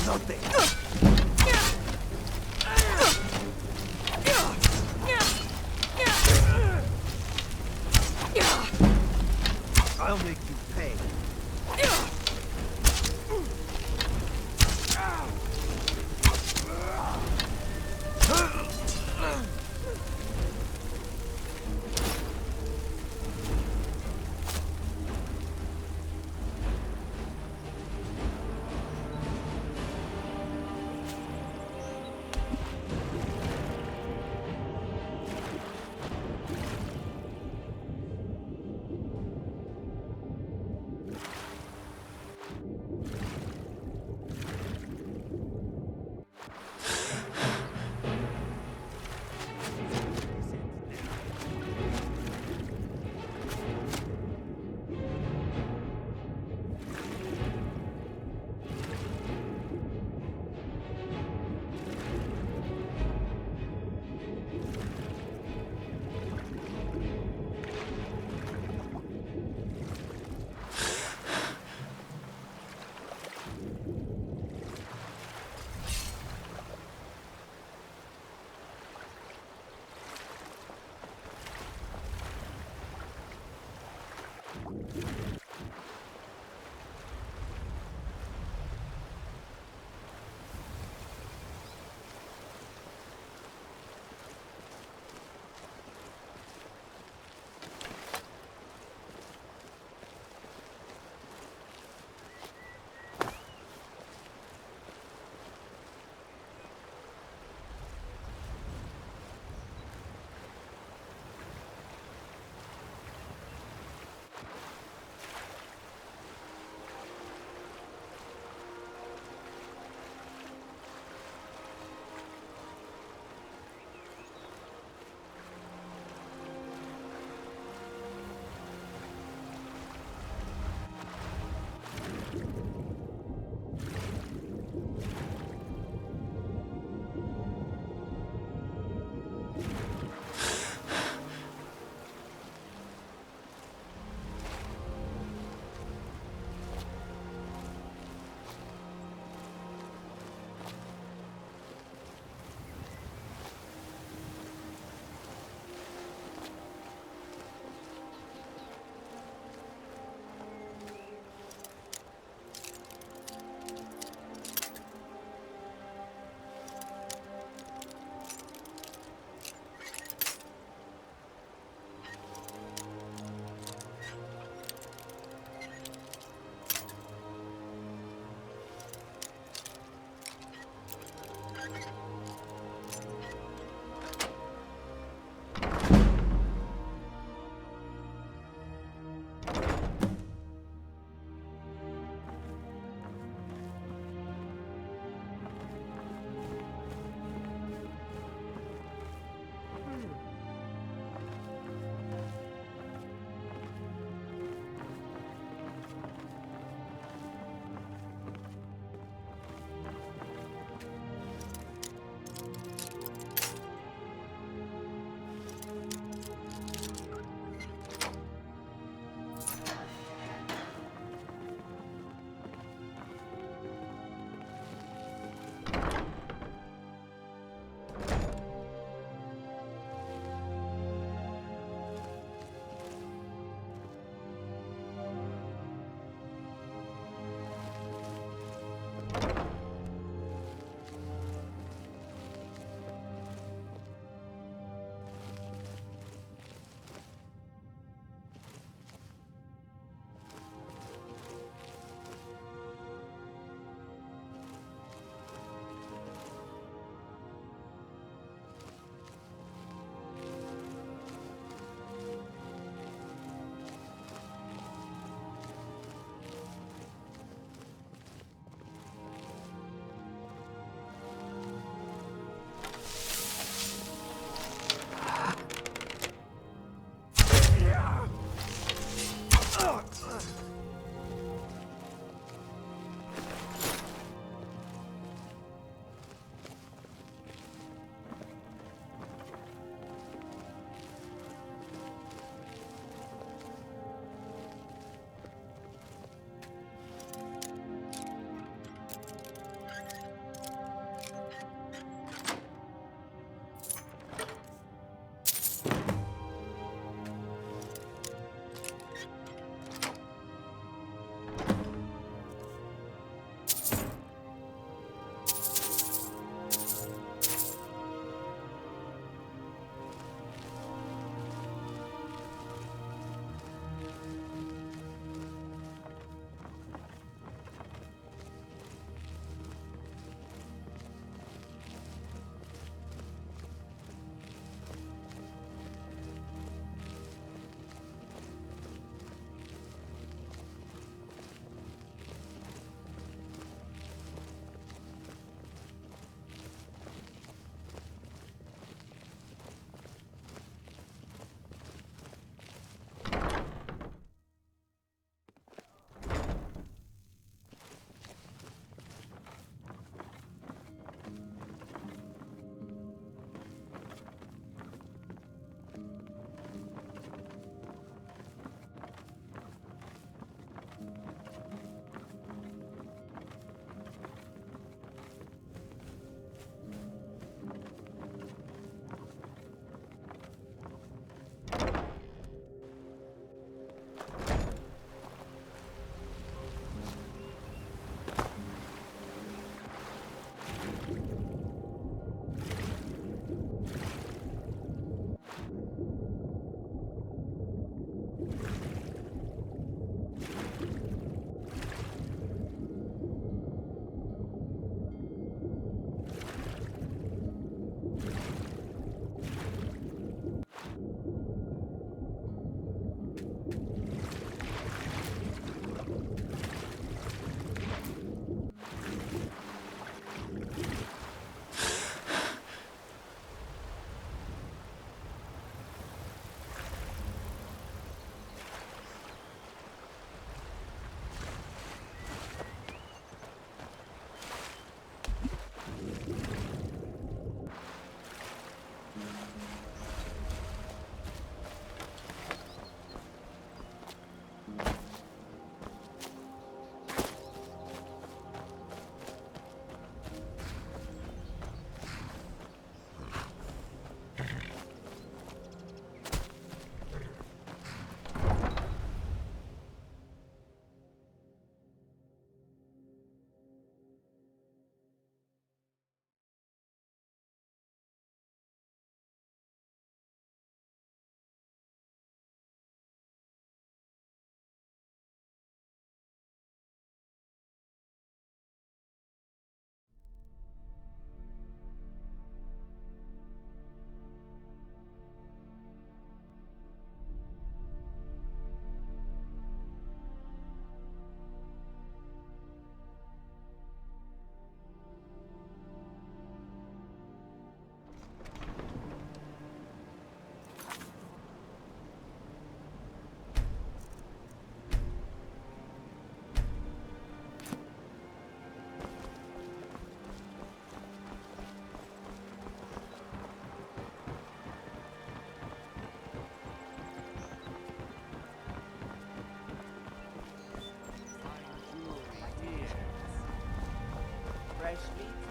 nothing. I'll make you pay.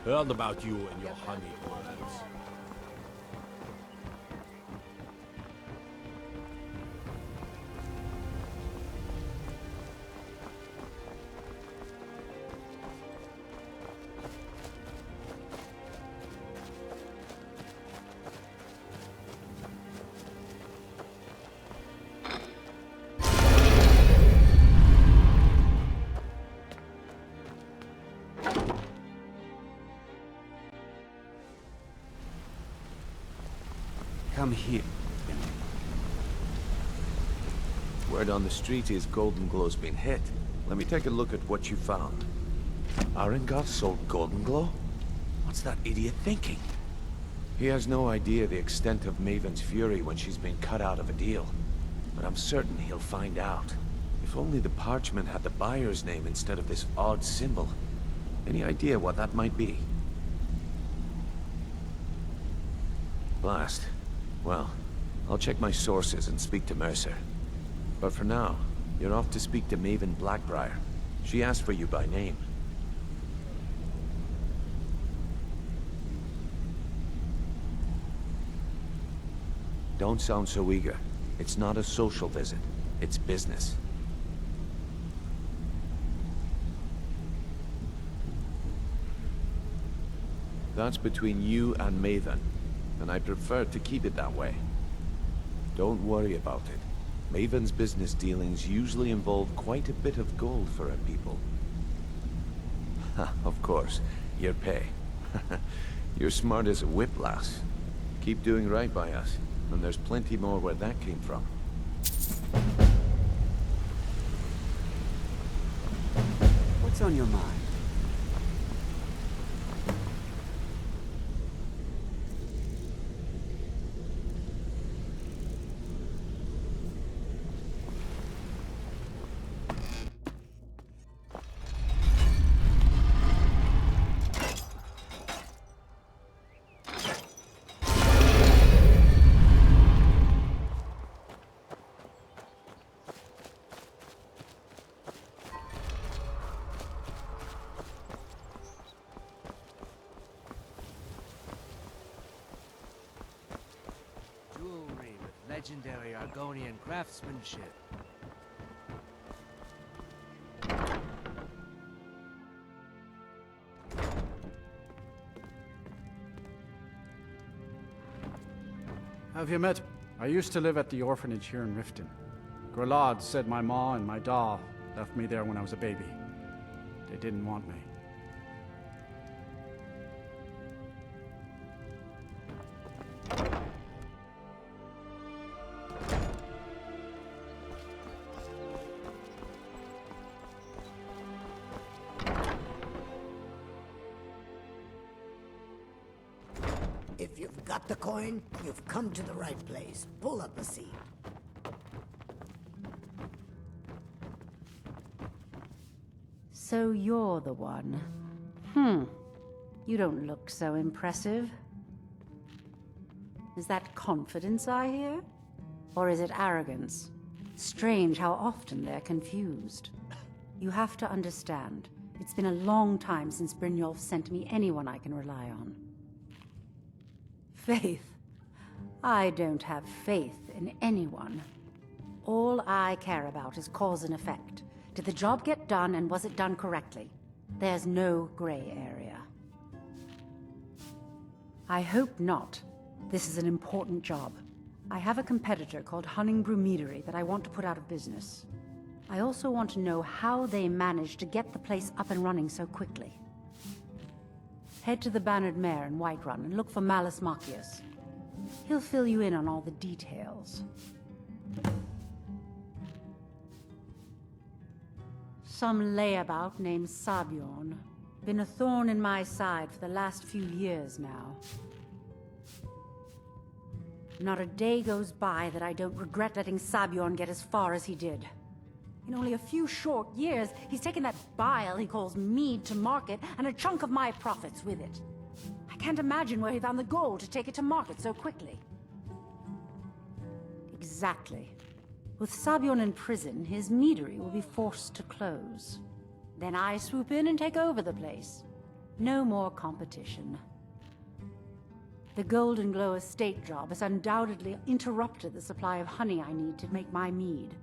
Heard about you and your honeyed words. Come here. Word on the street is Golden Glow's been hit. Let me take a look at what you found. Arengar sold Golden Glow? What's that idiot thinking? He has no idea the extent of Maven's fury when she's been cut out of a deal. But I'm certain he'll find out. If only the parchment had the buyer's name instead of this odd symbol. Any idea what that might be? Blast. Well, I'll check my sources and speak to Mercer. But for now, you're off to speak to Maven Blackbriar. She asked for you by name. Don't sound so eager. It's not a social visit. It's business. That's between you and Maven, and I prefer to keep it that way. Don't worry about it. Maven's business dealings usually involve quite a bit of gold for her people. Ha, of course, your pay. You're smart as a whip, lass. Keep doing right by us, and there's plenty more where that came from. What's on your mind? Jewelry with legendary Argonian craftsmanship. Have you met? I used to live at the orphanage here in Riften. Grelad said my ma and my da left me there when I was a baby. They didn't want me. If you've got the coin, you've come to the right place. Pull up a seat. So you're the one. You don't look so impressive. Is that confidence I hear? Or is it arrogance? Strange how often they're confused. You have to understand, it's been a long time since Brynjolf sent me anyone I can rely on. Faith? I don't have faith in anyone. All I care about is cause and effect. Did the job get done, and was it done correctly? There's no gray area. I hope not. This is an important job. I have a competitor called Hunningbrew Meadery that I want to put out of business. I also want to know how they managed to get the place up and running so quickly. Head to the Bannered Mare in Whiterun and look for Malus Machius. He'll fill you in on all the details. Some layabout named Sabjorn. Been a thorn in my side for the last few years now. Not a day goes by that I don't regret letting Sabjorn get as far as he did. In only a few short years, he's taken that bile he calls mead to market, and a chunk of my profits with it. I can't imagine where he found the gold to take it to market so quickly. Exactly. With Sabjorn in prison, his meadery will be forced to close. Then I swoop in and take over the place. No more competition. The Golden Glow estate job has undoubtedly interrupted the supply of honey I need to make my mead.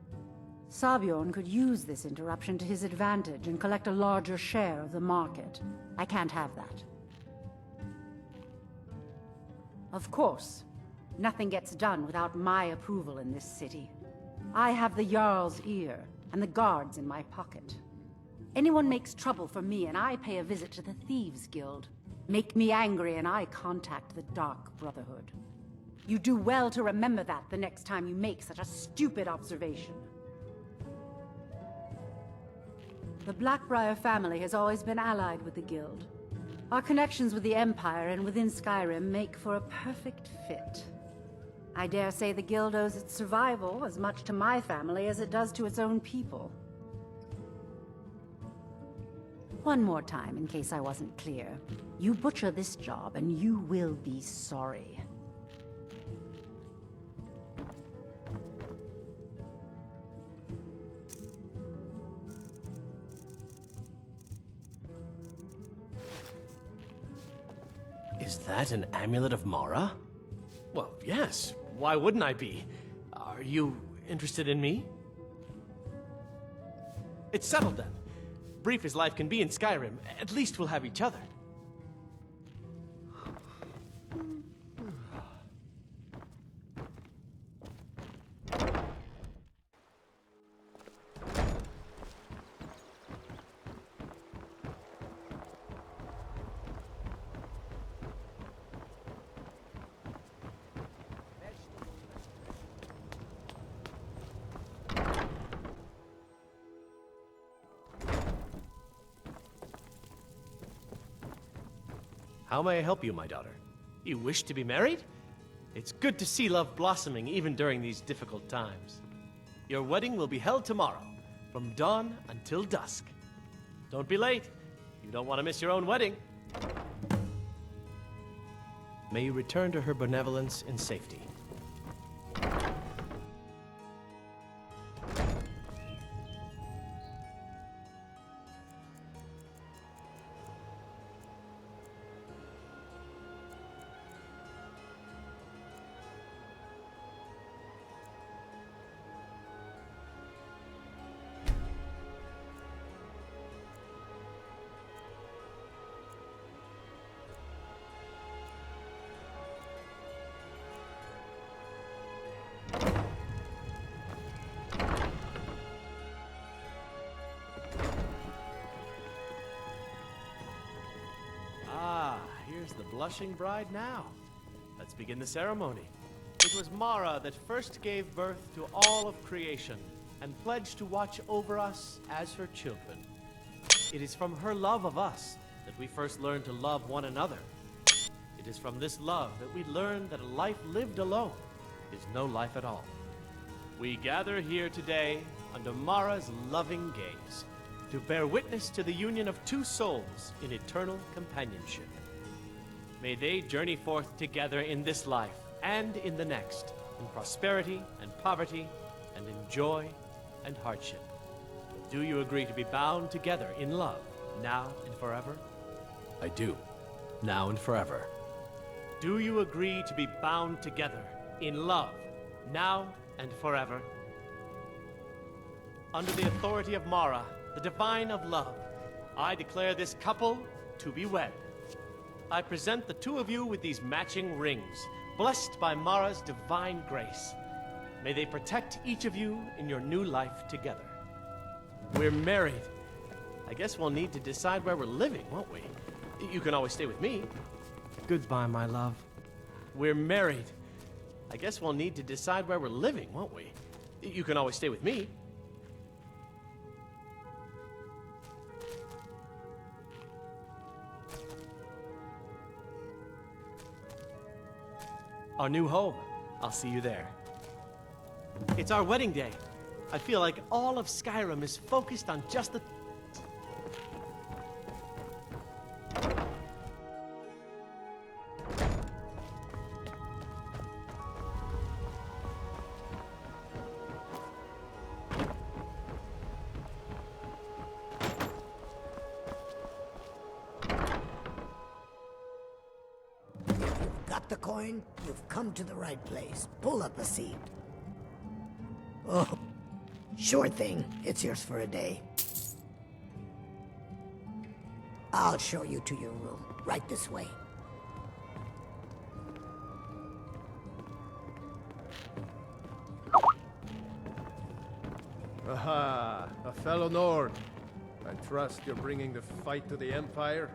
Sabjorn could use this interruption to his advantage and collect a larger share of the market. I can't have that. Of course, nothing gets done without my approval in this city. I have the Jarl's ear and the guards in my pocket. Anyone makes trouble for me and I pay a visit to the Thieves' Guild. Make me angry and I contact the Dark Brotherhood. You do well to remember that the next time you make such a stupid observation. The Blackbriar family has always been allied with the Guild. Our connections with the Empire and within Skyrim make for a perfect fit. I dare say the Guild owes its survival as much to my family as it does to its own people. One more time, in case I wasn't clear. You butcher this job, and you will be sorry. Is that an amulet of Mara? Well, yes. Why wouldn't I be? Are you interested in me? It's settled then. Brief as life can be in Skyrim, at least we'll have each other. How may I help you, my daughter? You wish to be married? It's good to see love blossoming even during these difficult times. Your wedding will be held tomorrow, from dawn until dusk. Don't be late. You don't want to miss your own wedding. May you return to her benevolence in safety. Here's the blushing bride now. Let's begin the ceremony. It was Mara that first gave birth to all of creation and pledged to watch over us as her children. It is from her love of us that we first learned to love one another. It is from this love that we learn that a life lived alone is no life at all. We gather here today under Mara's loving gaze to bear witness to the union of two souls in eternal companionship. May they journey forth together in this life and in the next, in prosperity and poverty, and in joy and hardship. Do you agree to be bound together in love, now and forever? I do, now and forever. Do you agree to be bound together in love, now and forever? Under the authority of Mara, the divine of love, I declare this couple to be wed. I present the two of you with these matching rings, blessed by Mara's divine grace. May they protect each of you in your new life together. We're married. I guess we'll need to decide where we're living, won't we? You can always stay with me. Goodbye, my love. We're married. I guess we'll need to decide where we're living, won't we? You can always stay with me. Our new home. I'll see you there. It's our wedding day. I feel like all of Skyrim is focused on just the... the coin, you've come to the right place. Pull up a seat. Oh, sure thing. It's yours for a day. I'll show you to your room. Right this way. Aha, a fellow Nord. I trust you're bringing the fight to the Empire?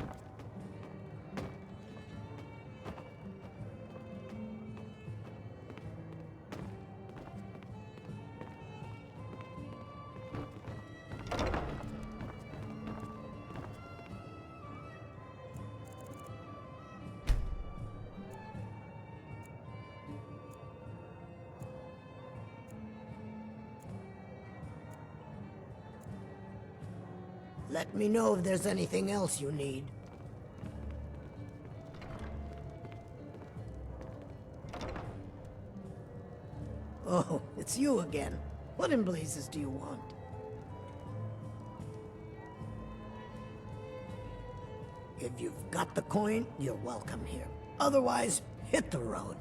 Let me know if there's anything else you need. Oh, it's you again. What in blazes do you want? If you've got the coin, you're welcome here. Otherwise, hit the road.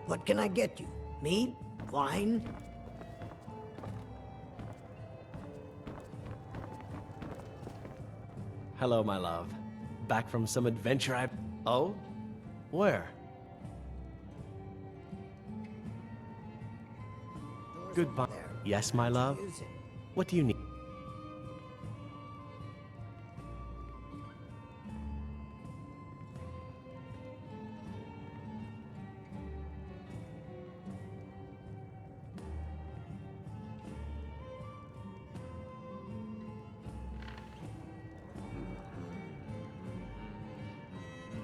What can I get you? Meat? Wine? Hello, my love. Back from some adventure Oh? Where? Goodbye. Yes, my love? What do you need?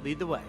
Lead the way.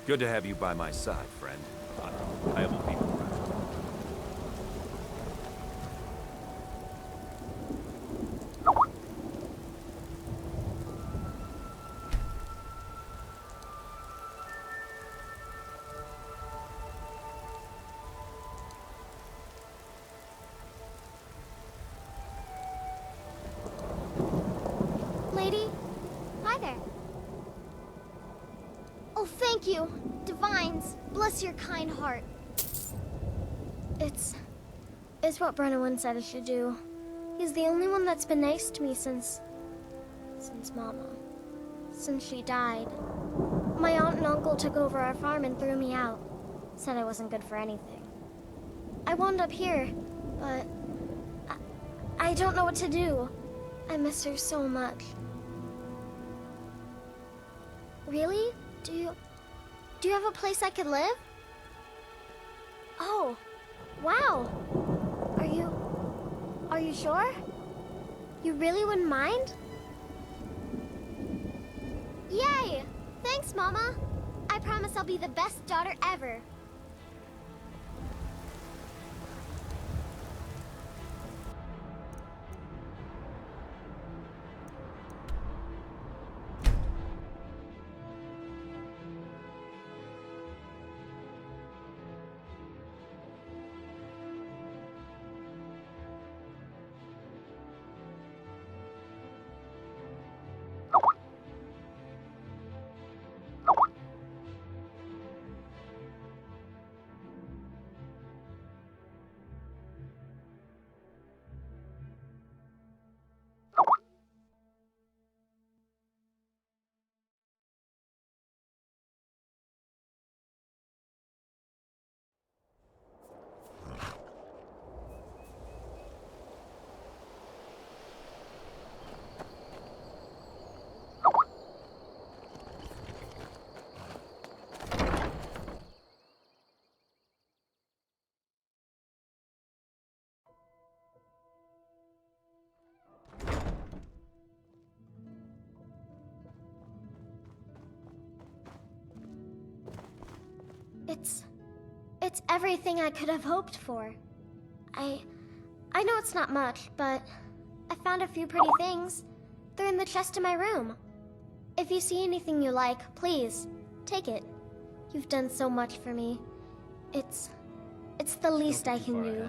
Good to have you by my side, friend. I will be around. Lady? Hi there. Oh, thank you. Divines, bless your kind heart. It's what Brennan said I should do. He's the only one that's been nice to me since Mama. Since she died. My aunt and uncle took over our farm and threw me out. Said I wasn't good for anything. I wound up here, but I don't know what to do. I miss her so much. Really? Do you have a place I could live? Oh, wow. Are you sure? You really wouldn't mind? Yay! Thanks, Mama. I promise I'll be the best daughter ever. It's everything I could have hoped for. I know it's not much, but I found a few pretty things. They're in the chest in my room. If you see anything you like, please, take it. You've done so much for me. It's the least I can do.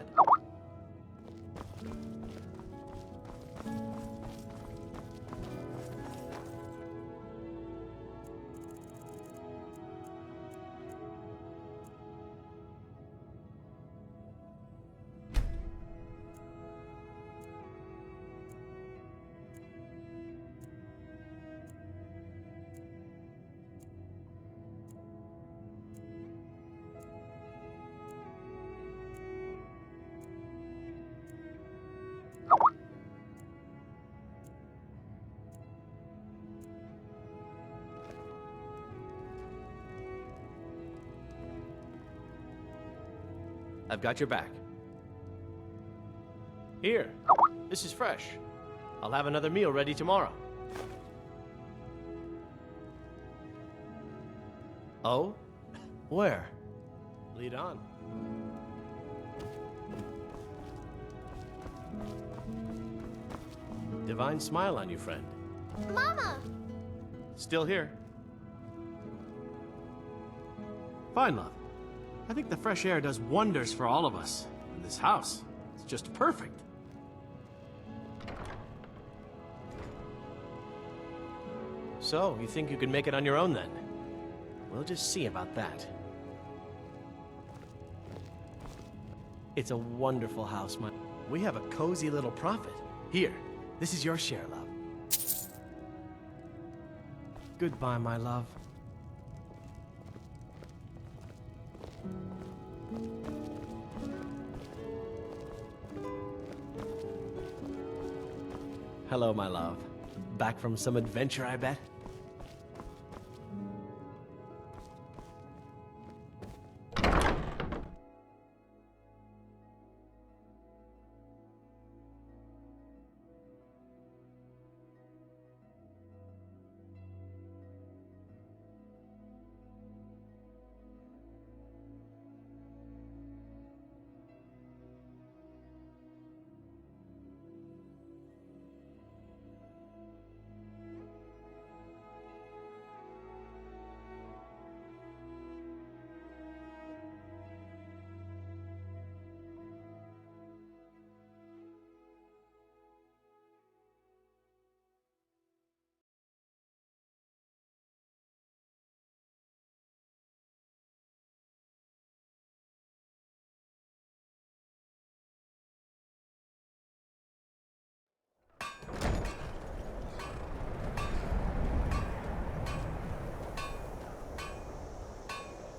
I've got your back. Here, this is fresh. I'll have another meal ready tomorrow. Oh? Where? Lead on. Divine smile on you, friend. Mama! Still here. Fine, love. I think the fresh air does wonders for all of us. And this house, it's just perfect. So, you think you can make it on your own then? We'll just see about that. It's a wonderful house, we have a cozy little prophet. Here, this is your share, love. Goodbye, my love. Hello, my love. Back from some adventure, I bet?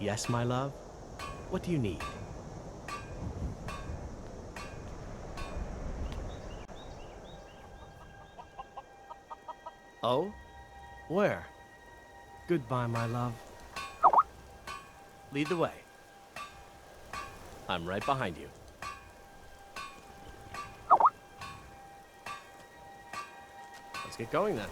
Yes, my love? What do you need? Oh? Where? Goodbye, my love. Lead the way. I'm right behind you. Let's get going then.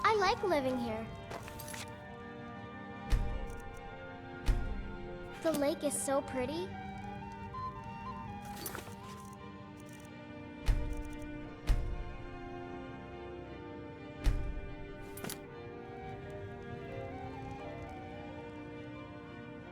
I like living here. The lake is so pretty.